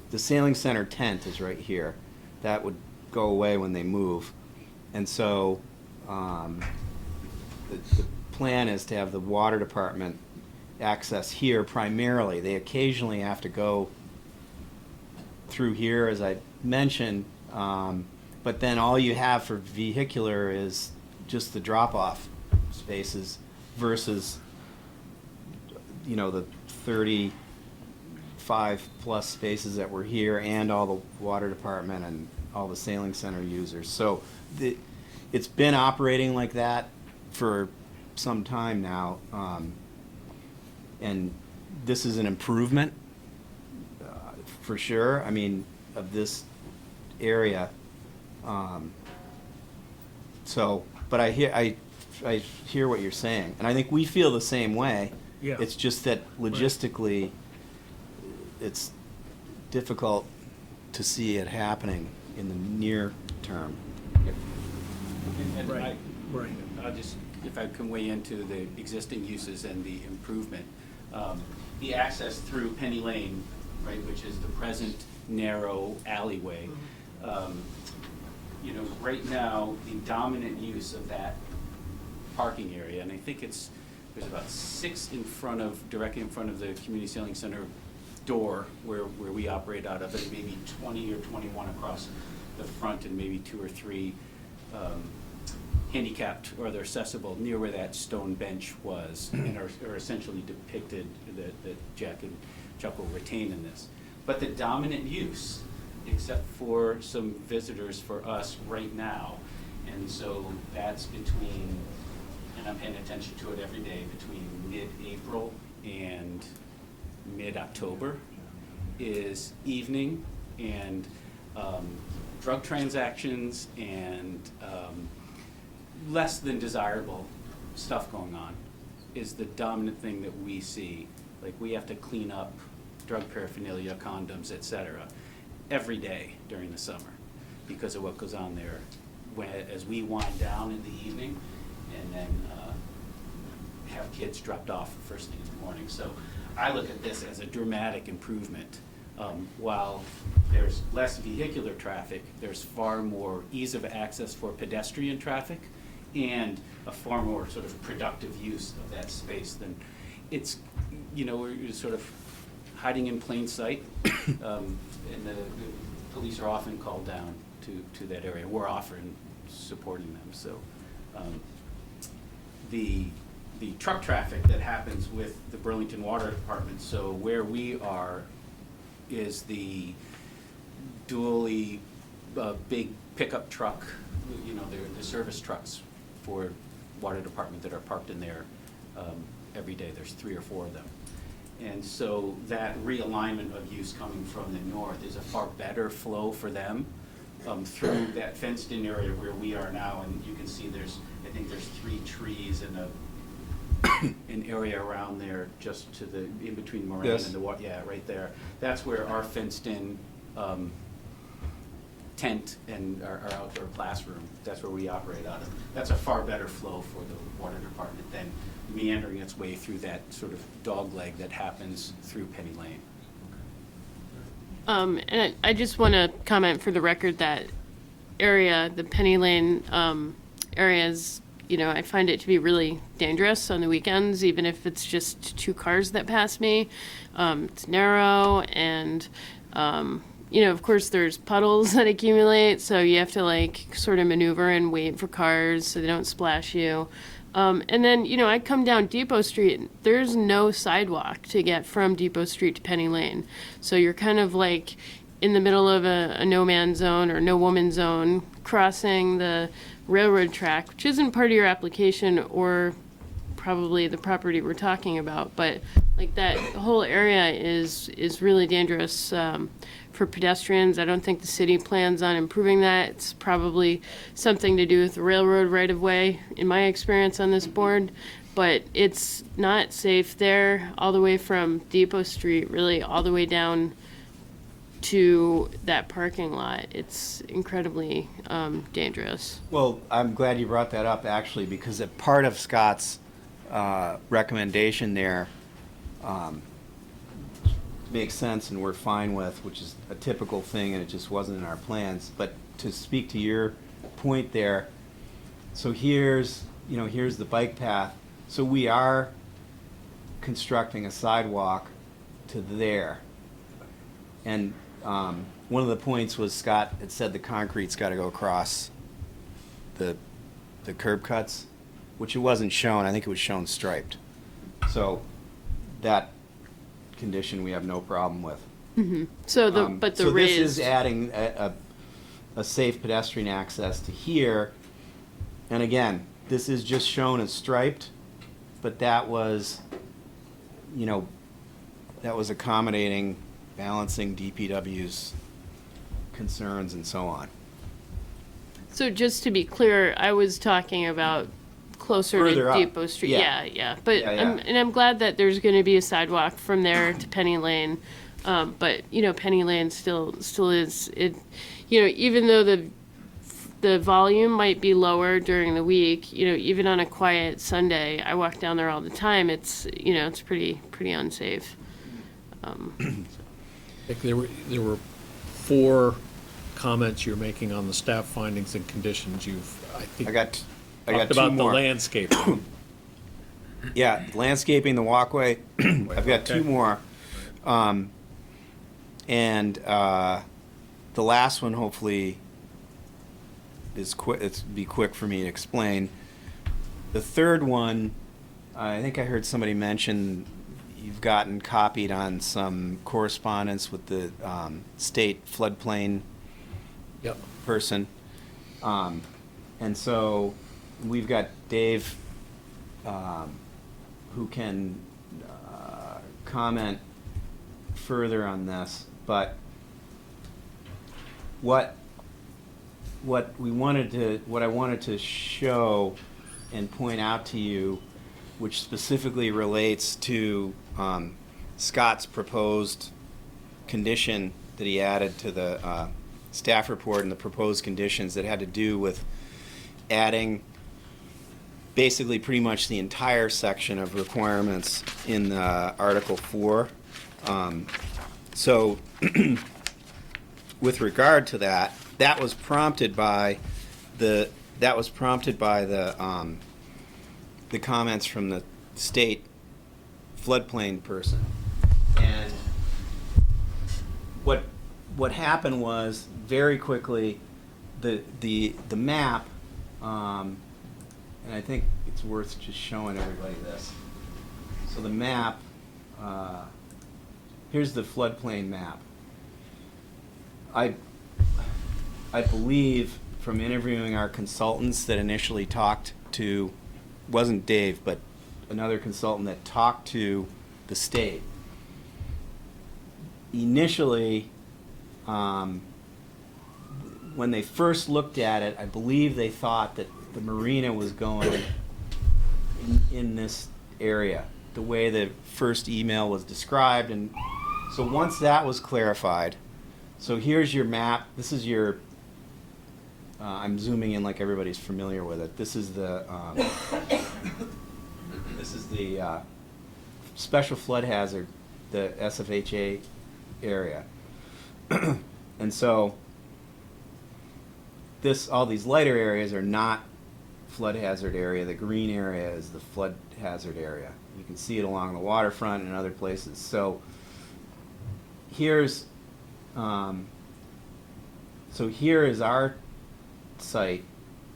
The sailing center tent is right here. That would go away when they move. And so the plan is to have the water department access here primarily. They occasionally have to go through here, as I mentioned, but then all you have for vehicular is just the drop-off spaces versus, you know, the 35-plus spaces that were here and all the water department and all the sailing center users. So it's been operating like that for some time now, and this is an improvement for sure. I mean, of this area. But I hear what you're saying, and I think we feel the same way. Yeah. It's just that logistically, it's difficult to see it happening in the near term. And Right. I'll just, if I can weigh into the existing uses and the improvement. The access through Penny Lane, right, which is the present narrow alleyway. You know, right now, the dominant use of that parking area, and I think there's about 6 directly in front of the Community Sailing Center door where we operate out of, and maybe 20 or 21 across the front, and maybe 2 or 3 handicapped or they're accessible near where that stone bench was, and are essentially depicted that Jack and Chuck will retain in this. But the dominant use, except for some visitors for us right now, and so that's between, and I'm paying attention to it every day, between mid-April and mid-October, is evening and drug transactions and less than desirable stuff going on is the dominant thing that we see. Like, we have to clean up drug paraphernalia, condoms, et cetera, every day during the summer because of what goes on there as we wind down in the evening and then have kids dropped off first thing in the morning. So I look at this as a dramatic improvement. While there's less vehicular traffic, there's far more ease of access for pedestrian traffic and a far more sort of productive use of that space than it's, you know, we're sort of hiding in plain sight, and the police are often called down to that area. We're often supporting them. So the truck traffic that happens with the Burlington Water Department, so where we are is the dually big pickup truck you know, the service trucks for water department that are parked in there every day. There's 3 or 4 of them. And so that realignment of use coming from the north is a far better flow for them through that fenced-in area where we are now. And you can see I think there's 3 trees and an area around there just to the, in between Moran Yes. and the water, yeah, right there. That's where our fenced-in tent and our outdoor classroom, that's where we operate out of. That's a far better flow for the water department than meandering its way through that sort of dog leg that happens through Penny Lane. And I just want to comment for the record that area, the Penny Lane areas, you know, I find it to be really dangerous on the weekends, even if it's just 2 cars that pass me. It's narrow and, you know, of course there's puddles that accumulate, so you have to like sort of maneuver and wait for cars so they don't splash you. And then, you know, I come down Depot Street, there's no sidewalk to get from Depot Street to Penny Lane. So you're kind of like in the middle of a no man's zone or no woman zone, crossing the railroad track, which isn't part of your application or probably the property we're talking about. But like that whole area is really dangerous for pedestrians. I don't think the city plans on improving that. It's probably something to do with the railroad right-of-way, in my experience on this board. But it's not safe there, all the way from Depot Street, really all the way down to that parking lot. It's incredibly dangerous. Well, I'm glad you brought that up, actually, because a part of Scott's recommendation there makes sense and we're fine with, which is a typical thing and it just wasn't in our plans. But to speak to your point there, so here's the bike path. So we are constructing a sidewalk to there. And one of the points was Scott had said the concrete's got to go across the curb cuts, which it wasn't shown. I think it was shown striped. So that condition we have no problem with. Mm-hmm. So but the so raised. this is adding a safe pedestrian access to here. And again, this is just shown as striped, but that was, you know, that was accommodating, balancing DPW's concerns and so on. So just to be clear, I was talking about closer Further to up. Depot Street. Yeah. Yeah. But Yeah. I'm glad that there's going to be a sidewalk from there to Penny Lane. But you know, Penny Lane still is it. You know, even though the volume might be lower during the week, you know, even on a quiet Sunday, I walk down there all the time. It's, you know, it's pretty unsafe. Nick, there were 4 comments you're making on the staff findings and conditions. I think I got talked 2 about more. the landscaping. Yeah, landscaping, the walkway. I've got 2 more. And the last one hopefully is quick. It's be quick for me to explain. The third one, I think I heard somebody mention you've gotten copied on some correspondence with the state floodplain person. And so we've got Dave who can comment further on this, but what I wanted to show and point out to you, which specifically relates to Scott's proposed condition that he added to the staff report and the proposed conditions that had to do with adding basically pretty much the entire section of requirements in Article 4. So with regard to that, that was prompted by the comments from the state floodplain person. And what happened was very quickly the map, and I think it's worth just showing everybody this. So the map, here's the floodplain map. I believe from interviewing our consultants that initially talked to, wasn't Dave, but another consultant that talked to the state. Initially, when they first looked at it, I believe they thought that the marina was going in this area, the way the first email was described. And so once that was clarified, so here's your map. This is your, I'm zooming in like everybody's familiar with it. This is the special flood hazard, the SFHA area. And so all these lighter areas are not flood hazard area. The green area is the flood hazard area. You can see it along the waterfront and other places. So here's here is our site.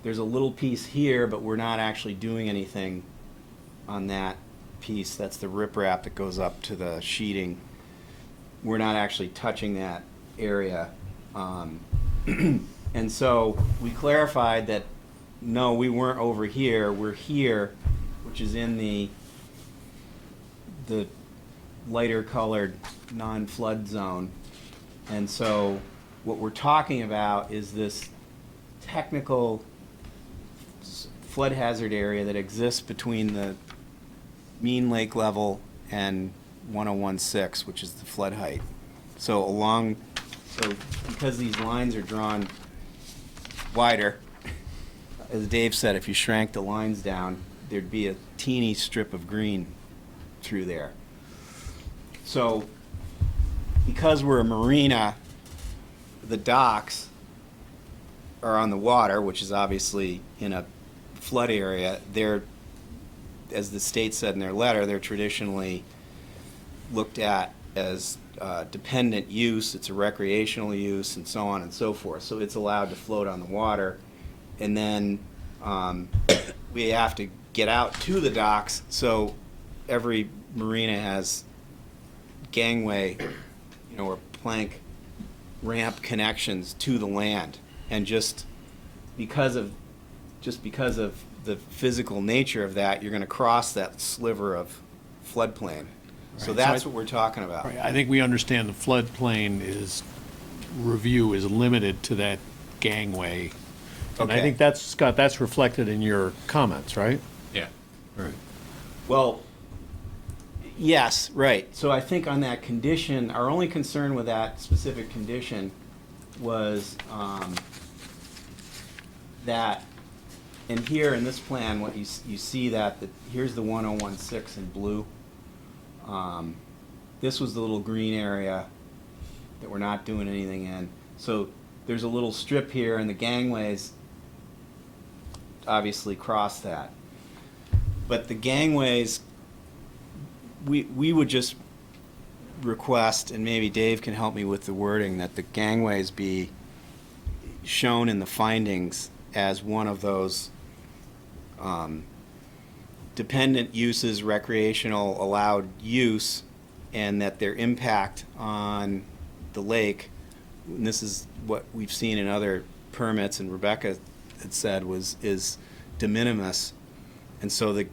There's a little piece here, but we're not actually doing anything on that piece. That's the riprap that goes up to the sheeting. We're not actually touching that area. And so we clarified that, no, we weren't over here. We're here, which is in the lighter colored non-flood zone. And so what we're talking about is this technical flood hazard area that exists between the mean lake level and 101.6, which is the flood height. So because these lines are drawn wider, as Dave said, if you shrank the lines down, there'd be a teeny strip of green through there. So because we're a marina, the docks are on the water, which is obviously in a flood area. They're, as the state said in their letter, they're traditionally looked at as dependent use. It's a recreational use and so on and so forth. So it's allowed to float on the water. And then we have to get out to the docks. So every marina has gangway, or plank ramp connections to the land. And just because of the physical nature of that, you're going to cross that sliver of floodplain. So that's what we're talking about. Right, I think we understand the floodplain review is limited to that gangway. And I Okay. think that's, Scott, that's reflected in your comments, right? Yeah. Right. Well, yes, right. So I think on that condition, our only concern with that specific condition was that, and here in this plan, what you see that here's the 101.6 in blue. This was the little green area that we're not doing anything in. So there's a little strip here, and the gangways obviously cross that. But the gangways, we would just request, and maybe Dave can help me with the wording, that the gangways be shown in the findings as one of those dependent uses, recreational allowed use, and that their impact on the lake, and this is what we've seen in other permits, and Rebecca had said is de minimis. And so the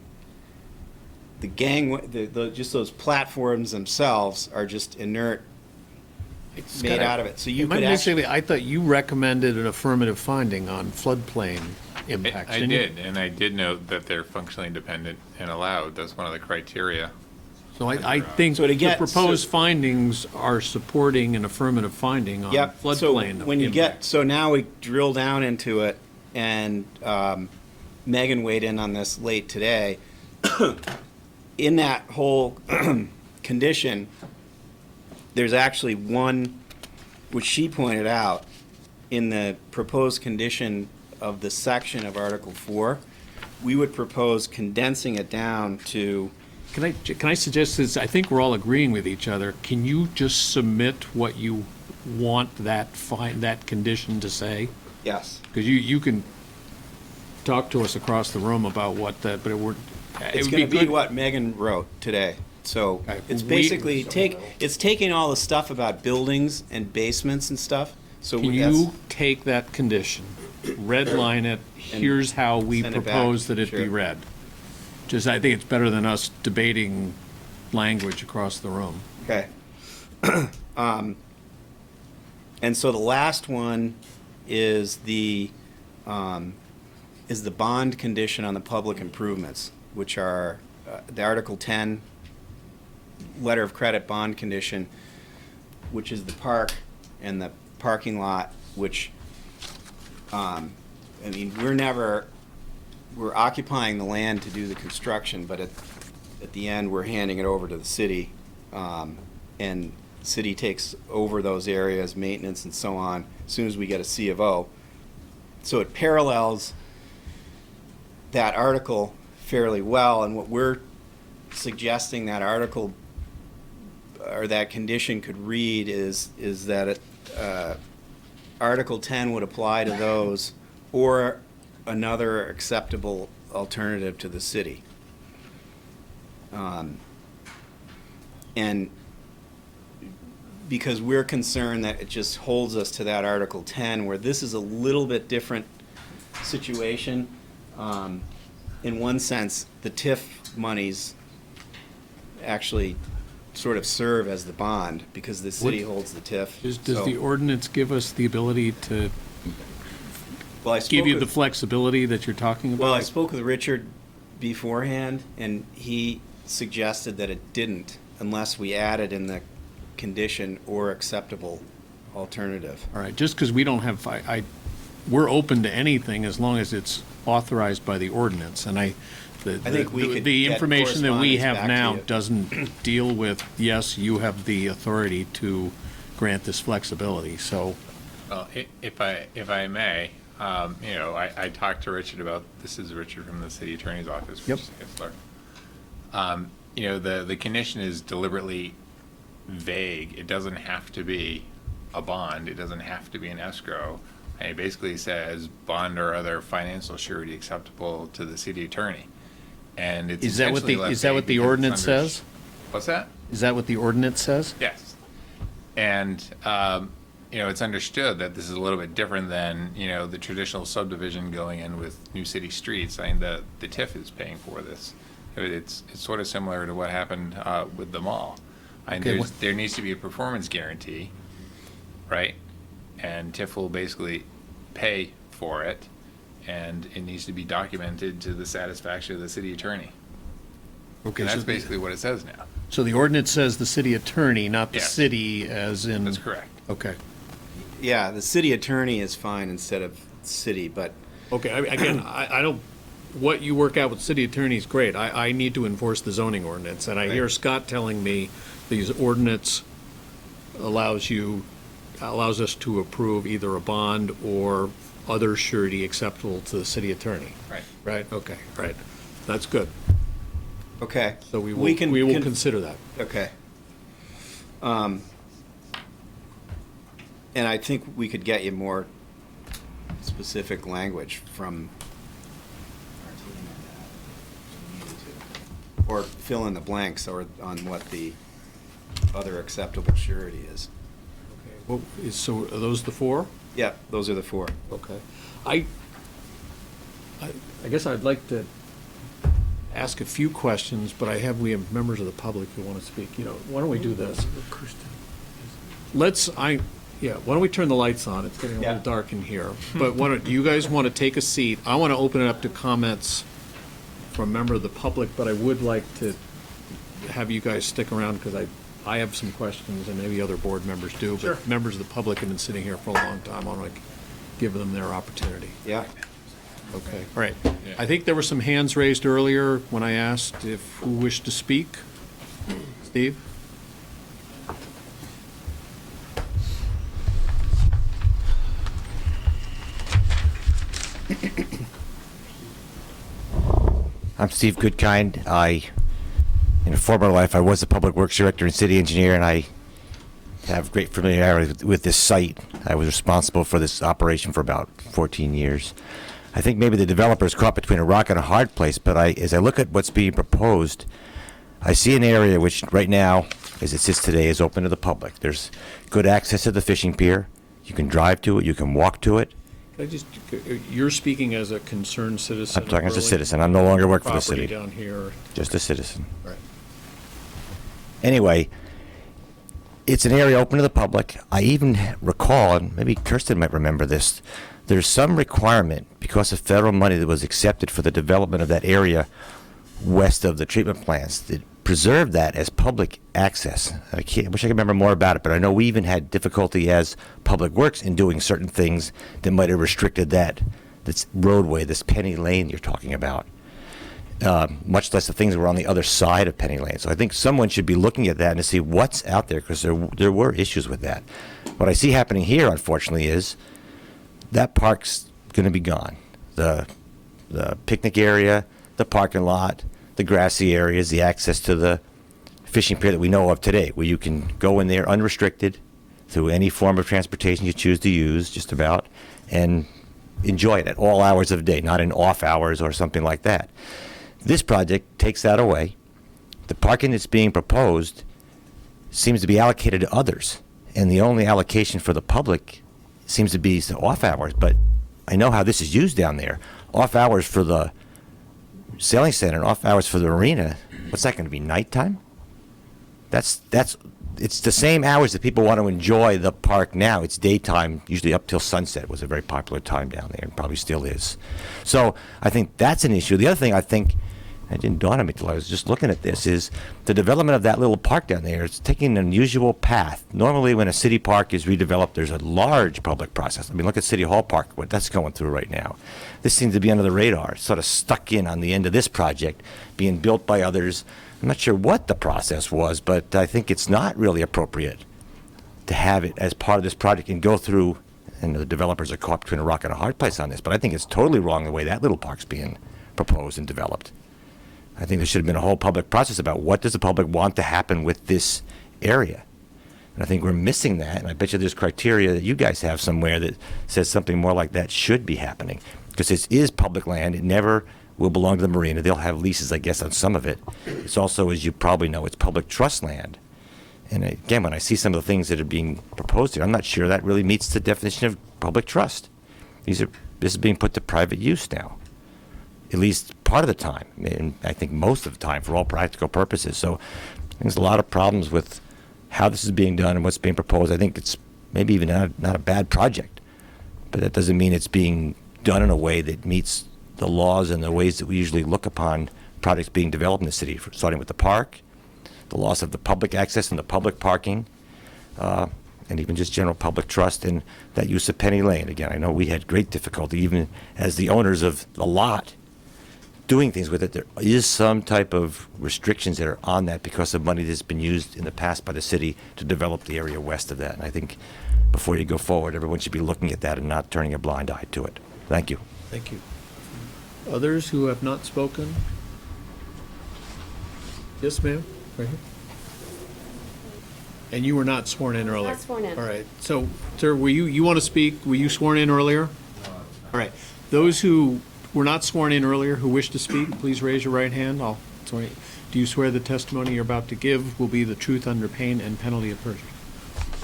gangway, just those platforms themselves are just inert, made out of it. So you could actually, I thought you recommended an affirmative finding on floodplain impacts. I didn't you? did, and I did note that they're functionally independent and allowed. That's one of the criteria. So I think So to the get- proposed findings are supporting an affirmative finding on yep. So floodplain. when you impact. get, so now we drill down into it, and Megan weighed in on this late today. In that whole condition, there's actually one, which she pointed out, in the proposed condition of the section of Article 4, we would propose condensing it down to, Can I suggest this? I think we're all agreeing with each other. Can you just submit what you want that condition to say? yes. Because you can talk to us across the room about what that, but it would It's be going to be good. what Megan wrote today. So it's we- basically it's taking all the stuff about buildings and basements and stuff, So Can you take that condition, red line it, here's how we send it back? propose that it be Sure. read? Just, I think it's better than us debating language across the room. Okay. And so the last one is the bond condition on the public improvements, which are the Article 10 letter of credit bond condition, which is the park and the parking lot, which, I mean, we're occupying the land to do the construction, but at the end, we're handing it over to the city. And the city takes over those areas, maintenance and so on, as soon as we get a C of O. So it parallels that article fairly well, and what we're suggesting that article or that condition could read is that Article 10 would apply to those or another acceptable alternative to the city. And because we're concerned that it just holds us to that Article 10, where this is a little bit different situation. In one sense, the TIF monies actually sort of serve as the bond because the city holds the TIF. Does the ordinance give us the ability to Well, I spoke give you the with- flexibility that you're talking about? Well, I spoke with Richard beforehand, and he suggested that it didn't unless we added in the condition or acceptable alternative. All right, just because we don't have, we're open to anything as long as it's authorized by the ordinance, and I think we could the get information that we correspondence have back to now you. doesn't deal with, yes, you have the authority to grant this flexibility, so. Well, if I may, you know, I talked to Richard about, this is Richard from the city attorney's office. Yep. You know, the condition is deliberately vague. It doesn't have to be a bond. It doesn't have to be an escrow. And it basically says bond or other financial surety acceptable to the city attorney. And it's Is that what intentionally the, left is that what vague the because it's ordinance under- says? What's that? Is that what the ordinance says? Yes. And, you know, it's understood that this is a little bit different than, you know, the traditional subdivision going in with new city streets. I mean, the TIF is paying for this. It's sort of similar to what happened with the mall. I mean, Okay, there needs to be a performance guarantee, right? And TIF will basically pay for it, and it needs to be documented to the satisfaction of the city attorney. Okay, And so that's the- basically what it says now. So the ordinance says the city attorney, not the Yes. city as in. That's correct. Okay. Yeah, the city attorney is fine instead of city, but Okay, again, I don't, what you work out with city attorney is great. I need to enforce the zoning ordinance, and I hear Right. Scott telling me these ordinance allows us to approve either a bond or other surety acceptable to the city attorney. Right. Right, okay, right. That's good. okay. So we We will can- consider that. Okay. And I think we could get you more specific language from our team on that, if we needed to. Or fill in the blanks or on what the other acceptable surety is. Well, so are those the four? Yeah, those are the four. Okay. I guess I'd like to ask a few questions, but we have members of the public who want to speak. You know, why don't we do this? Why don't we turn the lights on? It's getting a little Yeah. dark in here. But do you guys want to take a seat? I want to open it up to comments from a member of the public, but I would like to have you guys stick around because I have some questions and maybe other board members do. Sure. But members of the public have been sitting here for a long time. I want to give them their opportunity. Yeah. Okay, all right. I think there were some hands raised earlier when I asked who wished to speak. Steve? I'm Steve Goodkind. In a former life, I was the public works director and city engineer, and I have great familiarity with this site. I was responsible for this operation for about 14 years. I think maybe the developer's caught between a rock and a hard place, but as I look at what's being proposed, I see an area which right now, as it sits today, is open to the public. There's good access to the fishing pier. You can drive to it, you can walk to it. You're speaking as a concerned citizen. I'm talking of as a Burlington. citizen. I no longer work for the city. Property down here. Just a citizen. Right. Anyway, it's an area open to the public. I even recall, and maybe Kirsten might remember this, there's some requirement because of federal money that was accepted for the development of that area west of the treatment plants that preserved that as public access. I wish I could remember more about it, but I know we even had difficulty as Public Works in doing certain things that might have restricted this roadway, this Penny Lane you're talking about. Much less the things that were on the other side of Penny Lane. So I think someone should be looking at that and to see what's out there, because there were issues with that. What I see happening here, unfortunately, is that park's going to be gone. The picnic area, the parking lot, the grassy areas, the access to the fishing pier that we know of today, where you can go in there unrestricted through any form of transportation you choose to use, just about, and enjoy it at all hours of the day, not in off hours or something like that. This project takes that away. The parking that's being proposed seems to be allocated to others, and the only allocation for the public seems to be off hours, but I know how this is used down there. Off hours for the sailing center and off hours for the marina, what's that going to be, nighttime? It's the same hours that people want to enjoy the park now. It's daytime, usually up till sunset was a very popular time down there, and probably still is. So I think that's an issue. The other thing I think, it didn't dawn on me till I was just looking at this, is the development of that little park down there. It's taking an unusual path. Normally when a city park is redeveloped, there's a large public process. I mean, look at City Hall Park, what that's going through right now. This seems to be under the radar, sort of stuck in on the end of this project, being built by others. I'm not sure what the process was, but I think it's not really appropriate to have it as part of this project and go through, and the developers are caught between a rock and a hard place on this, but I think it's totally wrong the way that little park's being proposed and developed. I think there should have been a whole public process about what does the public want to happen with this area. And I think we're missing that, and I bet you there's criteria that you guys have somewhere that says something more like that should be happening. Because this is public land. It never will belong to the marina. They'll have leases, I guess, on some of it. It's also, as you probably know, it's public trust land. And again, when I see some of the things that are being proposed here, I'm not sure that really meets the definition of public trust. This is being put to private use now, at least part of the time, and I think most of the time for all practical purposes. So there's a lot of problems with how this is being done and what's being proposed. I think it's maybe even not a bad project, but that doesn't mean it's being done in a way that meets the laws and the ways that we usually look upon projects being developed in the city, starting with the park, the loss of the public access and the public parking, and even just general public trust and that use of Penny Lane. Again, I know we had great difficulty, even as the owners of the lot, doing things with it. There is some type of restrictions that are on that because of money that's been used in the past by the city to develop the area west of that. And I think before you go forward, everyone should be looking at that and not turning a blind eye to it. Thank you. Thank you. Others who have not spoken? Yes, ma'am, right here. And you were not sworn in earlier? Not sworn in. All right. So, sir, you want to speak? Were you sworn in earlier? All right. Those who were not sworn in earlier who wish to speak, please raise your right hand. Do you swear the testimony you're about to give will be the truth under pain and penalty of perjury?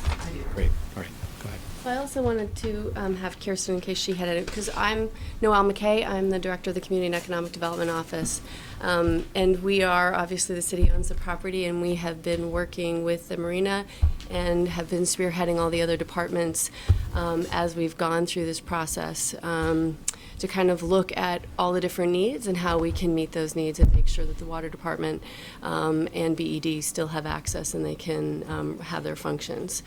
I do. Great. All right. Go ahead. I also wanted to have Kirsten, in case she had it, because I'm Noelle McKay. I'm the director of the Community and Economic Development Office. And we are, obviously, the city owns the property, and we have been working with the marina and have been spearheading all the other departments as we've gone through this process to kind of look at all the different needs and how we can meet those needs and make sure that the water department and BED still have access and they can have their functions.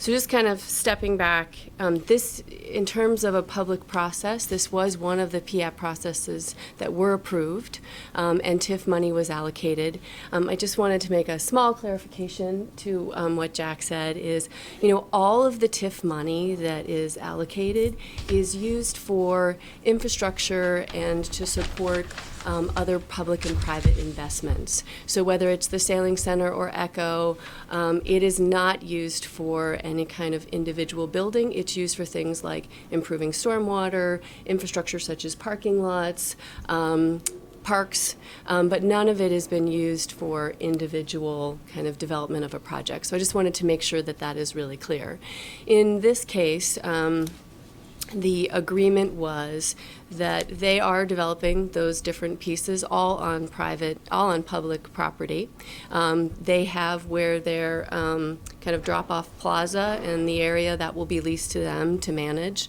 So just kind of stepping back, this, in terms of a public process, this was one of the PAP processes that were approved, and TIF money was allocated. I just wanted to make a small clarification to what Jack said is, all of the TIF money that is allocated is used for infrastructure and to support other public and private investments. So whether it's the Sailing Center or Echo, it is not used for any kind of individual building. It's used for things like improving stormwater, infrastructure such as parking lots, parks, but none of it has been used for individual kind of development of a project. So I just wanted to make sure that that is really clear. In this case, the agreement was that they are developing those different pieces all on public property. They have where their kind of drop-off plaza and the area that will be leased to them to manage.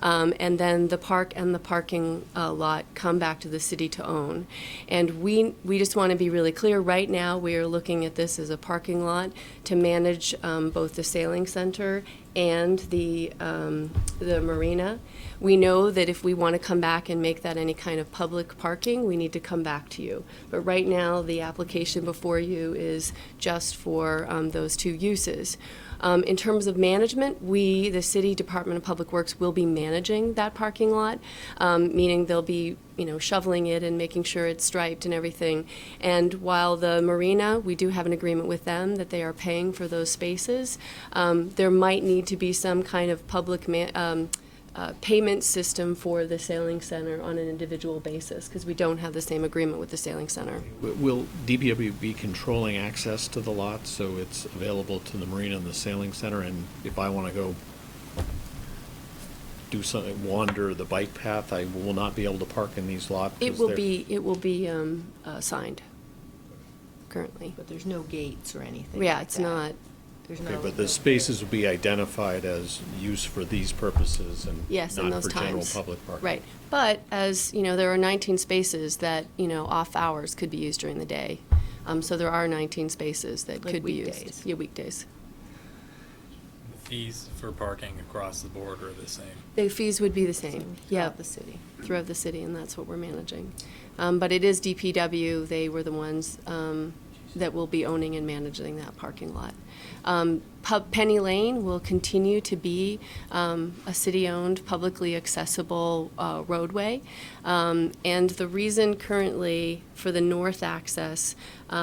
And then the park and the parking lot come back to the city to own. And we just want to be really clear, right now we are looking at this as a parking lot to manage both the sailing center and the marina. We know that if we want to come back and make that any kind of public parking, we need to come back to you. But right now, the application before you is just for those two uses. In terms of management, we, the City Department of Public Works, will be managing that parking lot, meaning they'll be, shoveling it and making sure it's striped and everything. And while the marina, we do have an agreement with them that they are paying for those spaces, there might need to be some kind of public payment system for the sailing center on an individual basis, because we don't have the same agreement with the sailing center. Will DPW be controlling access to the lot so it's available to the marina and the sailing center? And if I want to go do something, wander the bike path, I will not be able to park in these lots? It will be signed currently. But there's no gates or anything. Yeah, like it's that. not. There's Okay, no. but the spaces will be identified as use for these purposes and Yes, in not those for general times. public parking? Right. But as, there are 19 spaces that, off hours could be used during the day. So there are 19 spaces that Like could be weekdays. used. Yeah, weekdays. The fees for parking across the board are the same. The fees would be the same. Yeah. Throughout the city. Throughout the city, and that's what we're managing. But it is DPW. They were the ones that will be owning and managing that parking lot. Penny Lane will continue to be a city-owned, publicly accessible roadway. And the reason currently for the north access, we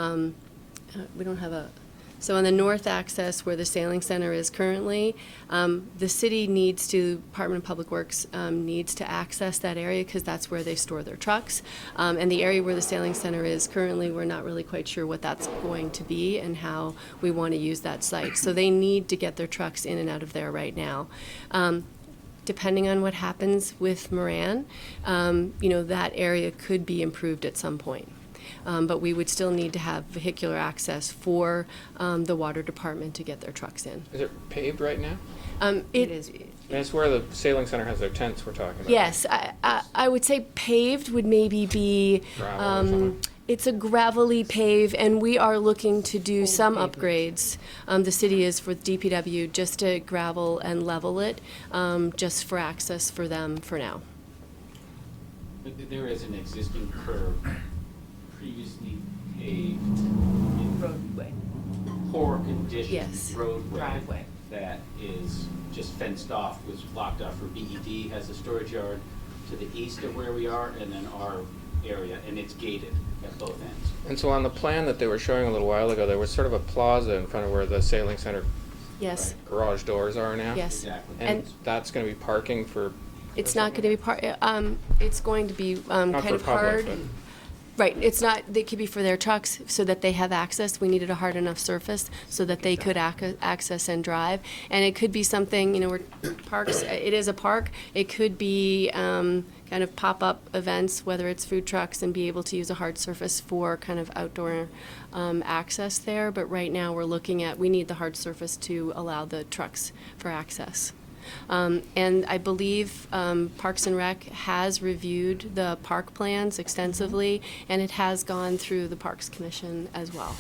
don't have a, so on the north access where the sailing center is currently, the city needs to, Department of Public Works needs to access that area because that's where they store their trucks. And the area where the sailing center is currently, we're not really quite sure what that's going to be and how we want to use that site. So they need to get their trucks in and out of there right now. Depending on what happens with Moran, that area could be improved at some point. But we would still need to have vehicular access for the water department to get their trucks in. Is it paved right now? It is. And it's where the sailing center has their tents we're talking about. Yes, I would say paved would maybe be, Gravel or something? it's a gravelly pave, and we are looking to do some upgrades. The city is for DPW, just to gravel and level it, just for access for them for now. But there is an existing curb previously paved Roadway. poor condition Yes. roadway Driveway. that is just fenced off, was blocked off for BED, has a storage yard to the east of where we are, and then our area, and it's gated at both ends. And so on the plan that they were showing a little while ago, there was sort of a plaza in front of where the sailing center Yes. garage doors are now? Yes. Exactly. And that's going to be parking for? It's not going to be it's going to be Not kind for of public, hard. but- Right, it's not, they could be for their trucks so that they have access. We needed a hard enough surface so that they could access and drive. And it could be something, where parks, it is a park. It could be kind of pop-up events, whether it's food trucks, and be able to use a hard surface for kind of outdoor access there. But right now, we're looking at, we need the hard surface to allow the trucks for access. And I believe Parks and Rec has reviewed the park plans extensively, and it has gone through the Parks Commission as well.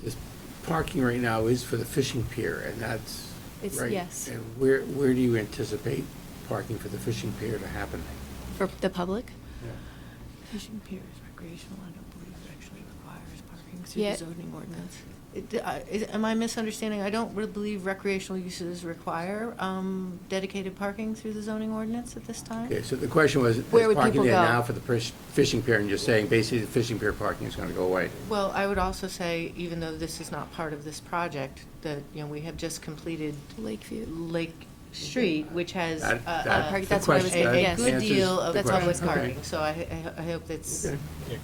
This parking right now is for the fishing pier, and that's It's- right. yes. And where do you anticipate parking for the fishing pier to happen? For the public? Fishing piers, recreational, I don't believe actually requires parking through Yeah. the zoning ordinance. Am I misunderstanding? I don't really believe recreational uses require dedicated parking through the zoning ordinance at this time. Okay, so the question was, Where there's would parking people there go? now for the fishing pier, and you're saying basically the fishing pier parking is going to go away? Well, I would also say, even though this is not part of this project, that, we have just completed Lakeview. street, which has That- that's that's the what I was question. saying, a That good answers deal of the public question. parking. Okay. So I hope that's,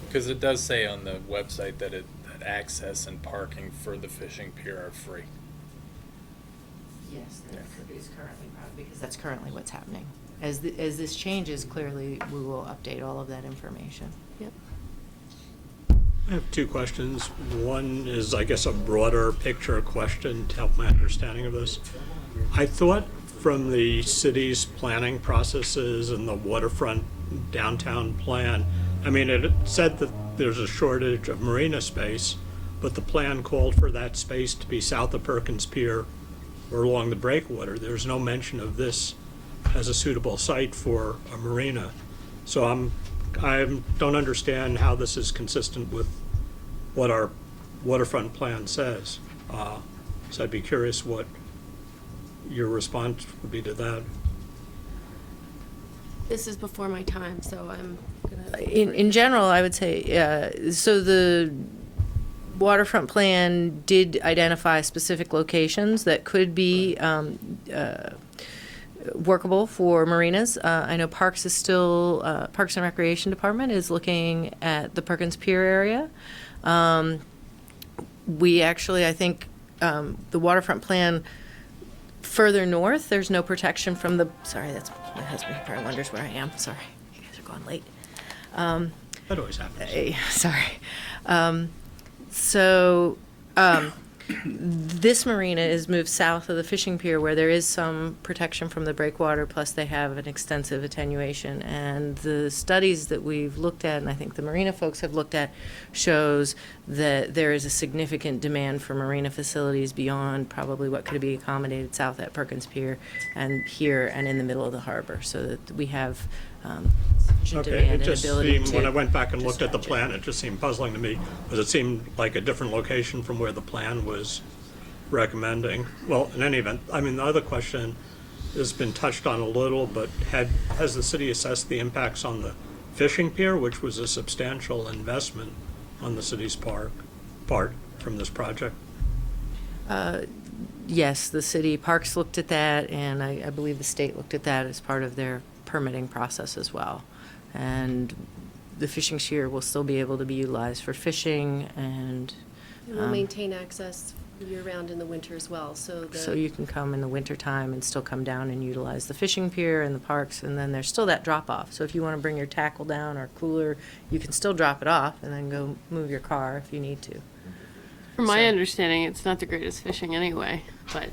Because it does say on the website that that access and parking for the fishing pier are free. yes, that is currently, because that's currently what's happening. As this changes, clearly, we will update all of that information. Yep. I have two questions. One is, I guess, a broader picture question to help my understanding of this. I thought from the city's planning processes and the waterfront downtown plan, I mean, it said that there's a shortage of marina space, but the plan called for that space to be south of Perkins Pier or along the breakwater. There's no mention of this as a suitable site for a marina. So I don't understand how this is consistent with what our waterfront plan says. So I'd be curious what your response would be to that. This is before my time, so I'm gonna. In general, I would say, so the waterfront plan did identify specific locations that could be workable for marinas. I know Parks is still, Parks and Recreation Department is looking at the Perkins Pier area. We actually, I think, the waterfront plan further north, there's no protection from the, sorry, that's my husband, he probably wonders where I am, sorry, you guys are going late. That always happens. Sorry. This marina is moved south of the fishing pier where there is some protection from the breakwater, plus they have an extensive attenuation. And the studies that we've looked at, and I think the marina folks have looked at, shows that there is a significant demand for marina facilities beyond probably what could be accommodated south at Perkins Pier and here and in the middle of the harbor, so that we have sufficient Okay, demand it and just ability seemed, to. when I went back and looked at the discharge it. plan, it just seemed puzzling to me, because it seemed like a different location from where the plan was recommending. Well, in any event, I mean, the other question has been touched on a little, but has the city assessed the impacts on the fishing pier, which was a substantial investment on the city's part from this project? Yes, the city parks looked at that, and I believe the state looked at that as part of their permitting process as well. And the fishing pier will still be able to be utilized for fishing, and We'll maintain access year-round in the winter as well, so so you can come in the wintertime and still come down and utilize the fishing pier and the parks, and then there's still that drop-off. So if you want to bring your tackle down or cooler, you can still drop it off and then go move your car if you need to. From my understanding, it's not the greatest fishing anyway, but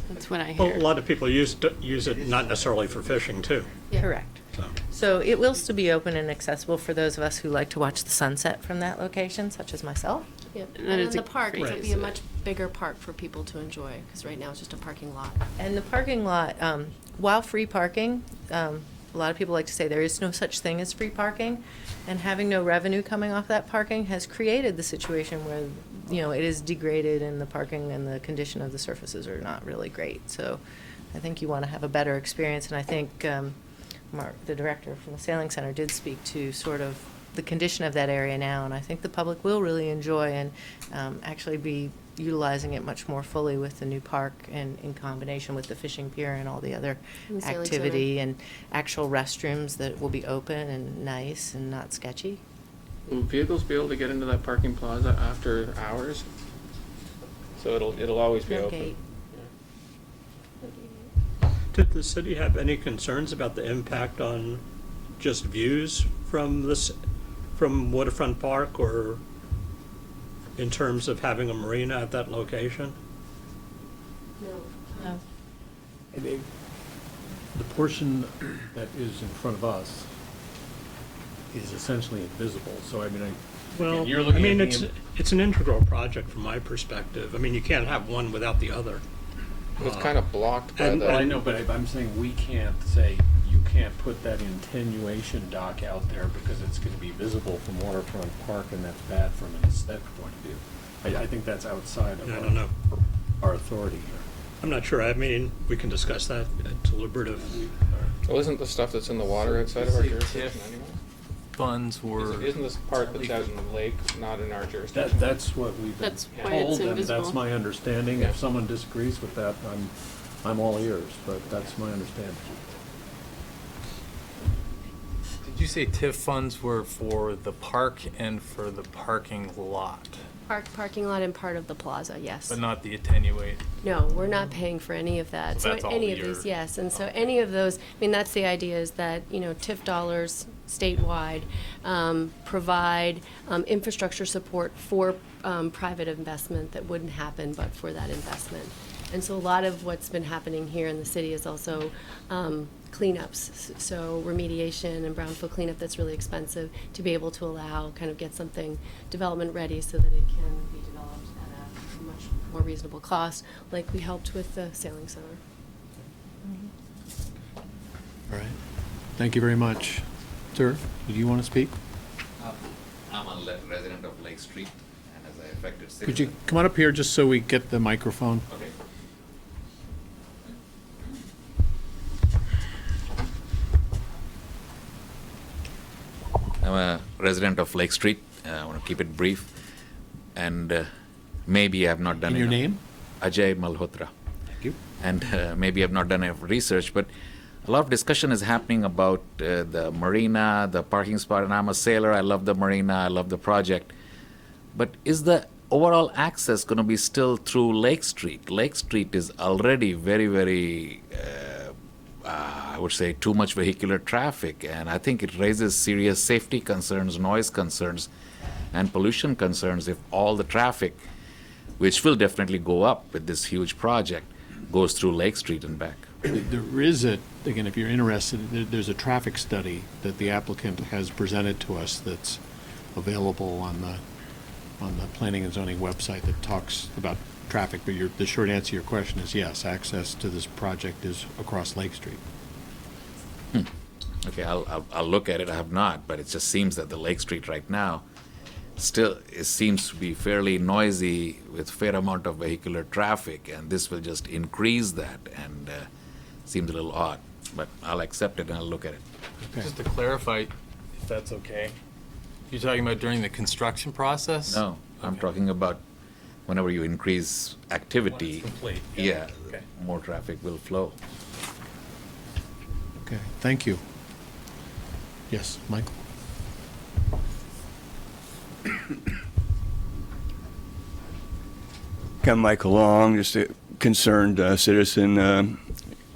that's what I Well, hear. a lot of people use it not necessarily for fishing, too. Yeah. Correct. So it will still be open and accessible for those of us who like to watch the sunset from that location, such as myself. Yeah, And that in is the a park, great it'll be a visit. much bigger park for people to enjoy, because right now it's just a parking lot. And the parking lot, while free parking, a lot of people like to say there is no such thing as free parking, and having no revenue coming off that parking has created the situation where, it is degraded and the parking and the condition of the surfaces are not really great. So I think you want to have a better experience, and I think Mark, the director from the Sailing Center, did speak to sort of the condition of that area now, and I think the public will really enjoy and actually be utilizing it much more fully with the new park and in combination with the fishing pier and all the other And the Sailing activity and actual restrooms that will be open and nice and not sketchy. Will vehicles be able to get into that parking plaza after hours? So it'll always be No open? gate. Did the city have any concerns about the impact on just views from Waterfront Park, or in terms of having a marina at that location? No. The portion that is in front of us is essentially invisible, so I mean, Well, you're I looking mean, at the it's an integral project from my perspective. I mean, you can't have one without the other. It's kind of blocked by and- the. Well, I know, but I'm saying we can't say, you can't put that attenuation dock out there because it's going to be visible from Waterfront Park, and that's bad from an aesthetic point of view. I think that's outside of I don't know. our authority here. I'm not sure. I mean, we can discuss that. Deliberative. Well, isn't the stuff that's in the water outside of our jurisdiction anyway? Funds were. Isn't this part that's out in the lake not in our jurisdiction? That's what we've been That's why it's told, and invisible. that's my understanding. Yeah. If someone disagrees with that, I'm I'm all ears, but that's my understanding. Did you say TIF funds were for the park and for the parking lot, Parking lot and part of the plaza, yes. but not the attenuate? No, we're not paying for any of that. So that's all any of your- these, yes. And so any of those, I mean, that's the idea is that, TIF dollars statewide provide infrastructure support for private investment that wouldn't happen but for that investment. And so a lot of what's been happening here in the city is also cleanups, so remediation and brownfield cleanup that's really expensive to be able to allow, kind of get something development ready so that it can be developed at a much more reasonable cost, like we helped with the sailing center. All right. Thank you very much. Sir, do you want to speak? I'm a resident of Lake Street, and as an affected citizen. Could you come on up here just so we get the microphone? Okay. I'm a resident of Lake Street. I want to keep it brief. And maybe I've not done And your enough. name? Ajay Malhotra. Thank you. And maybe I've not done enough research, but a lot of discussion is happening about the marina, the parking spot, and I'm a sailor. I love the marina. I love the project. But is the overall access going to be still through Lake Street? Lake Street is already very, very, I would say, too much vehicular traffic, and I think it raises serious safety concerns, noise concerns, and pollution concerns if all the traffic, which will definitely go up with this huge project, goes through Lake Street and back. There is again, if you're interested, there's a traffic study that the applicant has presented to us that's available on the Planning and Zoning website that talks about traffic, but the short answer to your question is yes, access to this project is across Lake Street. Okay, I'll look at it. I have not, but it just seems that the Lake Street right now still it seems to be fairly noisy with fair amount of vehicular traffic, and this will just increase that, and seems a little odd. But I'll accept it and I'll look at it. Okay. Just to clarify, if that's okay, you're talking about during the construction process? No, I'm talking about whenever you increase activity. When it's complete, Yeah, yeah. Okay. more traffic will flow. Okay, thank you. Yes, Michael? I'm Michael Long, just a concerned citizen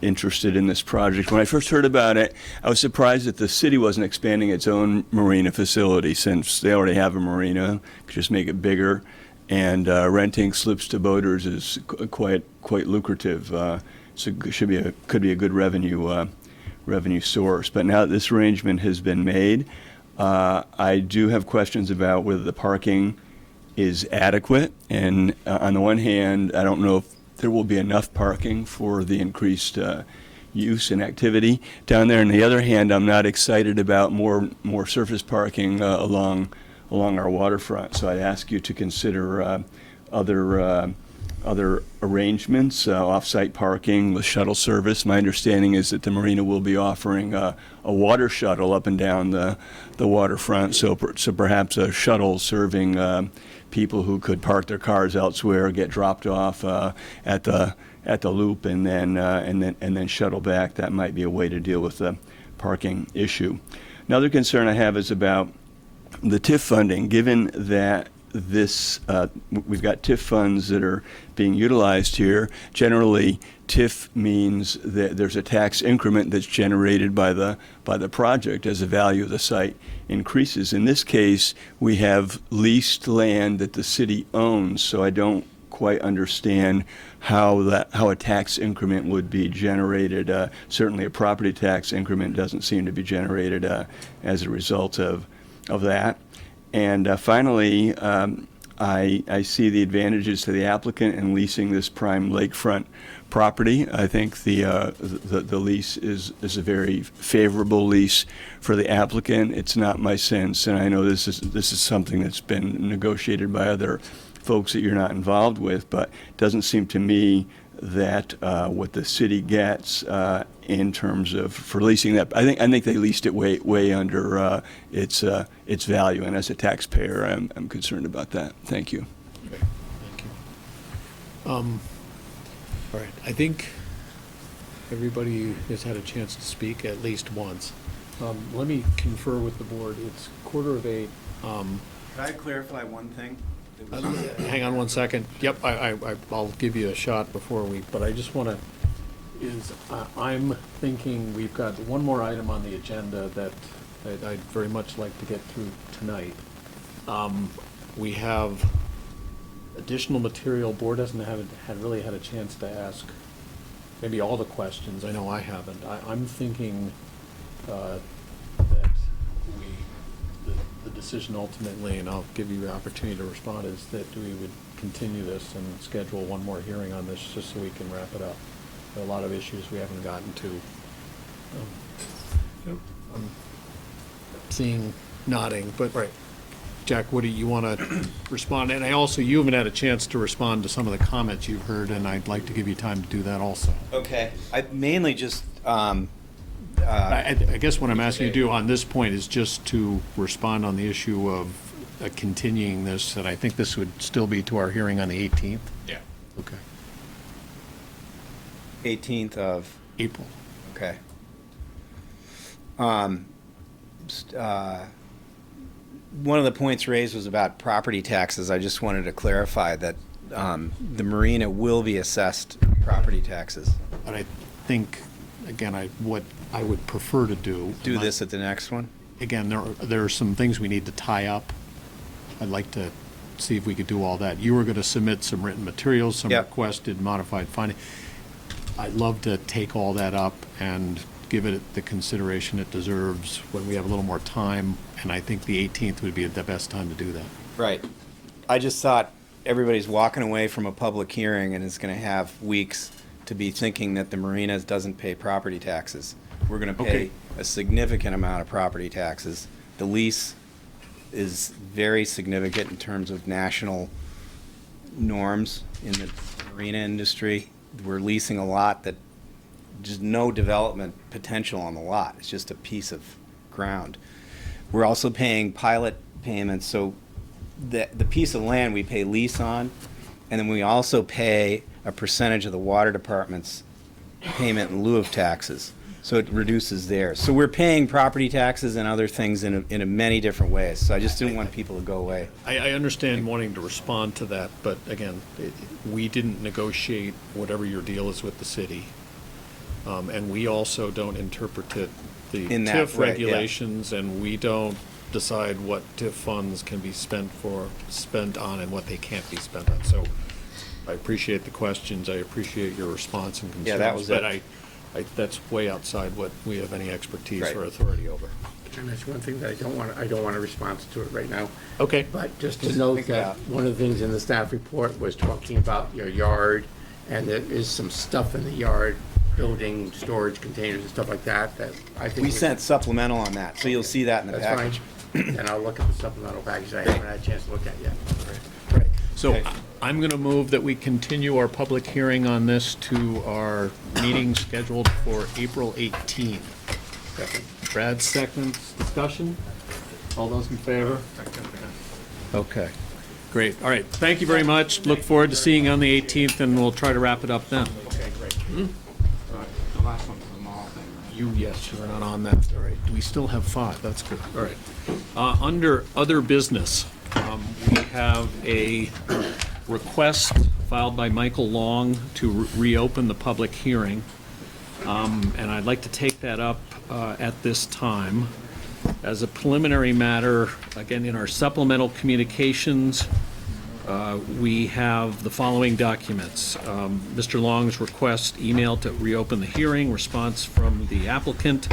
interested in this project. When I first heard about it, I was surprised that the city wasn't expanding its own marina facility, since they already have a marina, could just make it bigger. And renting slips to boaters is quite lucrative. So it could be a good revenue source. But now that this arrangement has been made, I do have questions about whether the parking is adequate. And on the one hand, I don't know if there will be enough parking for the increased use and activity down there. On the other hand, I'm not excited about more surface parking along our waterfront. So I'd ask you to consider other arrangements, off-site parking with shuttle service. My understanding is that the marina will be offering a water shuttle up and down the waterfront, so perhaps a shuttle serving people who could park their cars elsewhere, get dropped off at the loop, and then shuttle back. That might be a way to deal with the parking issue. Another concern I have is about the TIF funding. Given that we've got TIF funds that are being utilized here. Generally, TIF means that there's a tax increment that's generated by the project as the value of the site increases. In this case, we have leased land that the city owns, so I don't quite understand how a tax increment would be generated. Certainly, a property tax increment doesn't seem to be generated as a result of that. And finally, I see the advantages to the applicant in leasing this prime lakefront property. I think the lease is a very favorable lease for the applicant. It's not my sense, and I know this is something that's been negotiated by other folks that you're not involved with, but it doesn't seem to me that what the city gets in terms of for leasing that, I think they leased it way under its value, and as a taxpayer, I'm concerned about that. Thank you. Okay, thank you. All right, I think Everybody has had a chance to speak at least once. Let me confer with the board. It's 7:45. Can I clarify one thing? Hang on one second. Yep, I'll give you a shot but I just want to, I'm thinking we've got one more item on the agenda that I'd very much like to get through tonight. We have additional material. Board hasn't really had a chance to ask maybe all the questions. I know I haven't. I'm thinking that the decision ultimately, and I'll give you the opportunity to respond, is that we would continue this and schedule one more hearing on this just so we can wrap it up. There are a lot of issues we haven't gotten to. I'm seeing nodding, but right. Jack, what do you want to respond? And you haven't had a chance to respond to some of the comments you've heard, and I'd like to give you time to do that also. Okay. I mainly just, I guess what I'm asking you to do on this point is just to respond on the issue of continuing this, and I think this would still be to our hearing on the 18th? Yeah. Okay. 18th of April. Okay. One of the points raised was about property taxes. I just wanted to clarify that the marina will be assessed property taxes. But I think, again, what I would prefer to do this at the next one? Again, there are some things we need to tie up. I'd like to see if we could do all that. You were going to submit some written materials, some requested modified finding. I'd love to take all that up and give it the consideration it deserves when we have a little more time, and I think the 18th would be the best time to do that. Right. I just thought everybody's walking away from a public hearing and is going to have weeks to be thinking that the marina doesn't pay property taxes. We're going to pay a significant amount of property taxes. The lease is very significant in terms of national norms in the marina industry. We're leasing a lot that just no development potential on the lot. It's just a piece of ground. We're also paying pilot payments, so the piece of land we pay lease on, and then we also pay a percentage of the water department's payment in lieu of taxes. So it reduces theirs. So we're paying property taxes and other things in many different ways. So I just didn't want people to go away. I understand wanting to respond to that, but again, we didn't negotiate whatever your deal is with the city. And we also don't interpret the TIF regulations, and we don't decide what TIF funds can be spent on and what they can't be spent on. So I appreciate the questions. I appreciate your response and concerns. Yeah, that was but it. That's way outside what we have any expertise or authority over. And that's one thing that I don't want a response to it right now. Okay. But just to note that one of the things in the staff report was talking about your yard, and there is some stuff in the yard, building storage containers and stuff like that, that I think. We sent supplemental on that, so you'll see that in the package. That's fine. And I'll look at the supplemental package I haven't had a chance to look at yet. Right. So I'm going to move that we continue our public hearing on this to our meeting scheduled for April 18th. Brad seconds. Discussion? All those in favor? Okay. Great. All right. Thank you very much. Look forward to seeing you on the 18th, and we'll try to wrap it up then. Okay, great. The last one's the mall thing. Yes, you're not on that. All right. We still have 5. That's good. All right. Under other business, we have a request filed by Michael Long to reopen the public hearing. And I'd like to take that up at this time. As a preliminary matter, again, in our supplemental communications, we have the following documents. Mr. Long's request email to reopen the hearing, response from the applicant.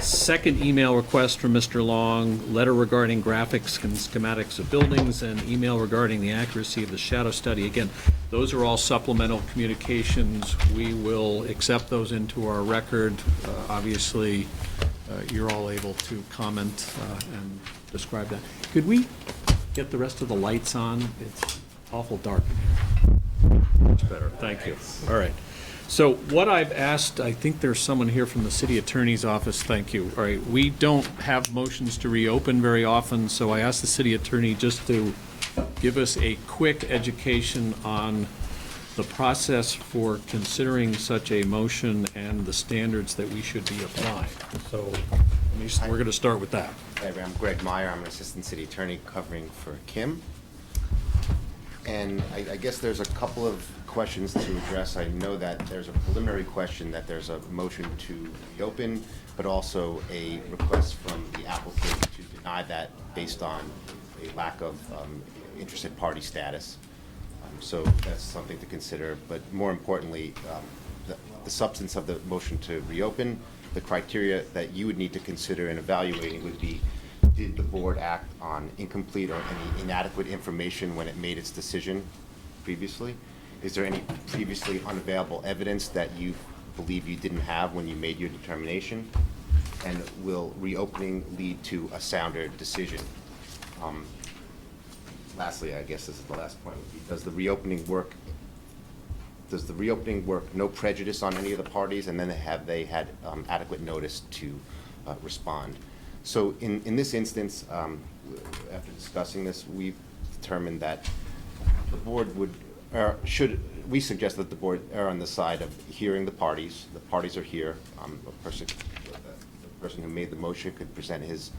Second email request from Mr. Long, letter regarding graphics and schematics of buildings, and email regarding the accuracy of the shadow study. Again, those are all supplemental communications. We will accept those into our record. Obviously, you're all able to comment and describe that. Could we get the rest of the lights on? It's awful dark in here. Much better. Thank you. All right. So what I've asked, I think there's someone here from the city attorney's office. Thank you. All right. We don't have motions to reopen very often, so I asked the city attorney just to give us a quick education on the process for considering such a motion and the standards that we should be applying. So we're going to start with that. Hi, I'm Greg Meyer. I'm an assistant city attorney covering for Kim. And I guess there's a couple of questions to address. I know that there's a preliminary question that there's a motion to reopen, but also a request from the applicant to deny that based on a lack of interested party status. So that's something to consider. But more importantly, the substance of the motion to reopen, the criteria that you would need to consider in evaluating would be, did the board act on incomplete or any inadequate information when it made its decision previously? Is there any previously unavailable evidence that you believe you didn't have when you made your determination? And will reopening lead to a sounder decision? Lastly, I guess this is the last point, would be, does the reopening work no prejudice on any of the parties, and then have they had adequate notice to respond? So in this instance, after discussing this, we've determined that the board we suggest that the board err on the side of hearing the parties. The parties are here. The person who made the motion could present his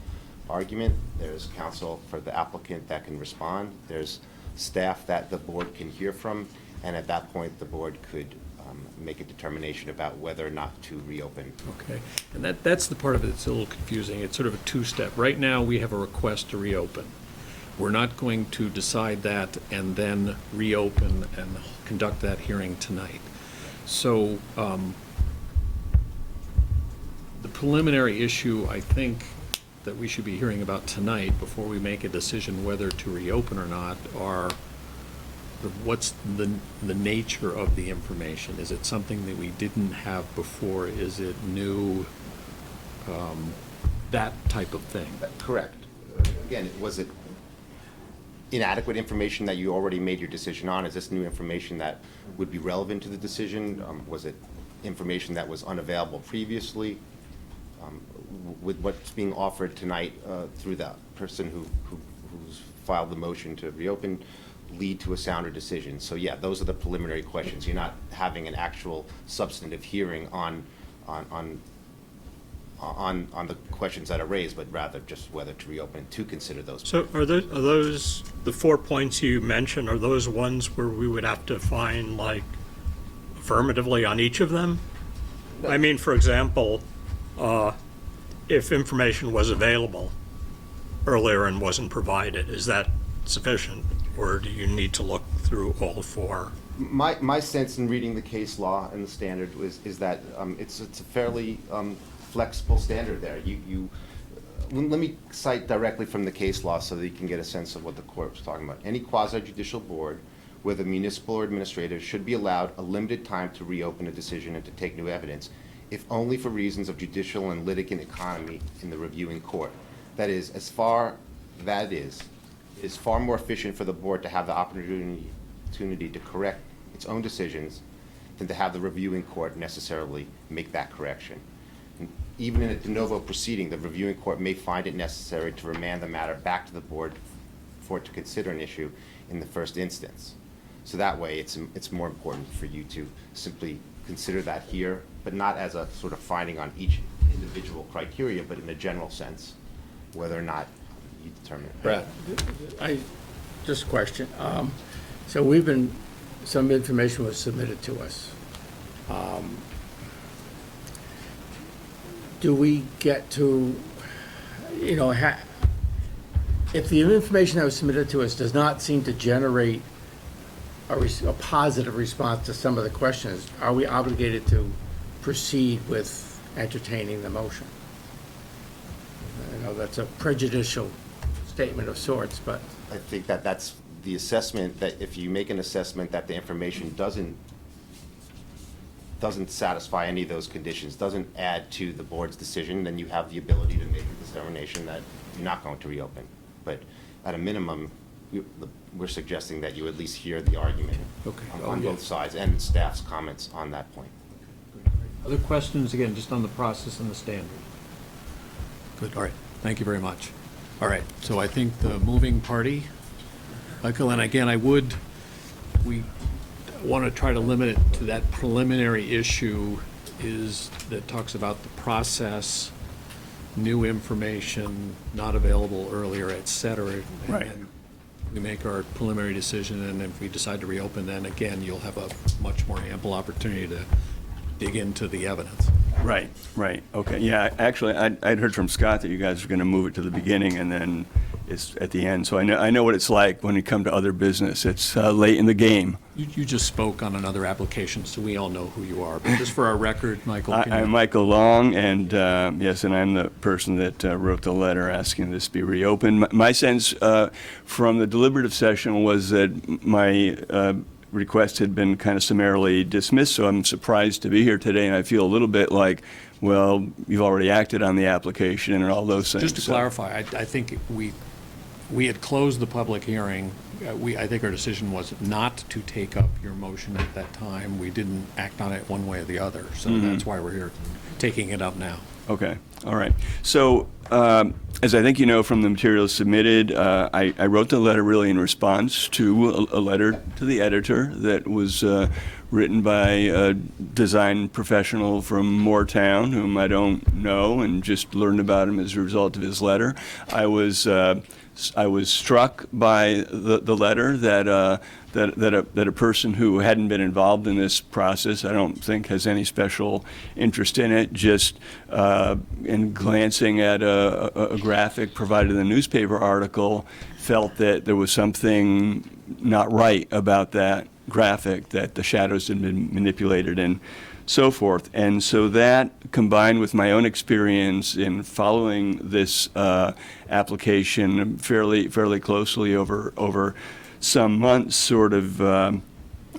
argument. There's counsel for the applicant that can respond. There's staff that the board can hear from, and at that point, the board could make a determination about whether or not to reopen. Okay, and that's the part of it that's a little confusing. It's sort of a two-step. Right now, we have a request to reopen. We're not going to decide that and then reopen and conduct that hearing tonight. So the preliminary issue, I think, that we should be hearing about tonight before we make a decision whether to reopen or not are what's the nature of the information? Is it something that we didn't have before? Is it new? That type of thing. Correct. Again, was it inadequate information that you already made your decision on? Is this new information that would be relevant to the decision? Was it information that was unavailable previously? With what's being offered tonight through the person who's filed the motion to reopen, lead to a sounder decision. So yeah, those are the preliminary questions. You're not having an actual substantive hearing on the questions that are raised, but rather just whether to reopen to consider those. So are those the 4 points you mentioned, are those ones where we would have to find like affirmatively on each of them? No. I mean, for example, if information was available earlier and wasn't provided, is that sufficient? Or do you need to look through all 4? My sense in reading the case law and the standard is that it's a fairly flexible standard there. Let me cite directly from the case law so that you can get a sense of what the court was talking about. Any quasi-judicial board where the municipal or administrator should be allowed a limited time to reopen a decision and to take new evidence, if only for reasons of judicial and litigant economy in the reviewing court. That is, it's far more efficient for the board to have the opportunity to correct its own decisions than to have the reviewing court necessarily make that correction. And even in a de novo proceeding, the reviewing court may find it necessary to remand the matter back to the board for it to consider an issue in the first instance. So that way, it's more important for you to simply consider that here, but not as a sort of finding on each individual criteria, but in a general sense, whether or not you determine it. Brett, just a question. So some information was submitted to us. Do we get to, if the information that was submitted to us does not seem to generate a positive response to some of the questions, are we obligated to proceed with entertaining the motion? I know that's a prejudicial statement of sorts, but I think that's the assessment, that if you make an assessment that the information doesn't satisfy any of those conditions, doesn't add to the board's decision, then you have the ability to make a determination that you're not going to reopen. But at a minimum, we're suggesting that you at least hear the argument on both sides and staff's comments on that point. Other questions, again, just on the process and the standard? Good, all right, thank you very much. All right, so I think the moving party, Michael, and again, want to try to limit it to that preliminary issue that talks about the process, new information, not available earlier, et cetera. And Right. then we make our preliminary decision, and if we decide to reopen, then again, you'll have a much more ample opportunity to dig into the evidence. Right, right, okay, yeah, actually, I'd heard from Scott that you guys were gonna move it to the beginning and then it's at the end, so I know what it's like when you come to other business, it's late in the game. You just spoke on another application, so we all know who you are, but just for our record, Michael. can you- I'm Michael Long, and yes, and I'm the person that wrote the letter asking this be reopened. My sense from the deliberative session was that my request had been kind of summarily dismissed, so I'm surprised to be here today, and I feel a little bit like, well, you've already acted on the application and all those things. Just to so- clarify, I think we had closed the public hearing. I think our decision was not to take up your motion at that time. We didn't act on it one way or the other, so Mhm. that's why we're here taking it up now. Okay, all right. So, as I think you know from the materials submitted, I wrote the letter really in response to a letter to the editor that was written by a design professional from Moortown, whom I don't know, and just learned about him as a result of his letter. I was struck by the letter that a person who hadn't been involved in this process, I don't think has any special interest in it, just in glancing at a graphic provided in the newspaper article, felt that there was something not right about that graphic, that the shadows had been manipulated and so forth. And so that, combined with my own experience in following this application fairly closely over some months, sort of, and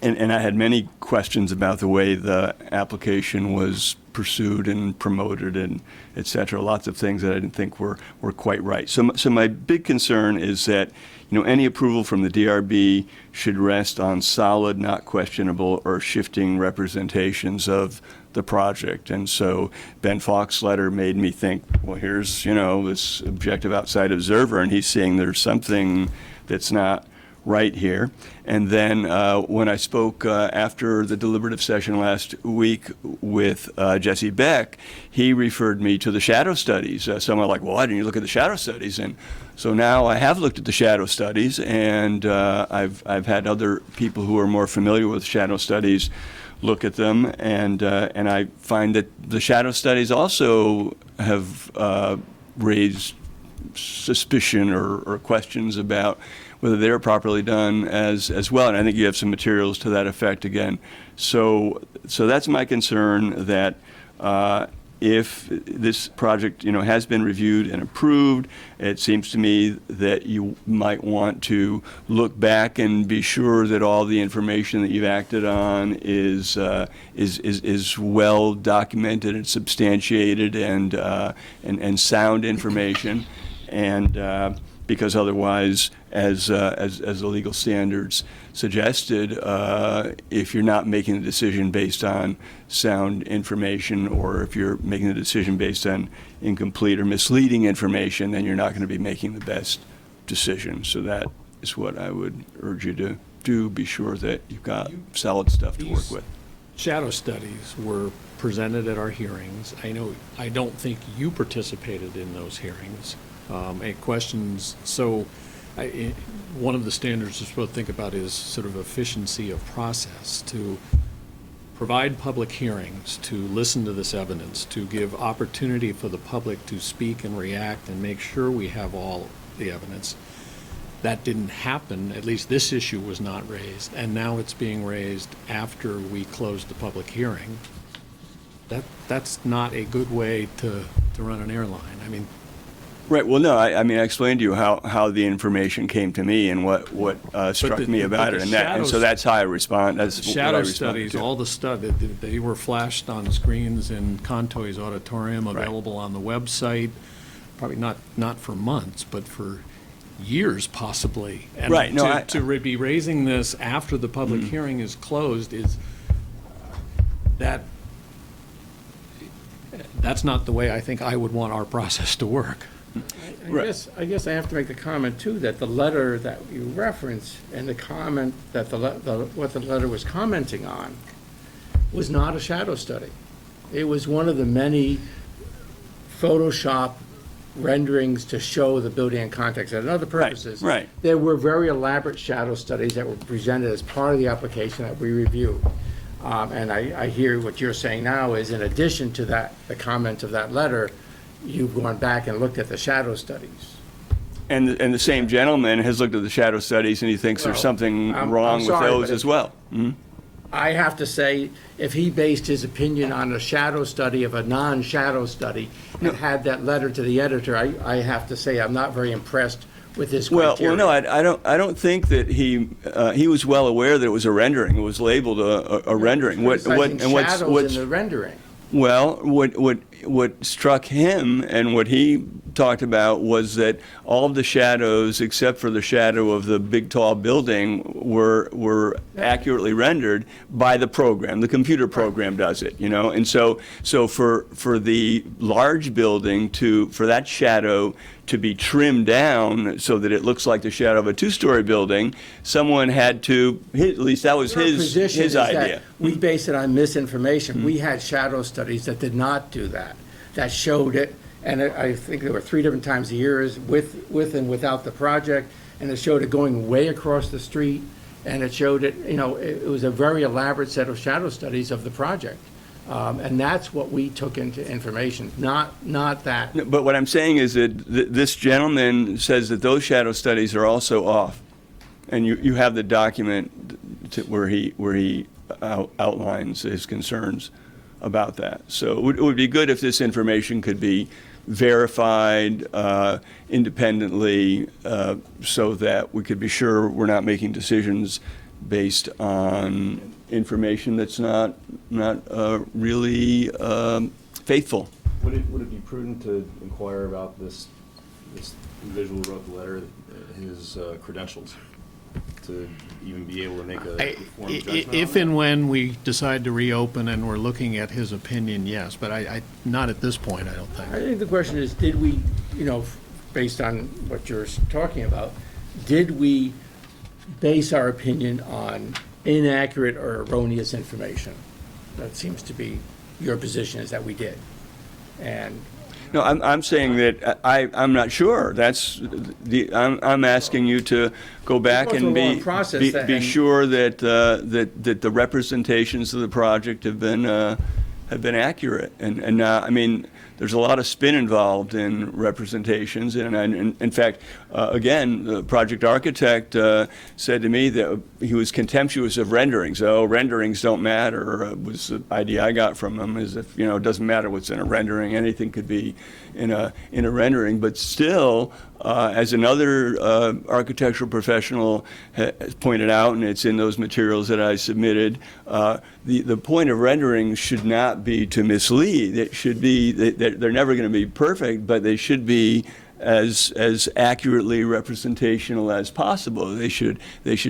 I had many questions about the way the application was pursued and promoted and et cetera, lots of things that I didn't think were quite right. So my big concern is that, any approval from the DRB should rest on solid, not questionable, or shifting representations of the project. And so Ben Falk's letter made me think, well, here's, this objective outside observer, and he's saying there's something that's not right here. And then when I spoke after the deliberative session last week with Jesse Beck, he referred me to the shadow studies. So I'm like, well, why didn't you look at the shadow studies? And so now I have looked at the shadow studies, and I've had other people who are more familiar with shadow studies look at them, and I find that the shadow studies also have raised suspicion or questions about whether they're properly done as well. And I think you have some materials to that effect again. So that's my concern, that if this project, has been reviewed and approved, it seems to me that you might want to look back and be sure that all the information that you've acted on is well documented and substantiated and sound information, and because otherwise, as the legal standards suggested, if you're not making the decision based on sound information, or if you're making the decision based on incomplete or misleading information, then you're not going to be making the best decision. So that is what I would urge you to do. Be sure that you've got solid stuff to work with. Shadow studies were presented at our hearings. I don't think you participated in those hearings. And questions, one of the standards we're supposed to think about is sort of efficiency of process, to provide public hearings, to listen to this evidence, to give opportunity for the public to speak and react and make sure we have all the evidence. That didn't happen, at least this issue was not raised, and now it's being raised after we closed the public hearing. That's not a good way to run an airline. Right. Well, no. I explained to you how the information came to me and what struck me about it, and so that's how I respond. That's the shadow studies. All the stuff they were flashed on screens in Contoy's auditorium, available on the website. Probably not for months, but for years, possibly. And right. No. To be raising this after the public hearing is closed that's not the way I think I would want our process to work. I guess I have to make the comment too, that the letter that you reference and the comment that what the letter was commenting on was not a shadow study. It was one of the many Photoshop renderings to show the building in context and other purposes. right. There were very elaborate shadow studies that were presented as part of the application that we reviewed. And I hear what you're saying now is, in addition to that, the comment of that letter, you've gone back and looked at the shadow studies. And the same gentleman has looked at the shadow studies, and he thinks there's Well, something I'm wrong with sorry, those but as well. Mhm. I have to say, if he based his opinion on a shadow study of a non-shadow study and had that letter to the editor, I have to say I'm not very impressed with his criteria. Well, no, I don't think that he was well aware that it was a rendering. It was labeled a rendering. Criticizing shadows in the rendering. Well, what struck him and what he talked about was that all of the shadows, except for the shadow of the big tall building, were accurately rendered by the program. The computer program does it, you know. And so for the large building for that shadow to be trimmed down so that it looks like the shadow of a two-story building, someone had to, at least that was his idea. We base it on misinformation. We had shadow studies that did not do that, that showed it, and I think there were 3 different times a year with and without the project, and it showed it going way across the street, and it showed it, you know, it was a very elaborate set of shadow studies of the project. And that's what we took into information, not that. No, but what I'm saying is that this gentleman says that those shadow studies are also off. And you have the document where he outlines his concerns about that. So it would be good if this information could be verified independently so that we could be sure we're not making decisions based on information that's not really faithful. Would it be prudent to inquire about this individual who wrote the letter, his credentials, to even be able to make a informed judgment? If and when we decide to reopen and we're looking at his opinion, yes, but I not at this point, I don't think. I think the question is, did we, you know, based on what you're talking about, did we base our opinion on inaccurate or erroneous information? That seems to be your position, is that we did. And No, I'm saying that I'm not sure. I'm asking you to go back and be sure that the representations of the project have been accurate. And I mean, there's a lot of spin involved in representations. And in fact, again, the project architect said to me that he was contemptuous of renderings. Oh, renderings don't matter, was the idea I got from him, is if, you know, it doesn't matter what's in a rendering, anything could be in a rendering. But still, as another architectural professional has pointed out, and it's in those materials that I submitted, the point of rendering should not be to mislead. It should be that they're never going to be perfect, but they should be as accurately representational as possible. They should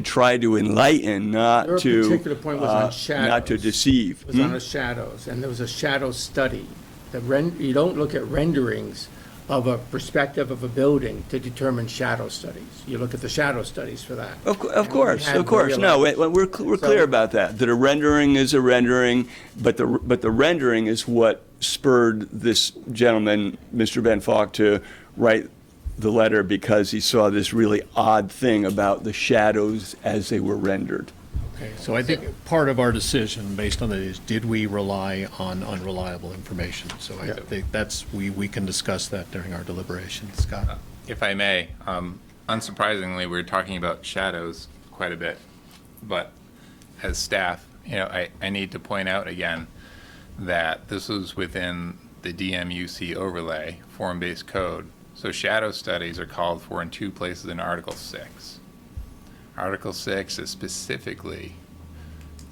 try to enlighten, not your to particular point was on shadows. not to deceive. It was on the shadows, and there was a shadow study. You don't look at renderings of a perspective of a building to determine shadow studies. You look at the shadow studies for that. Of course. No, we're clear about that. That a rendering is a rendering, but the rendering is what spurred this gentleman, Mr. Ben Falk, to write the letter, because he saw this really odd thing about the shadows as they were rendered. Okay, so I think part of our decision based on that is, did we rely on unreliable information? So I think we can discuss that during our deliberations. Scott? If I may, unsurprisingly, we're talking about shadows quite a bit, but as staff, you know, I need to point out again that this was within the DMUC overlay, form-based code. So shadow studies are called for in 2 places in Article 6. Article 6 is specifically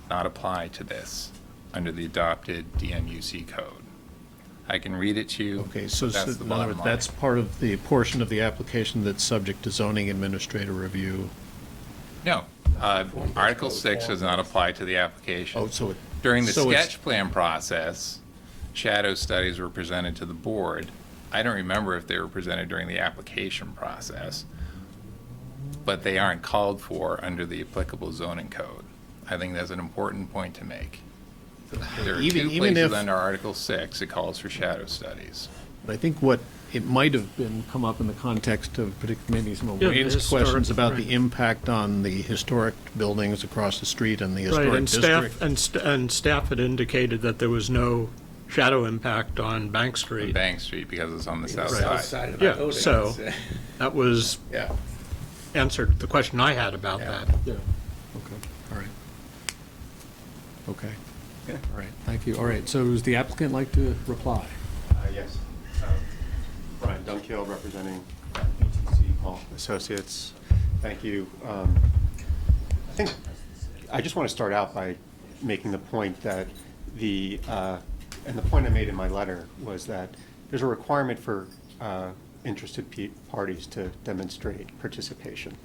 not applied to this under the adopted DMUC code. I can read it to you. Okay, so that's the in other words, that's part of the portion of the application that's subject to zoning administrator review. No, Article 6 does not apply to the application. Oh, so during the sketch plan process, shadow studies were presented to the board I don't remember if they were presented during the application process, but they aren't called for under the applicable zoning code. I think that's an important point to make. There are Even- two even places if- under Article 6, it calls for shadow studies. But I think what, it might have been, come up in the context of maybe some of Yeah, the Wayne's historic- questions about right. the impact on the historic buildings across the street and the Right, historic and district. and staff had indicated that there was no shadow impact on Bank Street. Bank Street, because it's on the south Right. side. Side of the Yeah, building. so that was, Yeah. answered the question I had about that. Yeah, okay, all right. Okay, all right, thank you. All right, so does the applicant like to reply? Yes. Brian Dunkill, representing BTC Hall Associates. Thank you. I think I just want to start out by making the point that and the point I made in my letter was that there's a requirement for interested parties to demonstrate participation.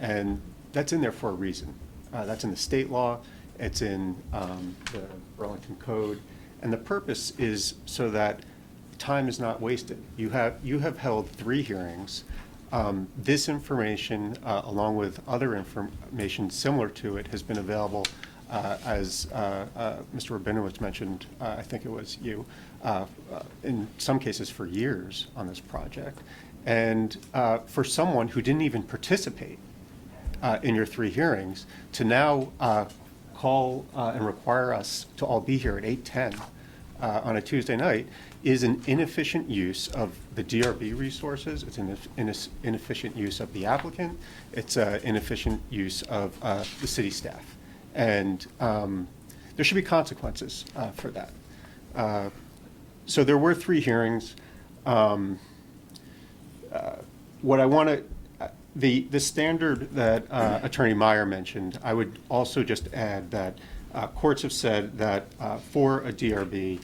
And that's in there for a reason. That's in the state law, it's in the Burlington Code, and the purpose is so that time is not wasted. You have held 3 hearings. This information, along with other information similar to it, has been available, as Mr. Rabinowitz mentioned, I think it was you, in some cases for years on this project. And for someone who didn't even participate in your 3 hearings, to now call and require us to all be here at 8:10 on a Tuesday night is an inefficient use of the DRB resources. It's an inefficient use of the applicant. It's an inefficient use of the city staff. And there should be consequences for that. So there were 3 hearings. What I want to, the standard that Attorney Meyer mentioned, I would also just add that courts have said that for a DRB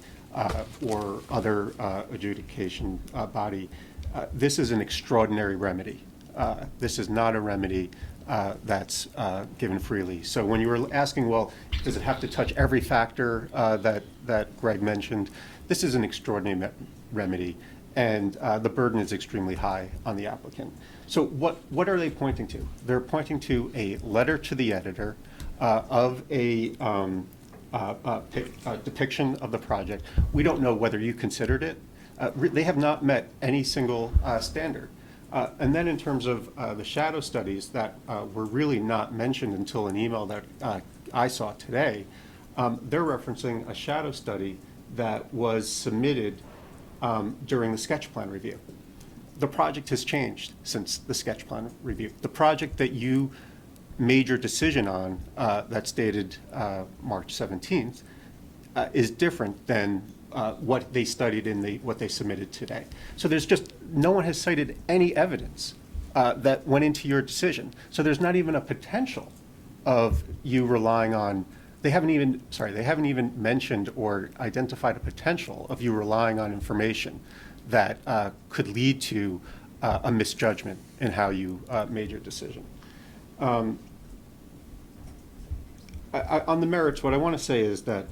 or other adjudication body, this is an extraordinary remedy. This is not a remedy that's given freely. So when you were asking, well, does it have to touch every factor that Greg mentioned, this is an extraordinary remedy, and the burden is extremely high on the applicant. So what are they pointing to? They're pointing to a letter to the editor of a depiction of the project. We don't know whether you considered it. They have not met any single standard. And then in terms of the shadow studies that were really not mentioned until an email that I saw today, they're referencing a shadow study that was submitted during the sketch plan review. The project has changed since the sketch plan review. The project that you made your decision on, that's dated March 17th, is different than what they studied in what they submitted today. So there's just, no one has cited any evidence that went into your decision. So there's not even a potential of you relying on, they haven't even mentioned or identified a potential of you relying on information that could lead to a misjudgment in how you made your decision. On the merits, what I want to say is that,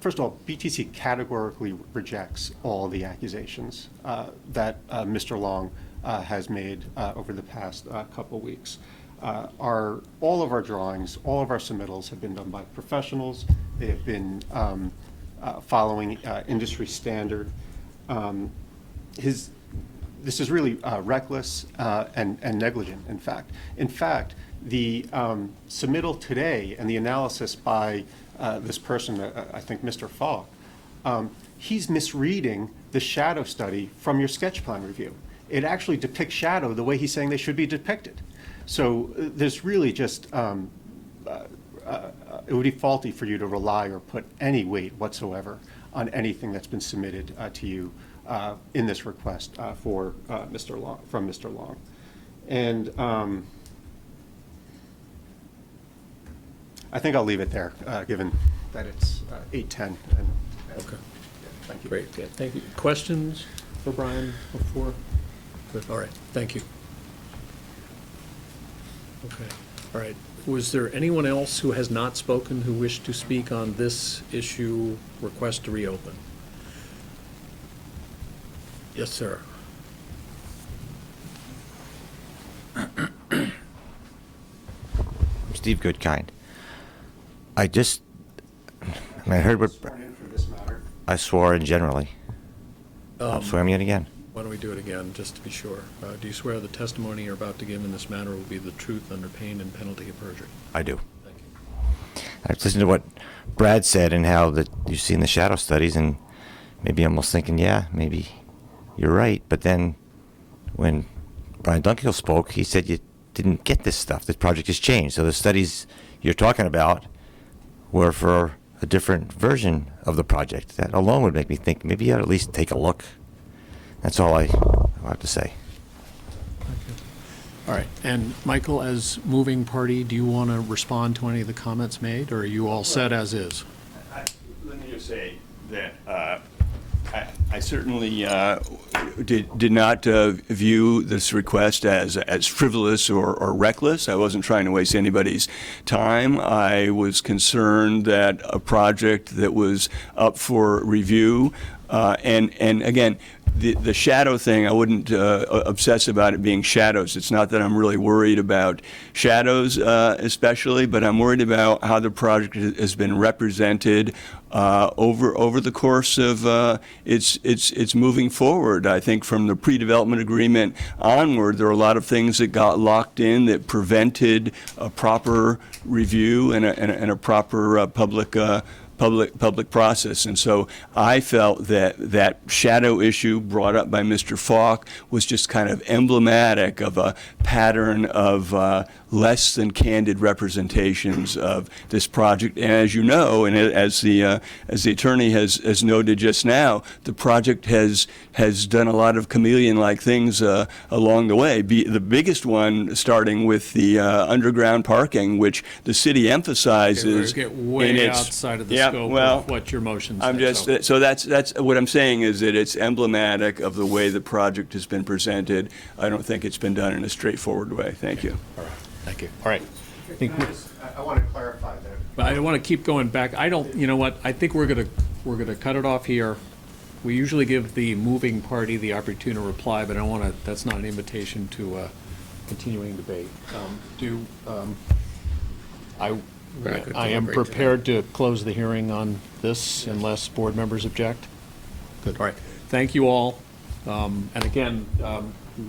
first of all, BTC categorically rejects all the accusations that Mr. Long has made over the past couple weeks. All of our drawings, all of our submittals have been done by professionals. They have been following industry standard. This is really reckless and negligent, in fact. In fact, the submittal today and the analysis by this person, I think Mr. Falk, he's misreading the shadow study from your sketch plan review. It actually depicts shadow the way he's saying they should be depicted. So there's really just, it would be faulty for you to rely or put any weight whatsoever on anything that's been submitted to you in this request from Mr. Long. And I think I'll leave it there, given that it's 8:10. Okay. Thank you. Great, yeah, thank you. Questions for Brian before? Good, all right, thank you. Okay, all right. Was there anyone else who has not spoken who wished to speak on this issue, request to reopen? Yes, sir. Steve Goodkind. I heard what, Sworn in for this matter. I swore in generally. I'll swear me in again. Why don't we do it again, just to be sure? Do you swear the testimony you're about to give in this matter will be the truth under pain and penalty of perjury? I do. Thank you. I've listened to what Brad said and how that you've seen the shadow studies, and maybe almost thinking, yeah, maybe you're right. But then when Brian Dunkill spoke, he said you didn't get this stuff. This project has changed. So the studies you're talking about were for a different version of the project. That alone would make me think maybe you ought to at least take a look. That's all I have to say. All right, and Michael, as moving party, do you want to respond to any of the comments made, or are you all set as is? Let me just say that I certainly did not view this request as frivolous or reckless. I wasn't trying to waste anybody's time. I was concerned that a project that was up for review, and again, the shadow thing, I wouldn't obsess about it being shadows. It's not that I'm really worried about shadows especially, but I'm worried about how the project has been represented over the course of its moving forward. I think from the pre-development agreement onward, there are a lot of things that got locked in that prevented a proper review and a proper public process. And so I felt that shadow issue brought up by Mr. Falk was just kind of emblematic of a pattern of less than candid representations of this project. And as you know, and as the attorney has noted just now, the project has done a lot of chameleon-like things along the way. The biggest one starting with the underground parking, which the city emphasizes. Okay, we're getting way outside of the scope of what your motion says. So that's what I'm saying is that it's emblematic of the way the project has been presented. I don't think it's been done in a straightforward way. Thank you. All right, thank you. All right. I want to clarify that. But I don't want to keep going back. You know what, I think we're gonna cut it off here. We usually give the moving party the opportunity to reply, but I don't want to, that's not an invitation to continuing debate. I am prepared to close the hearing on this unless board members object. Good, all right. Thank you all. And again,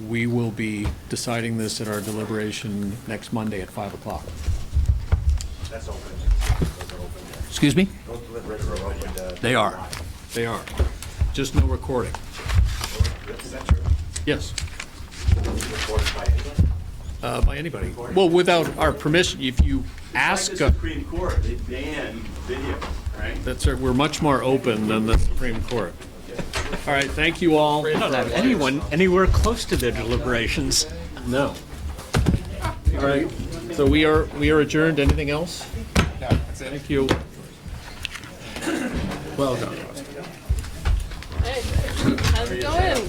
we will be deciding this at our deliberation next Monday at 5 o'clock. That's open. Excuse me? Those deliberations are open. They are. They are. Just no recording. Is that true? Yes. Recorded by anyone? By anybody. Well, without our permission, if you ask. Like the Supreme Court, they ban video, right? That's right. We're much more open than the Supreme Court. All right, thank you all. We don't have anyone anywhere close to their deliberations. No. All right, so we are adjourned. Anything else? No, that's it. Thank you. Well done. Hey, how's it going?